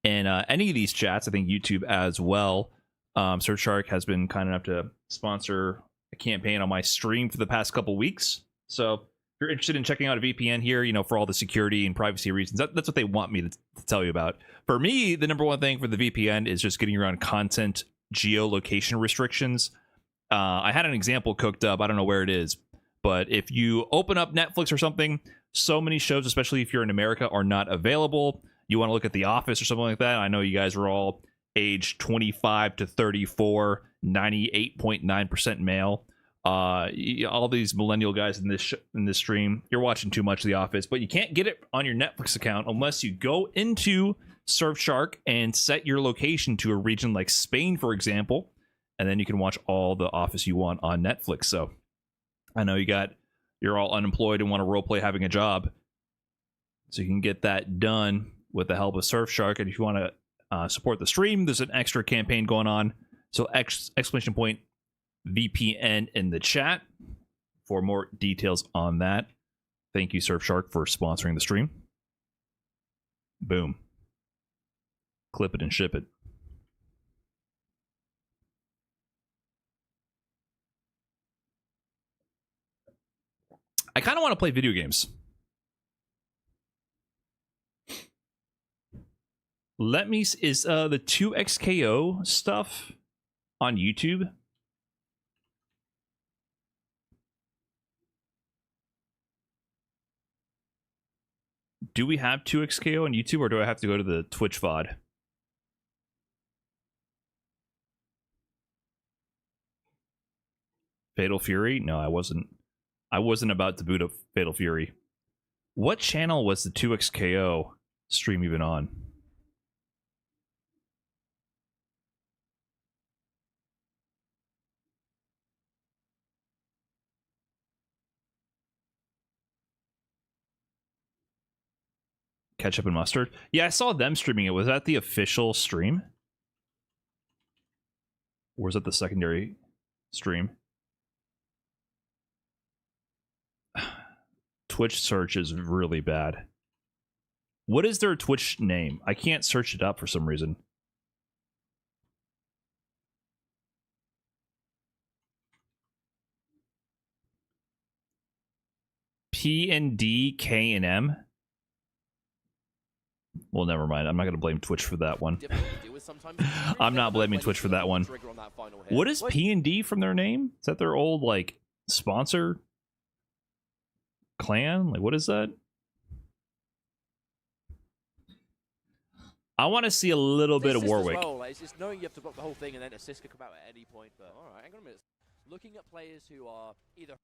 And any of these chats, I think YouTube as well. Surfshark has been kind enough to sponsor a campaign on my stream for the past couple weeks. So if you're interested in checking out a VPN here, you know, for all the security and privacy reasons, that's what they want me to tell you about. For me, the number one thing for the VPN is just getting around content geolocation restrictions. I had an example cooked up. I don't know where it is, but if you open up Netflix or something, so many shows, especially if you're in America, are not available. You want to look at The Office or something like that. I know you guys are all age 25 to 34, 98.9% male. All these millennial guys in this stream, you're watching too much of The Office, but you can't get it on your Netflix account unless you go into Surfshark and set your location to a region like Spain, for example, and then you can watch all the Office you want on Netflix. So I know you're all unemployed and want to roleplay having a job, so you can get that done with the help of Surfshark. And if you want to support the stream, there's an extra campaign going on. So exclamation point VPN in the chat for more details on that. Thank you, Surfshark, for sponsoring the stream. Boom. Clip it and ship it. I kind of want to play video games. Let me... Is the 2XKO stuff on YouTube? Do we have 2XKO on YouTube, or do I have to go to the Twitch VOD? Fatal Fury? No, I wasn't. I wasn't about to boot up Fatal Fury. What channel was the 2XKO stream even on? Ketchup and Mustard? Yeah, I saw them streaming it. Was that the official stream? Or was that the secondary stream? Twitch search is really bad. What is their Twitch name? I can't search it up for some reason. P&D, K&M? Well, never mind. I'm not going to blame Twitch for that one. I'm not blaming Twitch for that one. What is P&D from their name? Is that their old, like, sponsor? Clan? Like, what is that? I want to see a little bit of Warwick. Well, it's just knowing you have to block the whole thing and then assist could come out at any point. But all right, hang on a minute. Looking at players who are either...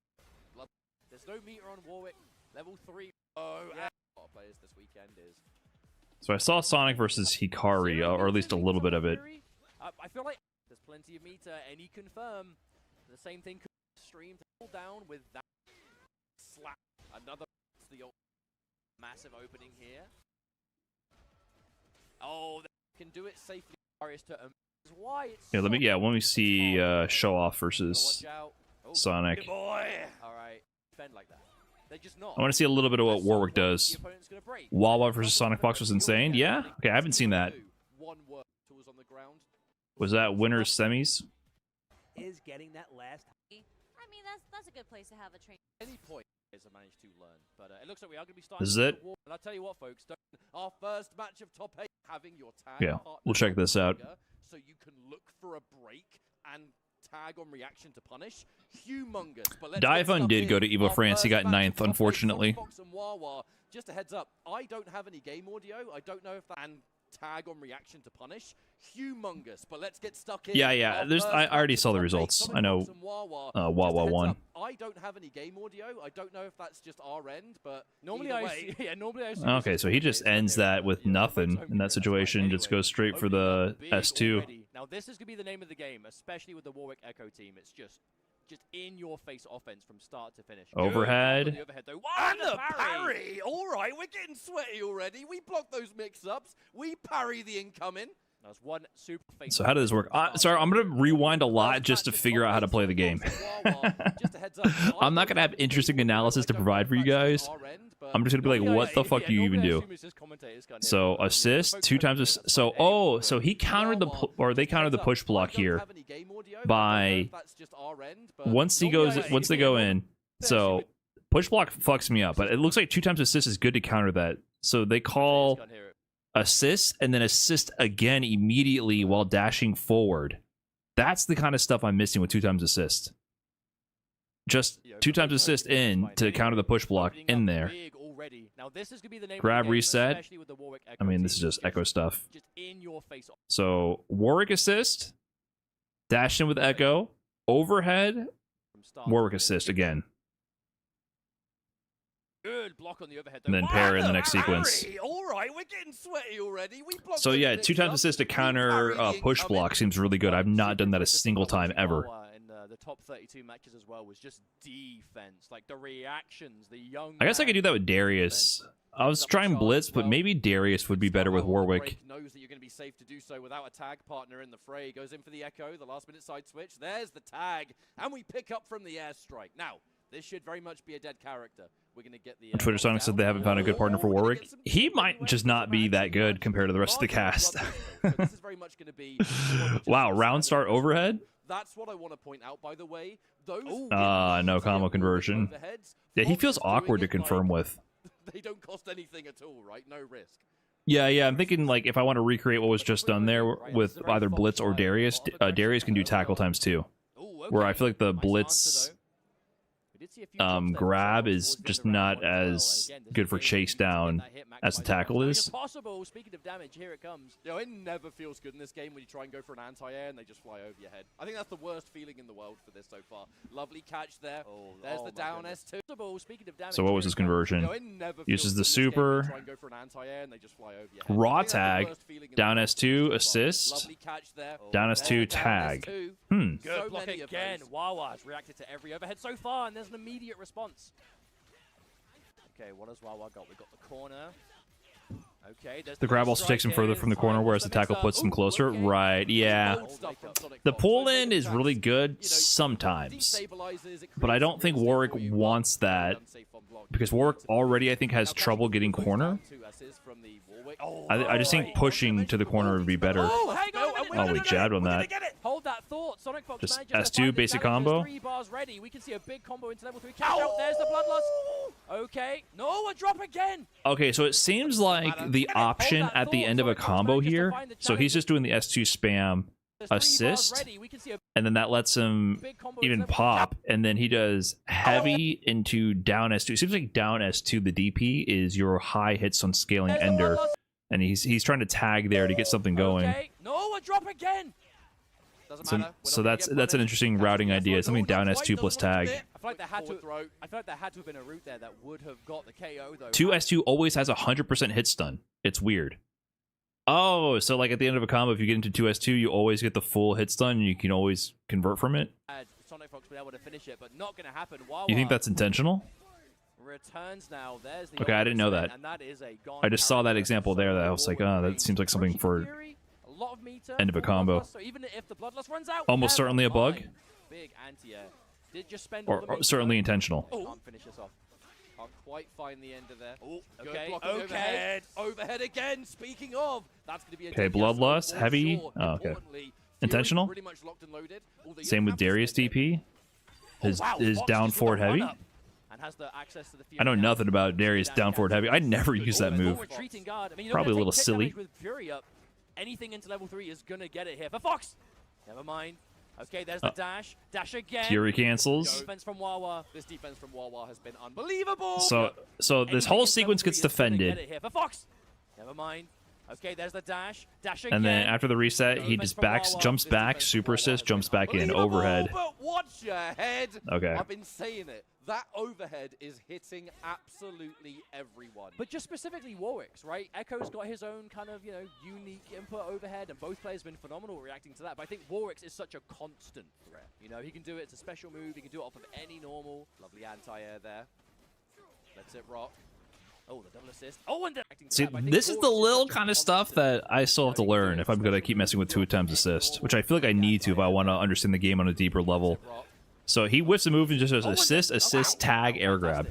There's no meter on Warwick. Level 3. Oh, yeah. A lot of players this weekend is... So I saw Sonic versus Hikari, or at least a little bit of it. I feel like there's plenty of meter. Any confirm. The same thing could stream to pull down with that slap. Another the massive opening here. Oh, they can do it safely. Why it's yeah, let me see Show Off versus Sonic. All right, defend like that. They're just not. I want to see a little bit of what Warwick does. Wawa versus Sonic Fox was insane. Yeah? Okay, I haven't seen that. Was that winners semis? Is getting that last. I mean, that's a good place to have a train. Any point is I managed to learn, but it looks like we are going to be starting. This is it? And I'll tell you what, folks, our first match of top 8 having your tag. Yeah, we'll check this out. So you can look for a break and tag on reaction to punish. Humongous. But Daifun did go to EVO France. He got 9th, unfortunately. Fox and Wawa, just a heads up, I don't have any game audio. I don't know if that and tag on reaction to punish. Humongous, but let's get stuck in. Yeah. I already saw the results. I know Wawa won. I don't have any game audio. I don't know if that's just our end, but normally I okay, so he just ends that with nothing in that situation. Just goes straight for the S2. Now this is gonna be the name of the game, especially with the Warwick Echo team. It's just in your face offense from start to finish. Overhead. The overhead though. Wow, and the parry! Alright, we're getting sweaty already. We block those mix-ups. We parry the incoming. That's one super face. So how does this work? Sorry, I'm going to rewind a lot just to figure out how to play the game. I'm not going to have interesting analysis to provide for you guys. I'm just going to be like, what the fuck do you even do? So assist, 2 times assist. So, so he countered they countered the push block here by once they go in. So push block fucks me up, but it looks like 2 times assist is good to counter that. So they call assist and then assist again immediately while dashing forward. That's the kind of stuff I'm missing with 2 times assist. Just 2 times assist in to counter the push block in there. Grab reset. I mean, this is just Echo stuff. So Warwick assist, dash in with Echo, overhead, Warwick assist again. Good block on the overhead. And then pair in the next sequence. All right, we're getting sweaty already. So yeah, 2 times assist to counter push block seems really good. I've not done that a single time ever. In the top 32 matches as well was just defense, like the reactions, the young. I guess I could do that with Darius. I was trying Blitz, but maybe Darius would be better with Warwick. Knows that you're going to be safe to do so without a tag partner in the fray. Goes in for the Echo, the last minute side switch. There's the tag, and we pick up from the airstrike. Now, this should very much be a dead character. Twitter Sonic said they haven't found a good partner for Warwick. He might just not be that good compared to the rest of the cast. Wow, round start overhead? That's what I want to point out, by the way. No combo conversion. Yeah, he feels awkward to confirm with. They don't cost anything at all, right? No risk. Yeah, I'm thinking, like, if I want to recreate what was just done there with either Blitz or Darius, Darius can do tackle times 2. Where I feel like the Blitz grab is just not as good for chase down as the tackle is. Speaking of damage, here it comes. You know, it never feels good in this game when you try and go for an anti-air and they just fly over your head. I think that's the worst feeling in the world for this so far. Lovely catch there. There's the down S2. Speaking of damage, so what was his conversion? Uses the super. Raw tag. Down S2 assist. Down S2 tag. Good block again. Wawa's reacted to every overhead so far, and there's an immediate response. Okay, what has Wawa got? We've got the corner. Okay, the grab also takes him further from the corner, whereas the tackle puts him closer. Right, yeah. The pull in is really good sometimes, but I don't think Warwick wants that because Warwick already, I think, has trouble getting corner. I just think pushing to the corner would be better. Oh, we jabbed on that. Hold that thought. Sonic Fox just S2 basic combo. 3 bars ready. We can see a big combo into level 3. Catch out. There's the bloodlust. Okay. No, a drop again. Okay, so it seems like the option at the end of a combo here. So he's just doing the S2 spam assist, and then that lets him even pop, and then he does heavy into down S2. It seems like down S2, the DP is your high hits on scaling ender, and he's trying to tag there to get something going. Okay. No, a drop again. So that's an interesting routing idea. Something down S2 plus tag. I feel like there had to have been a route there that would have got the KO though. 2S2 always has 100% hit stun. It's weird. Oh, so like at the end of a combo, if you get into 2S2, you always get the full hit stun, and you can always convert from it. Sonic Fox be able to finish it, but not going to happen. Wawa You think that's intentional? returns now. There's the okay, I didn't know that. And that is a I just saw that example there. That I was like, oh, that seems like something for end of a combo. So even if the bloodlust runs out, almost certainly a bug. Big anti-air. Did just spend or certainly intentional. Can't finish this off. Can't quite find the end of there. Okay, overhead. Overhead again. Speaking of, that's going to be a okay. Bloodlust, heavy. Oh, okay. Intentional. Same with Darius DP. His down forward heavy. I know nothing about Darius down forward heavy. I never use that move. Probably a little silly. Anything into level 3 is gonna get it here for Fox. Never mind. Okay, there's the dash. Dash again. Fury cancels. Defense from Wawa. This defense from Wawa has been unbelievable. So this whole sequence gets defended. Here for Fox. Never mind. Okay, there's the dash. Dash again. And then after the reset, he just jumps back, super assist, jumps back in, overhead. But watch your head. Okay. I've been saying it. That overhead is hitting absolutely everyone. But just specifically Warwick's, right? Echo's got his own kind of, unique input overhead, and both players have been phenomenal reacting to that. But I think Warwick's is such a constant threat. He can do it. It's a special move. He can do it off of any normal. Lovely anti-air there. Lets it rock. Oh, the double assist. Oh, and see, this is the little kind of stuff that I still have to learn if I'm going to keep messing with 2x assist, which I feel like I need to if I want to understand the game on a deeper level. So he whiffs a move and just does assist, tag, air grab.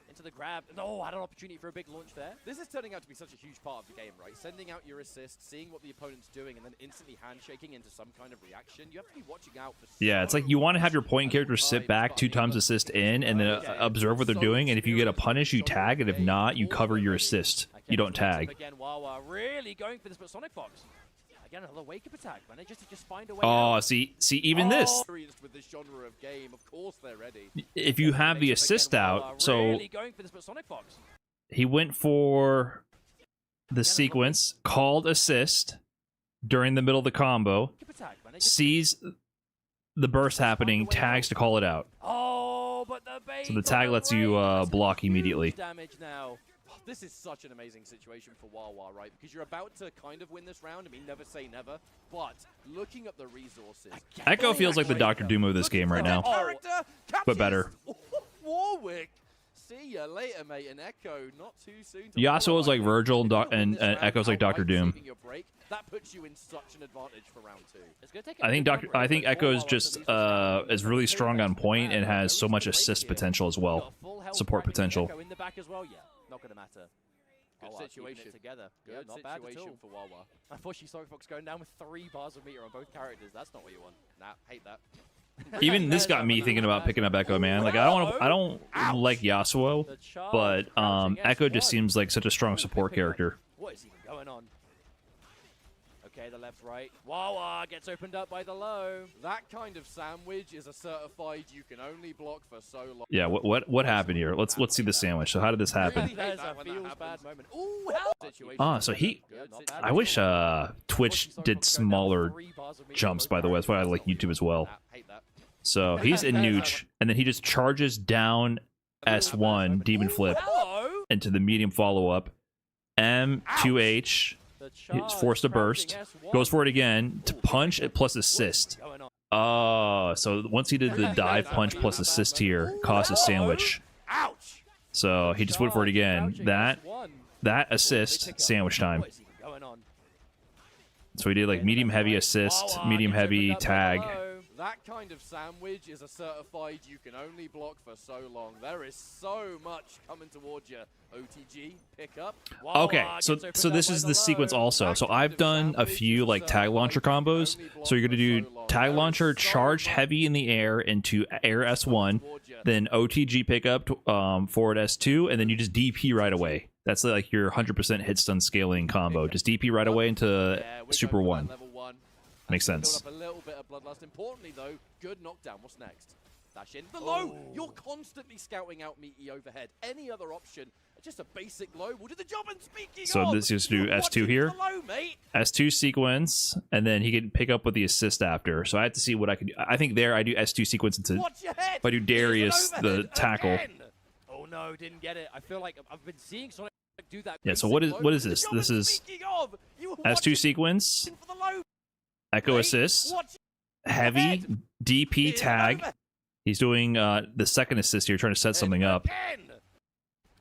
Into the grab. No, had an opportunity for a big launch there. This is turning out to be such a huge part of the game, right? Sending out your assist, seeing what the opponent's doing, and then instantly handshaking into some kind of reaction. You have to be watching out for yeah, it's like you want to have your point character sit back 2x assist in and then observe what they're doing, and if you get a punish, you tag, and if not, you cover your assist. You don't tag. Again, Wawa really going for this, but Sonic Fox. Again, another wake-up attack, man. They just find a way out. see, even this. With this genre of game, of course they're ready. If you have the assist out, so really going for this, but Sonic Fox. He went for the sequence, called assist during the middle of the combo, sees the burst happening, tags to call it out. Oh, but so the tag lets you block immediately. Damage now. This is such an amazing situation for Wawa, right? Because you're about to kind of win this round. I mean, never say never. But looking at the resources... Echo feels like the Dr. Doom of this game right now. But better. Warwick See you later, mate. And Echo, not too soon. Yasuo's like Virgil and Echo's like Dr. Doom. That puts you in such an advantage for round 2. It's gonna take I think Echo's just is really strong on point and has so much assist potential as well, support potential. In the back as well, yeah. Not gonna matter. Good situation. Together. Good not bad at situation all. for Wawa. Unfortunately, Sonic Fox going down with 3 bars of meter on both characters. That's not what you want. Nah, hate that. Even this got me thinking about picking up Echo, man. Like I don't like Yasuo, but Echo just seems like such a strong support character. What is even going on? Okay, the left, right. Wawa gets opened up by the low. That kind of sandwich is a certified you can only block for so long. Yeah, what happened here? Let's see the sandwich. So how did this happen? There's a feels bad moment. Ooh, hell! Ah, so he. I wish Twitch did smaller jumps. By the way, that's why I like YouTube as well. So he's in Nooch, and then he just charges down S1 Demon Flip into the medium follow up. M2H. He's forced to burst. Goes for it again to punch it plus assist. Oh, so once he did the dive punch plus assist here, cost a sandwich. So he just went for it again. That assist, sandwich time. So he did like medium heavy assist, medium heavy tag. That kind of sandwich is a certified you can only block for so long. There is so much coming towards you. OTG, pick up. Okay, so this is the sequence also. So I've done a few like tag launcher combos. So you're gonna do tag launcher, charge heavy in the air into air S1, then OTG pickup forward S2, and then you just DP right away. That's like your 100% hit stun scaling combo. Just DP right away into Super 1. Makes sense. A little bit of bloodlust. Importantly, though, good knockdown. What's next? Dash in. The low! You're constantly scouting out meaty overhead. Any other option, just a basic low will do the job. And speaking so this is do S2 here. Low, S2 sequence, and then he can pick up with the assist after. So I have to see what I can do. I think there I do S2 sequence into. If I do Darius, the tackle. Again. Oh no, didn't get it. I feel like I've been seeing Sonic do that. Yeah, so what is this? This is S2 sequence. Echo assist, heavy, DP tag. He's doing the second assist here, trying to set something up.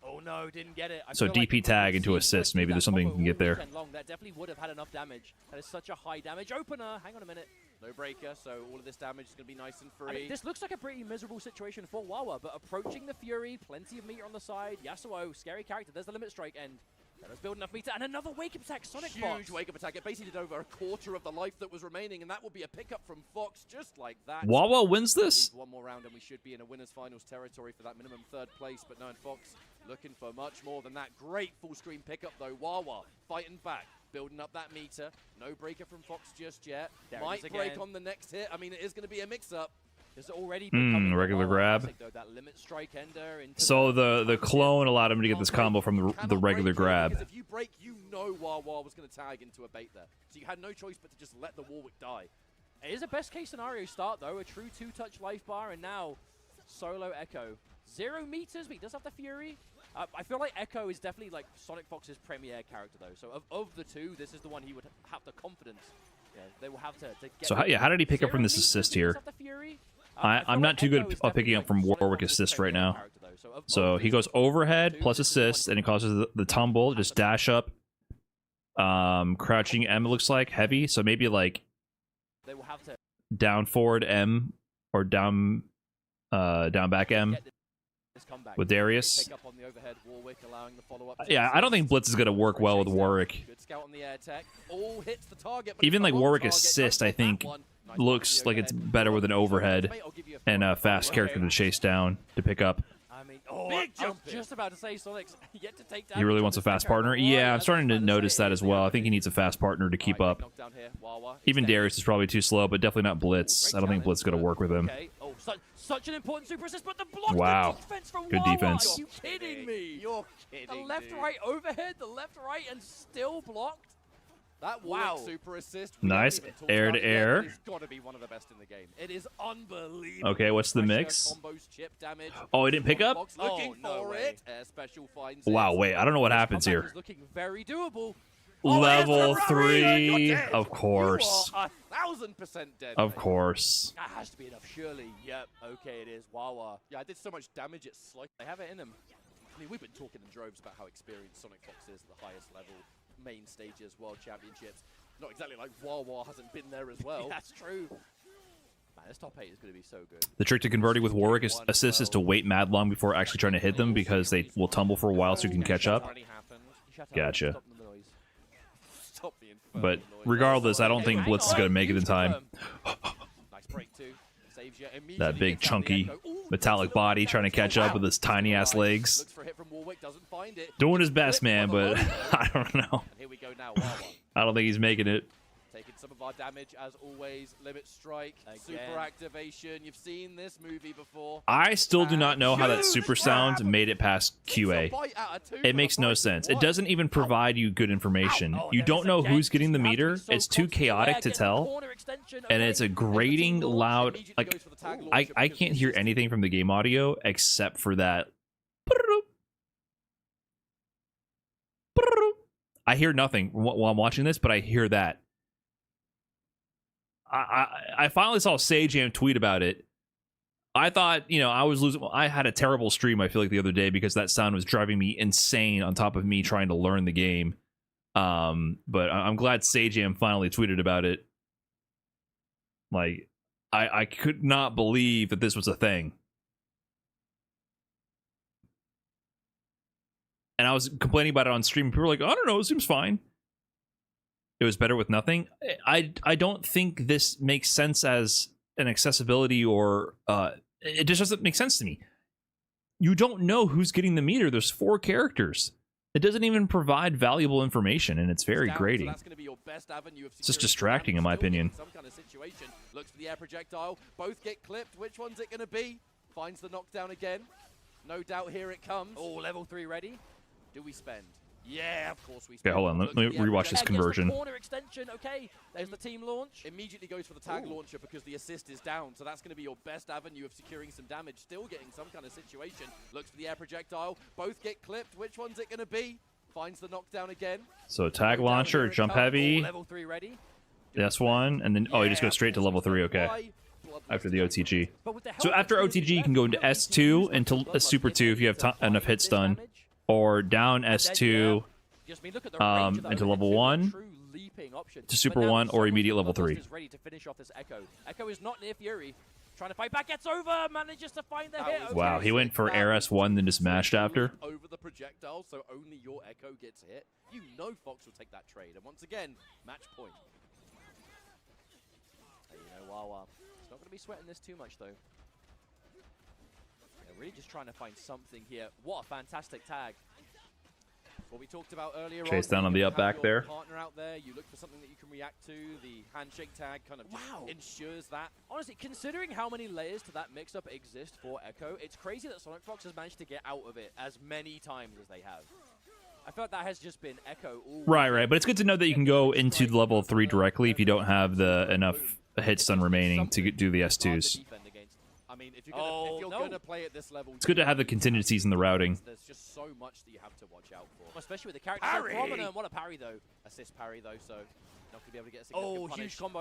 Oh no, didn't get it. So DP tag into assist. Maybe there's something you can get there. That definitely would have had enough damage. That is such a high damage opener. Hang on a minute. No breaker, so all of this damage is going to be nice and free. I mean, this looks like a pretty miserable situation for Wawa, but approaching the Fury, plenty of meter on the side. Yasuo, scary character. There's the limit strike end. Let's build enough meter, and another wake-up attack, Sonic Fox. Huge wake-up attack. It basically did over a quarter of the life that was remaining, and that will be a pickup from Fox, just like that. Wawa wins this? One more round, and we should be in a winner's finals territory for that minimum 3rd place, but no, and Fox looking for much more than that. Great full-screen pickup, though. Wawa fighting back, building up that meter. No breaker from Fox just yet. Might break on the next hit. I mean, it is going to be a mix-up. There's already regular grab. That limit strike ender into So the clone allowed him to get this combo from the regular grab. If you break, you know Wawa was going to tag into a bait there. So you had no choice but to just let the Warwick die. It is a best case scenario start though, a true 2-touch life bar, and now solo Echo. 0 meters, but he does have the Fury. I feel like Echo is definitely like Sonic Fox's premier character though. So of the two, this is the one he would have the confidence. Yeah, they will have to get. So how did he pick up from this assist here? I'm not too good at picking up from Warwick assist right now. So he goes overhead plus assist, and he causes the tumble, just dash up. Crouching M, it looks like, heavy. So maybe like down forward M or down back M with Darius. Yeah, I don't think Blitz is going to work well with Warwick. Even like Warwick assist, I think, looks like it's better with an overhead and a fast character to chase down to pick up. I mean, I was just about to say Sonic's yet to take down. He really wants a fast partner. Yeah, I'm starting to notice that as well. I think he needs a fast partner to keep up. Even Darius is probably too slow, but definitely not Blitz. I don't think Blitz is going to work with him. Oh, such an important super assist, but the block, wow, the defense from good Wawa. defense. Are you kidding me? You're kidding. The left-right overhead, the left-right, and still blocked. That super assist. Nice air to air. It's got to be one of the best in the game. It is unbelievable. Okay, what's the mix? Oh, he didn't pick up? Wow, wait, I don't know what happens here. Looking very doable. Level 3, of course. 1000% dead. Of mate. course. That has to be enough, surely. Yep, okay, it is. Wawa. Yeah, I did so much damage, it's slight. They have it in them. I mean, we've been talking in droves about how experienced Sonic Fox is at the highest level, main stages, world championships. Not exactly like Wawa hasn't been there as well. That's true. Man, this top 8 is going to be so good. The trick to converting with Warwick assist is to wait mad long before actually trying to hit them because they will tumble for a while so you can catch up. Gotcha. Stop the noise. Stop the infernal But noise. regardless, I don't think Blitz is going to make it in time. Nice break too. Saves you immediately. That big, Gets out the chunky, echo. Ooh, metallic looks body at trying to it. catch up with his tiny-ass Nice. legs. Looks for a hit from Warwick, doesn't find it. Doing his best, Flip man, for the but low. I don't know. And here we go now, Wawa. I don't think he's making it. Taking some of our damage as always. Limit strike, super activation. You've seen this movie before. I still do not know how that super sound made it past QA. It makes no sense. It doesn't even provide you good information. You don't know who's getting the meter. It's too chaotic to tell. And it's a grating, loud... Like, I can't hear anything from the game audio except for that... I hear nothing while I'm watching this, but I hear that. I finally saw Sajam tweet about it. I thought, you know, I was losing. I had a terrible stream, I feel like, the other day because that sound was driving me insane on top of me trying to learn the game. But I'm glad Sajam finally tweeted about it. Like, I could not believe that this was a thing. And I was complaining about it on stream. People were like, I don't know, it seems fine. It was better with nothing. I don't think this makes sense as an accessibility or it just doesn't make sense to me. You don't know who's getting the meter. There's 4 characters. It doesn't even provide valuable information, and it's very grating. So that's going to be your best avenue of It's just distracting, in my opinion. Some kind of situation. Looks for the air projectile. Both get clipped. Which one's it going to be? Finds the knockdown again. No doubt here it comes. Oh, level 3 ready. Do we spend? Yeah, of course we Okay, spend. hold on. Let me rewatch this conversion. Corner extension. Okay, there's the team launch. Immediately goes for the tag launcher because the assist is down. So that's going to be your best avenue of securing some damage. Still getting some kind of situation. Looks for the air projectile. Both get clipped. Which one's it going to be? Finds the knockdown again. So tag launcher, jump heavy. Level 3 ready. That's one, and then he just goes straight to level 3. Okay, after the OTG. So after OTG, you can go into S2 into Super 2 if you have enough hits done, or down S2 into level 1 to Super 1 or immediate level 3. Ready to finish off this Echo. Echo is not near Fury. Trying to fight back, gets over, manages to find the hit. Wow, he went for RS1 then just mashed after. Over the projectile, so only your Echo gets hit. You know Fox will take that trade, and once again, match point. Hey, you know, Wawa. It's not going to be sweating this too much, though. Yeah, really just trying to find something here. What a fantastic tag. What we talked about earlier Chase down on the up back there. Partner out there, you look for something that you can react to. The handshake tag kind of ensures that. Honestly, considering how many layers to that mix-up exist for Echo, it's crazy that Sonic Fox has managed to get out of it as many times as they have. I feel like that has just been Echo all Right, but it's good to know that you can go into the level 3 directly if you don't have the enough hits done remaining to do the S2s. I mean, if you're going to play at this level, It's good to have the contingencies in the routing. There's just so much that you have to watch out for. Especially with the character so prominent. What a parry, though. Assist parry, though, so not going to be able to get a significant punish. Huge combo.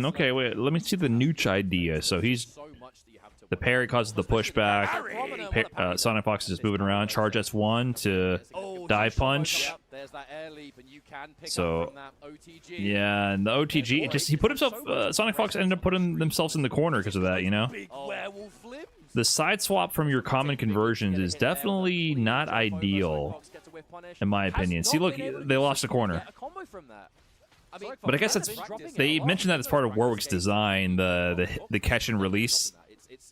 Okay, wait, let me see the Nooch idea. So he's... So much that you have to The parry causes the pushback. Sonic Fox is just moving around. Charge S1 to dive punch. There's that air leap, and you can pick So, up from that OTG. yeah, and the OTG, it just he put himself... Sonic Fox ended up putting themselves in the corner because of that, you know? Big werewolf limbs. The side swap from your common conversions is definitely not ideal, in my opinion. See, look, they lost the corner. But I guess that's... They mentioned that as part of Warwick's design, the catch and release.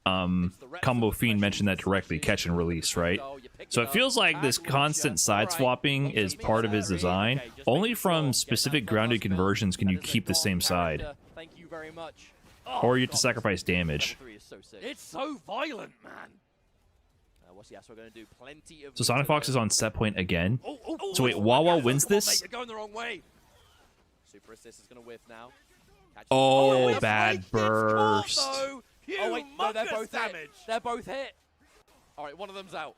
Combo Fiend mentioned that directly, catch and release, right? So it feels like this constant side swapping is part of his design. Only from specific grounded conversions can you keep the same side. Thank you very much. Or you have to sacrifice damage. It's so violent, man. What's the Astro going to do? Plenty of... So Sonic Fox is on set point again. So wait, Wawa wins this? You're going the wrong way. Super assist is going to whiff now. Oh, bad burst. Oh wait, no, they're both hit. They're both hit. All right, one of them's out.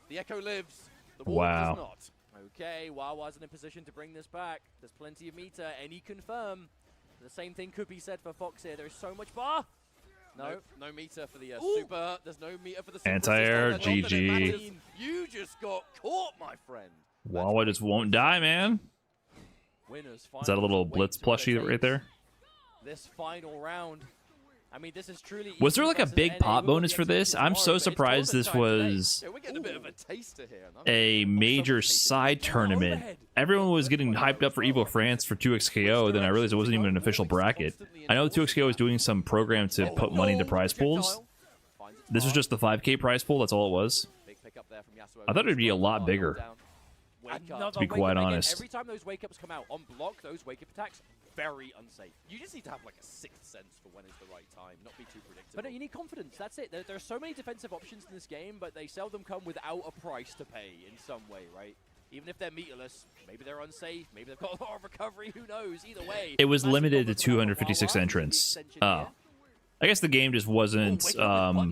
The Echo lives. The Warwick does not. Okay, Wawa's in a position to bring this back. There's plenty of meter. Any confirm. The same thing could be said for Fox here. There's so much bar. No meter for the super. There's no meter for the super. Anti-air, Not that it GG. matters. You just got caught, my friend. Wawa just won't die, man. Winners Is that a little Blitz plushie right there? This final round. I mean, this is truly. Was there like a big pop bonus for this? I'm so surprised this was We're getting a bit of a taster here. a major side tournament. Everyone was getting hyped up for EVO France for 2xKO, then I realized it wasn't even an official bracket. I know 2xKO is doing some program to put money into prize pools. This was just the 5K prize pool, that's all it was. I thought it would be a lot bigger, to be quite honest. Every time those wake ups come out on block, those wake up attacks, very unsafe. You just need to have like a sixth sense for when is the right time, not be too predictable. But no, you need confidence. That's it. There are so many defensive options in this game, but they seldom come without a price to pay in some way, right? Even if they're meterless, maybe they're unsafe, maybe they've got a lot of recovery, who knows? Either way. It was limited to 256 entrants. I guess the game just wasn't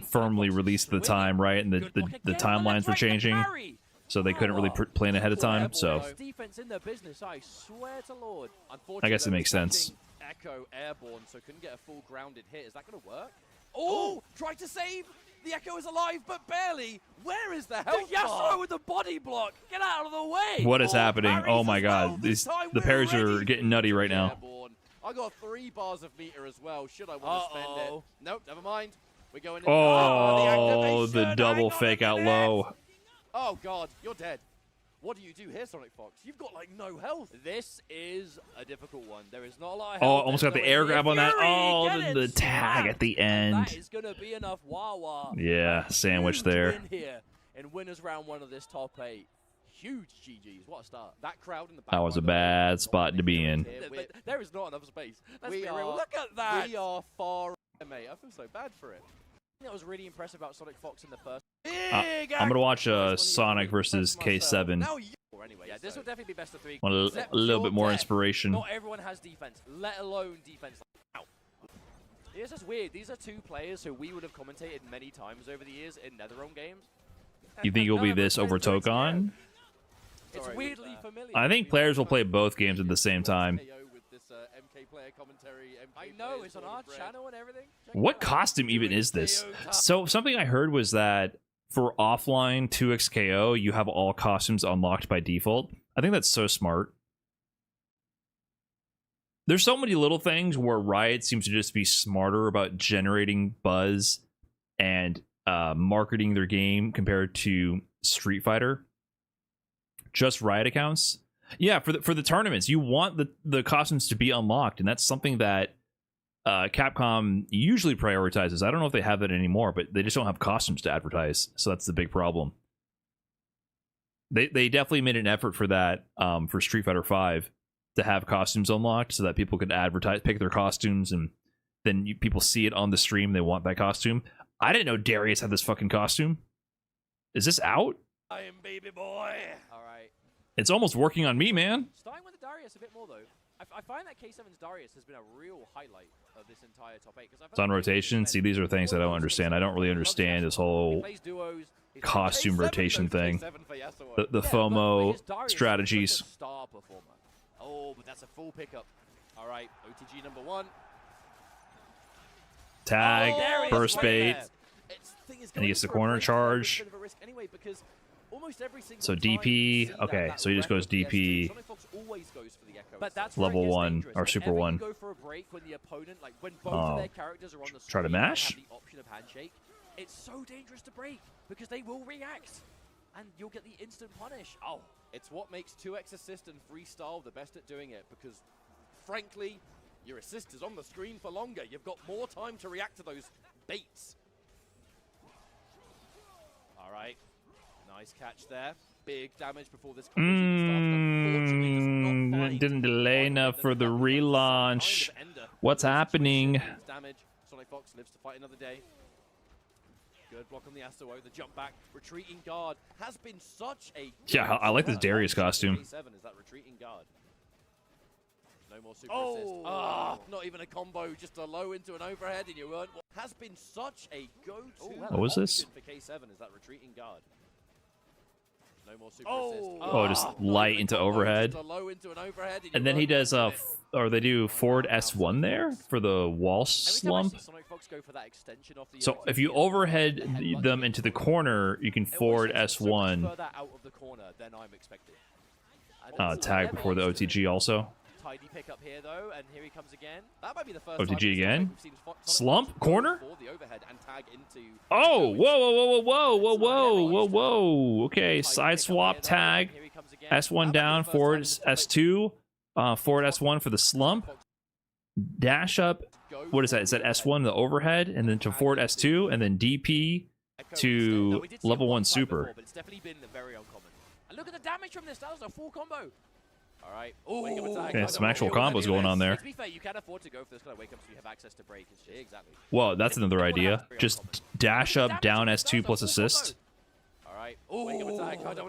firmly released at the time, right? And the timelines were changing, so they couldn't really plan ahead of time. So defense in their business, I swear to Lord. I guess it makes sense. Echo airborne, so couldn't get a full grounded hit. Is that going to work? Oh, tried to save. The Echo is alive, but barely. Where is the health bar? Yasuo with the body block. Get out of the way. What is happening? Oh my god. The pairs are getting nutty right now. Airborne. I got 3 bars of meter as well. Should I want to spend it? Nope, never mind. We're going in. Oh, the activation. double Hang on fake a out minute. low. Oh god, you're dead. What do you do here, Sonic Fox? You've got like no health. This is a difficult one. There is not a lot of Oh, health. almost got the air grab on that. Oh, the tag at the end. That is going to be enough Wawa. Yeah, sandwich there. Win here in winners round 1 of this top 8. Huge GGs. What a start. That crowd in the back. That was a bad spot to be in. But there is not enough space. Let's be real. are- Look at that. We are far, mate. I feel so bad for it. That was really impressive about Sonic Fox in the first. I'm gonna watch Sonic versus K7. Now you. Anyway, Yeah, this would definitely be best of 3. Want a little bit more inspiration. Not everyone has defense, let alone defense. Ow. This is weird. These are 2 players who we would have commentated many times over the years in NetherRealm games. You think it'll be this over Tokon? It's weirdly familiar. I think players will play both games at the same time. With this MK player commentary. I know, it's on our channel and everything. Check What it out. costume even is this? So something I heard was that for offline 2xKO, you have all costumes unlocked by default. I think that's so smart. There's so many little things where Riot seems to just be smarter about generating buzz and marketing their game compared to Street Fighter. Just Riot accounts. Yeah, for the tournaments, you want the costumes to be unlocked, and that's something that Capcom usually prioritizes. I don't know if they have that anymore, but they just don't have costumes to advertise, so that's the big problem. They definitely made an effort for that for Street Fighter V to have costumes unlocked so that people could advertise, pick their costumes, and then people see it on the stream. They want that costume. I didn't know Darius had this fucking costume. Is this out? I am baby boy. All right. It's almost working on me, man. Starting with the Darius a bit more, though. I find that K7's Darius has been a real highlight of this entire top 8. It's on rotation. See, these are things I don't understand. I don't really understand this whole costume rotation thing. The FOMO strategies. Star performer. Oh, but that's a full pickup. All right, OTG number 1. Tag, burst bait. And he gets the corner charge. So DP, okay, so he just goes DP. But that's Level where it gets 1 dangerous. or Super Whenever 1. you go for a break when the opponent, like when both of their characters are on the Try to screen and mash? have the option of handshake, it's so dangerous to break because they will react and you'll get the instant punish. Oh, It's what makes 2x assist and freestyle the best at doing it, because frankly, your assist is on the screen for longer. You've got more time to react to those baits. All right, nice catch there. Big damage before this Didn't delay enough for the relaunch. What's happening? Damage. Sonic Fox lives to fight another day. Good block on the Astro, the jump back, retreating guard has been such a Yeah, I like this Darius costume. K7 is that retreating guard. No more super assist. Ah, not even a combo, just a low into an overhead, and you weren't. Has been such a go-to. What was this? option for K7 is that retreating guard. No more super Oh, just light into overhead. Low into an overhead, And then he does or they do forward S1 there for the wall slump. So if you overhead them into the corner, you can forward S1. Tag before the OTG also. Tidy pick up here though, and here he comes again. That might be the first OTG time again. we've seen Slump corner. for the overhead and tag into Oh, whoa. Okay, side swap tag. S1 down, forward S2, forward S1 for the slump. Dash up. What is that? Is that S1 the overhead, and then to forward S2, and then DP to level 1 super. But it's definitely been very uncommon. And look at the damage from this. That was a full combo. All right. Okay, some actual combos going on there. To be fair, you can afford to go for this kind of wake up so you have access to break and shit. Exactly. Well, that's another idea. Just dash up, down S2 plus assist. All right.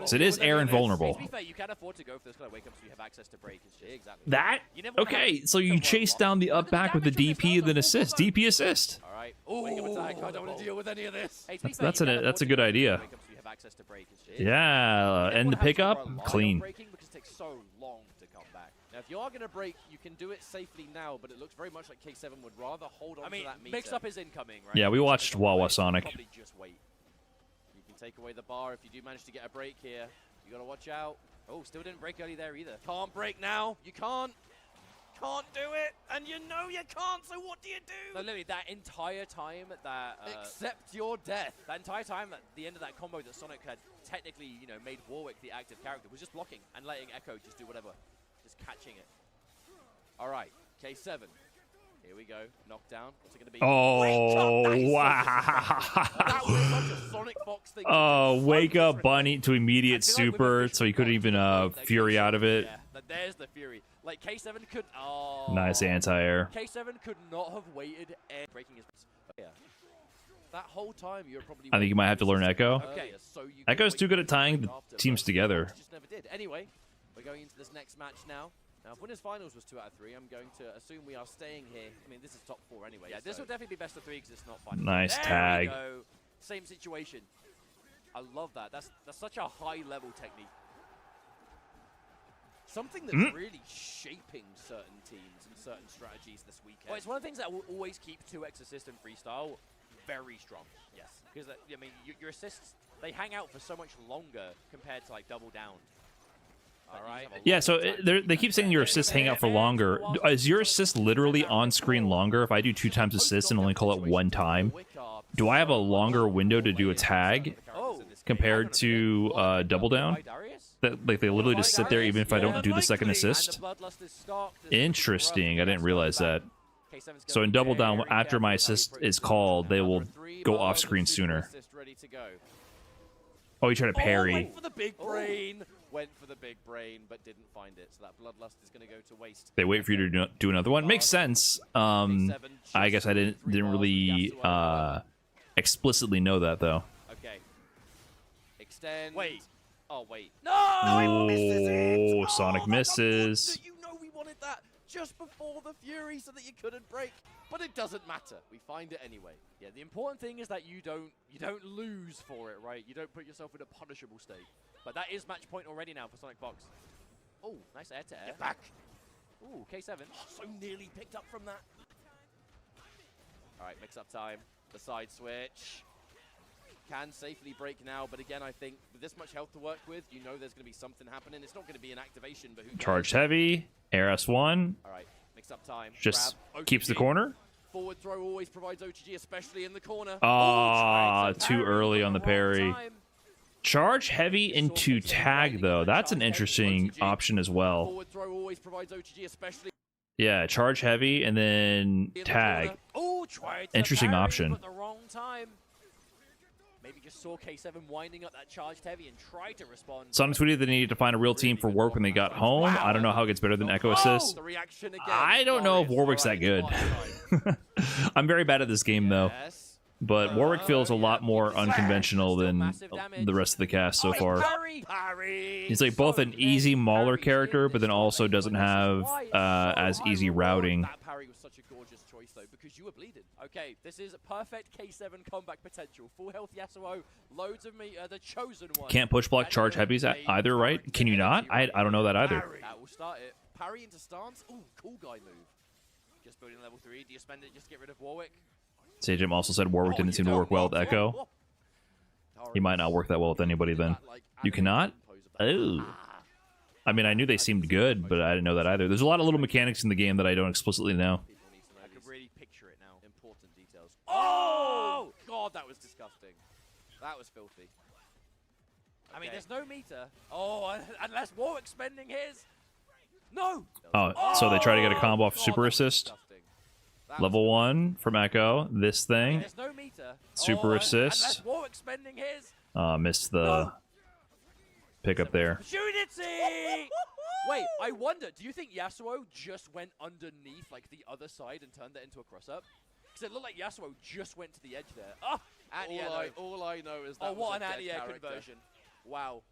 So it is air invulnerable. To be fair, you can afford to go for this kind of wake up so you have access to break and shit. Exactly. That? Okay, so you chase down the up back with the DP and then assist. DP assist. All right. I don't want to deal with any of this. That's a good idea. Yeah, and the pickup, clean. Because it takes so long to come back. Now, if you are going to break, you can do it safely now, but it looks very much like K7 would rather hold on to that meter. Mix-up is incoming, right? Yeah, we watched Wawa Sonic. Probably just wait. You can take away the bar if you do manage to get a break here. You got to watch out. Oh, still didn't break early there either. Can't break now. You can't. Can't do it, and you know you can't, so what do you do? No, literally, that entire time that... accept your death. That entire time at the end of that combo that Sonic had technically, you know, made Warwick the active character was just blocking and letting Echo just do whatever. Just catching it. All right, K7. Here we go. Knockdown. What's it going to be? Oh, wow. That was such a Sonic Fox thing. Oh, wake up Bunny to immediate super, so he couldn't even Fury out of it. Yeah, there's the Fury. Like, K7 could... Oh. Nice anti-air. K7 could not have waited and breaking his... Yeah. That whole time, you're probably... I think you might have to learn Echo. Okay, so you Echo's too good at tying the teams together. Just never did. Anyway, we're going into this next match now. Now, if winners finals was 2 out of 3, I'm going to assume we are staying here. I mean, this is top 4 anyway. Yeah, this will definitely be best of 3 because it's not final. Nice tag. We go. Same situation. I love that. That's such a high-level technique. Something that's really shaping certain teams and certain strategies this weekend. Well, it's one of the things that will always keep 2x assist and freestyle very strong. Yes. Because, I mean, your assists, they hang out for so much longer compared to, like, double down. All right. Yeah, so they keep saying your assists hang out for longer. Is your assist literally on screen longer if I do 2 times assist and only call it 1 time? Do I have a longer window to do a tag compared to double down? That, like, they literally just sit there even if I don't do the second assist? Interesting. I didn't realize that. So in double down, after my assist is called, they will go off screen sooner. Oh, he tried to parry. Went for the big brain. Went for the big brain, but didn't find it. So that bloodlust is going to go to waste. They wait for you to do another one. Makes sense. I guess I didn't really explicitly know that though. Okay. Extend. Wait. Oh wait. No! Oh, Sonic misses. You know we wanted that just before the Fury so that you couldn't break. But it doesn't matter. We find it anyway. Yeah, the important thing is that you don't lose for it, right? You don't put yourself in a punishable state. But that is match point already now for Sonic Fox. Oh, nice air to air. Get back. Ooh, K7. Oh, so nearly picked up from that. All right, mix up time. The side switch. Can safely break now, but again, I think with this much health to work with, you know there's going to be something happening. It's not going to be an activation, but who cares? Charged heavy. Air S1. All right, mix up time. Just grab, keeps the corner. Forward throw always provides OTG, especially in the corner. Ah, too early on the parry. Charge heavy into tag, though. That's an interesting option as well. Forward throw always provides OTG, especially. Yeah, charge heavy and then tag. Interesting option. At the wrong time. Maybe just saw K7 winding up that charged heavy and tried to respond. Some tweeted they needed to find a real team for Warwick when they got home. Wow. I don't know how it gets better than Echo Assist. I don't know if Warwick's that good. I'm very bad at this game, though. But Warwick feels a lot more unconventional than the rest of the cast so far. He's like both an easy mauler character, but then also doesn't have as easy routing. such a gorgeous choice though, because you were bleeding. Okay, this is perfect K7 comeback potential. Full health Yasuo, loads of meter, the chosen one. Can't push block charge heavies either, right? Can you not? I don't know that either. That will start it. Parry into stance. Ooh, cool guy move. Just building level 3. Do you spend it just to get rid of Warwick? Sajim also said Warwick didn't seem to work well with Echo. He might not work that well with anybody then. You cannot? Oh. I mean, I knew they seemed good, but I didn't know that either. There's a lot of little mechanics in the game that I don't explicitly know. I could really picture it now. Important details. Oh! God, that was disgusting. That was filthy. I mean, there's no meter. Oh, unless Warwick's spending his. No! Oh, so they try to get a combo off super assist. Level 1 from Echo. This thing. There's no meter. Super assist. Unless Warwick's spending his. Missed the pickup there. Opportunity! Wait, I wonder, do you think Yasuo just went underneath like the other side and turned that into a cross-up? Because it looked like Yasuo just went to the edge there. Oh! All I know is that what was an a dead anti-air character. conversion. Wow.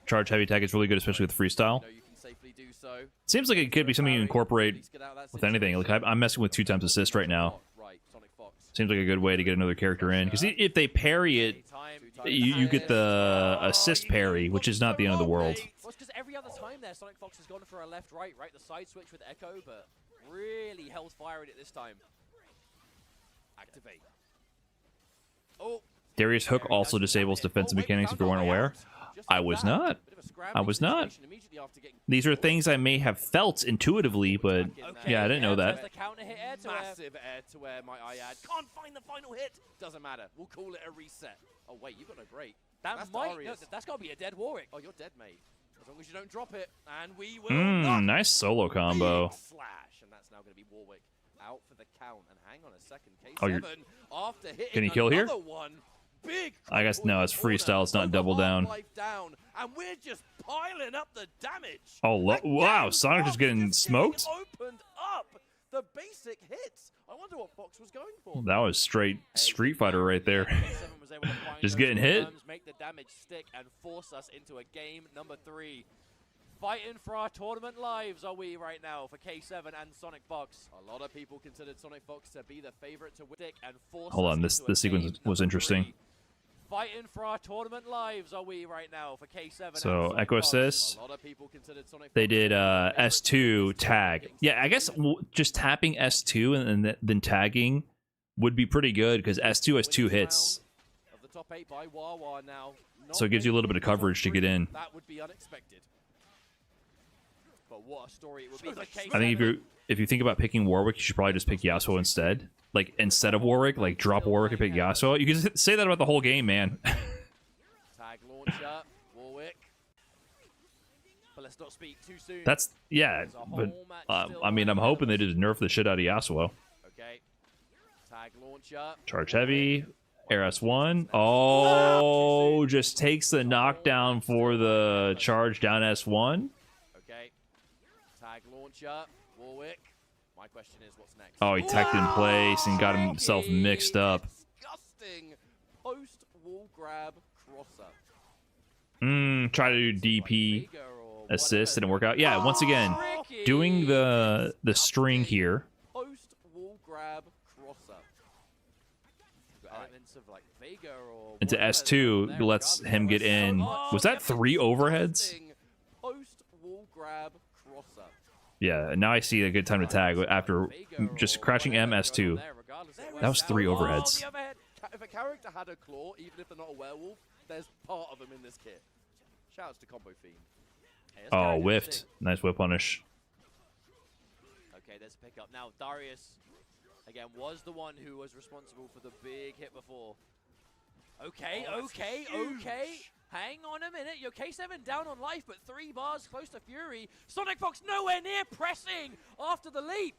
Charge heavy tag is really good, especially with freestyle. No, you can safely do so. Seems like it could be something you incorporate with anything. Like I'm messing with 2 times assist right now. Right, Sonic Fox. Seems like a good way to get another character in. Because if they parry it, you get the assist parry, which is not the end of the world. Well, it's because every other time there, Sonic Fox has gone for a left-right, right? The side switch with Echo, but really held fire at it this time. Activate. Oh. Darius Hook also disables defensive mechanics if you weren't aware. I was not. I was not. These are things I may have felt intuitively, but yeah, I didn't know that. Massive air to air, might I add. Can't find the final hit. Doesn't matter. We'll call it a reset. Oh wait, you've got no break. That's That's got to be a dead Warwick. Oh, you're dead, mate. As long as you don't drop it, and we will. Not. Nice solo combo. Big slash, and that's now going to be Warwick out for the count. And hang on a second, K7 after hitting Can you kill here? one. Big I guess no, it's freestyle. It's not double down. down. And we're just piling up the damage. Oh, wow. Sonic is getting smoked? Opened up the basic hits. I wonder what Fox was going for. That was straight Street Fighter right there. Just getting hit. Make the damage stick and force us into a game number 3. Fighting for our tournament lives are we right now for K7 and Sonic Fox. A lot of people considered Sonic Fox to be the favorite to win and force Hold us on, this into a sequence game was number interesting. 3. Fighting for our tournament lives are we right now for K7. So Echo Assist. They did S2 tag. Yeah, I guess just tapping S2 and then tagging would be pretty good because S2 has 2 hits. Of the top 8 by Wawa now. So it gives you a little bit of coverage to get in. That would be unexpected. But what a story it would be for K7. I think if you think about picking Warwick, you should probably just pick Yasuo instead. Like instead of Warwick, like drop Warwick and pick Yasuo. You can say that about the whole game, man. Tag launcher, Warwick. But let's not speak too soon. That's yeah, but I mean, I'm hoping they just nerf the shit out of Yasuo. Okay. Tag launcher. Charge heavy. Air S1. Oh, just takes the knockdown for the charge down S1. Okay. Tag launcher, Warwick. My question is, what's next? Oh, he teched in place and got himself mixed up. Disgusting post wall grab crosser. Try to do DP assist, didn't work out. Yeah, once again, doing the string here. Post wall grab crosser. Elements of like Vega or Into S2 lets him get in. Was that 3 overheads? Post wall grab crosser. Yeah, now I see a good time to tag after just crouching M S2. That was 3 overheads. If a character had a claw, even if they're not a werewolf, there's part of them in this kit. Shoutouts to Combo Fiend. Hey, Oh, whiffed. Nice whip punish. Okay, there's a pickup. Now, Darius, again, was the one who was responsible for the big hit before. Okay, okay. Hang on a minute. Your K7 down on life, but 3 bars close to Fury. Sonic Fox nowhere near pressing after the leap.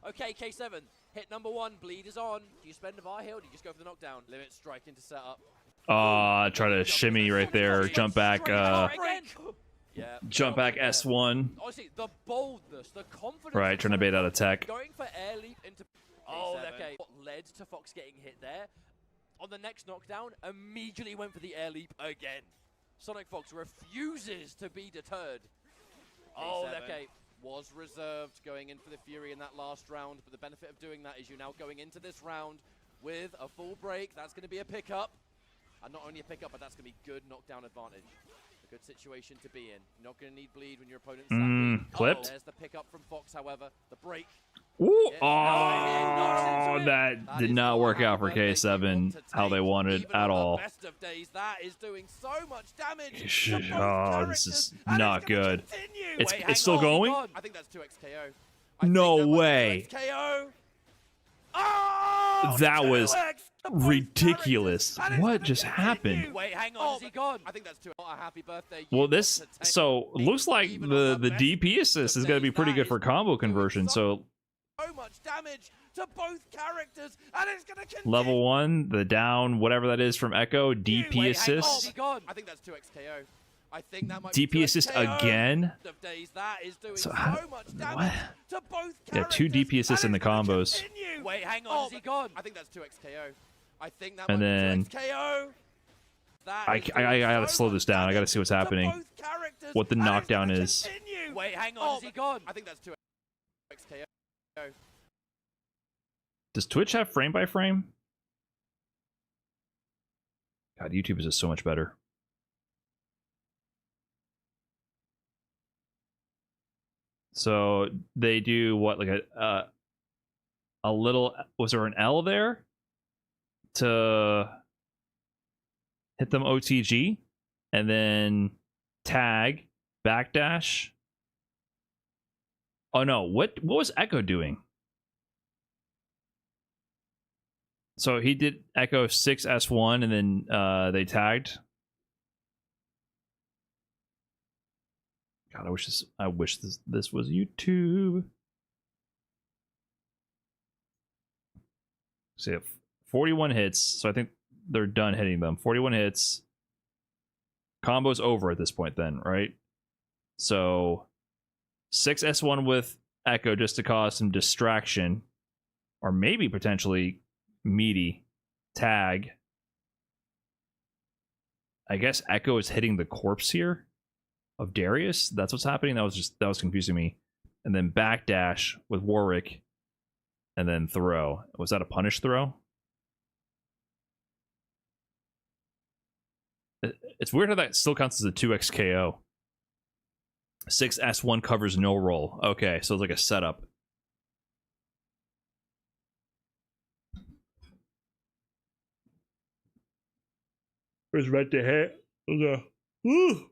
Okay, K7. Hit number 1. Bleed is on. Do you spend a bar heal? Do you just go for the knockdown? Limit strike into setup. Try to shimmy right there. Jump back. Yeah. Jump back S1. Honestly, the boldness, the confidence. Right, trying to bait out a tech. Going for air leap into. Oh, okay. What led to Fox getting hit there? On the next knockdown, immediately went for the air leap again. Sonic Fox refuses to be deterred. Oh, okay. was reserved going in for the Fury in that last round, but the benefit of doing that is you're now going into this round with a full break. That's going to be a pickup. And not only a pickup, but that's going to be good knockdown advantage. A good situation to be in. You're not going to need bleed when your opponent's that weak. Clipped. There's the pickup from Fox, however. The break. Ooh. Yeah, Oh, that did is not work how out for they K7 want to how they take. wanted Even at on the all. best of days, that is doing so much damage. Oh, this is not good. It's hang it's still on. going? I think that's 2x KO. I No think that might be way. 2x KO. Oh, That was 2x to both ridiculous. characters, and it's What gonna just continue. happened? Wait, hang on, is he gone? I think that's too. A happy birthday. You Well, want this to take so looks like even the on the best DP assist of is going to be days, pretty that good for is combo doing conversion. So so much damage to both characters, and it's gonna continue. level 1, the down, whatever that is from Echo, DP Wait, assist. hang on. I think that's 2x KO. I think that might DP be assist 2x KO. again. Of days, that is doing So so how- much what? damage to both Yeah, 2 characters, DP assists in and the it's gonna combos. continue. Wait, hang on, is he gone? I think that's 2x KO. I think that And might then- be 2x KO. That I is I doing gotta so slow this much down. I gotta damage see what's to happening. both characters, What the and it's knockdown gonna is. continue. Wait, hang on, is he gone? I think that's 2x KO. Does Twitch have frame by frame? God, YouTube is just so much better. So they do what, like a little, was there an L there to hit them OTG, and then tag, backdash. Oh no, what was Echo doing? So he did Echo 6S1 and then they tagged. God, I wish this was YouTube. So you have 41 hits, so I think they're done hitting them. 41 hits. Combo's over at this point then, right? So 6S1 with Echo just to cause some distraction. Or maybe potentially meaty. Tag. I guess Echo is hitting the corpse here of Darius. That's what's happening. That was confusing me. And then backdash with Warwick. And then throw. Was that a punish throw? It's weird how that still counts as a 2x KO. 6S1 covers no roll. Okay, so it's like a setup. Where's red to hit? Ooh.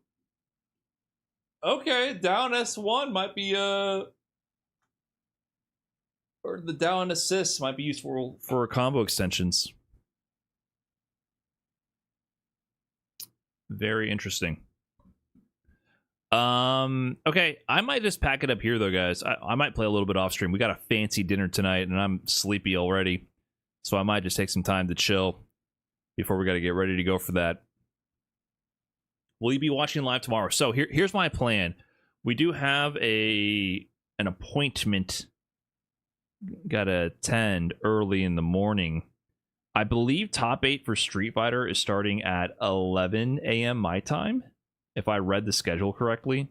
Okay, down S1 might be or the down assist might be useful for combo extensions. Very interesting. Okay, I might just pack it up here though, guys. I might play a little bit off stream. We got a fancy dinner tonight and I'm sleepy already. So I might just take some time to chill before we got to get ready to go for that. Will you be watching live tomorrow? So here's my plan. We do have an appointment gotta attend early in the morning. I believe top 8 for Street Fighter is starting at 11 a.m. my time, if I read the schedule correctly.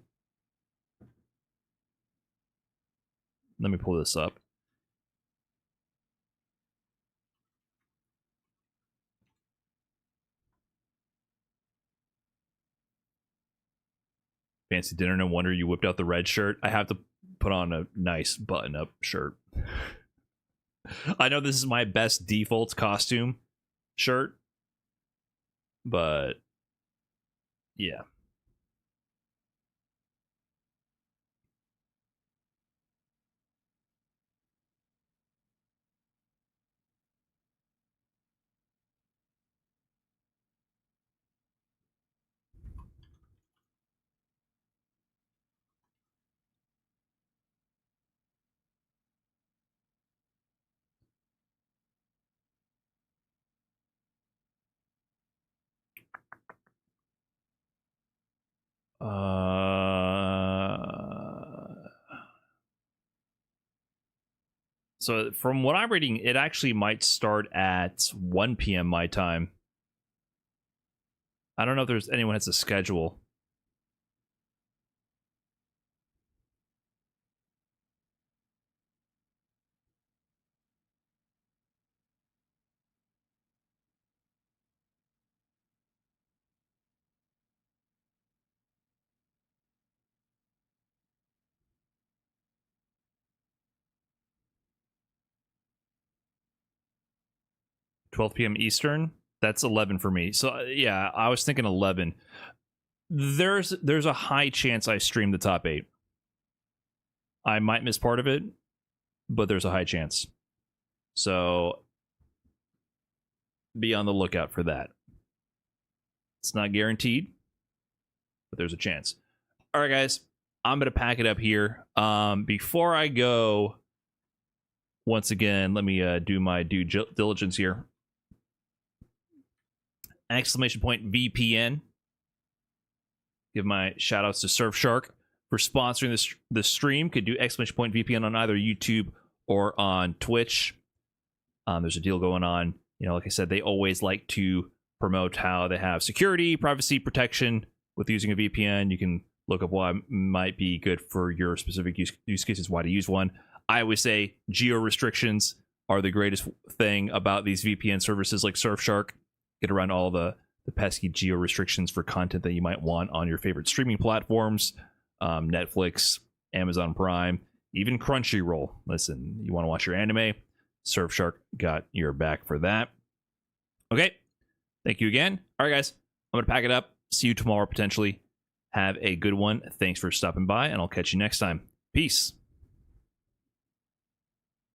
Let me pull this up. Fancy dinner, no wonder you whipped out the red shirt. I have to put on a nice button-up shirt. I know this is my best default costume shirt, but yeah. So from what I'm reading, it actually might start at 1 p.m. my time. I don't know if there's anyone has a schedule. 12 p.m. Eastern. That's 11 for me. So yeah, I was thinking 11. There's a high chance I stream the top 8. I might miss part of it, but there's a high chance. So be on the lookout for that. It's not guaranteed, but there's a chance. All right, guys, I'm going to pack it up here. Before I go, once again, let me do my due diligence here. Exclamation point VPN. Give my shout outs to Surfshark for sponsoring this stream. Could do exclamation point VPN on either YouTube or on Twitch. There's a deal going on. You know, like I said, they always like to promote how they have security, privacy protection with using a VPN. You can look up why might be good for your specific use cases, why to use one. I always say geo restrictions are the greatest thing about these VPN services like Surfshark. Get around all the pesky geo restrictions for content that you might want on your favorite streaming platforms, Netflix, Amazon Prime, even Crunchyroll. Listen, you want to watch your anime? Surfshark got your back for that. Okay, thank you again. All right, guys, I'm going to pack it up. See you tomorrow, potentially. Have a good one. Thanks for stopping by, and I'll catch you next time. Peace.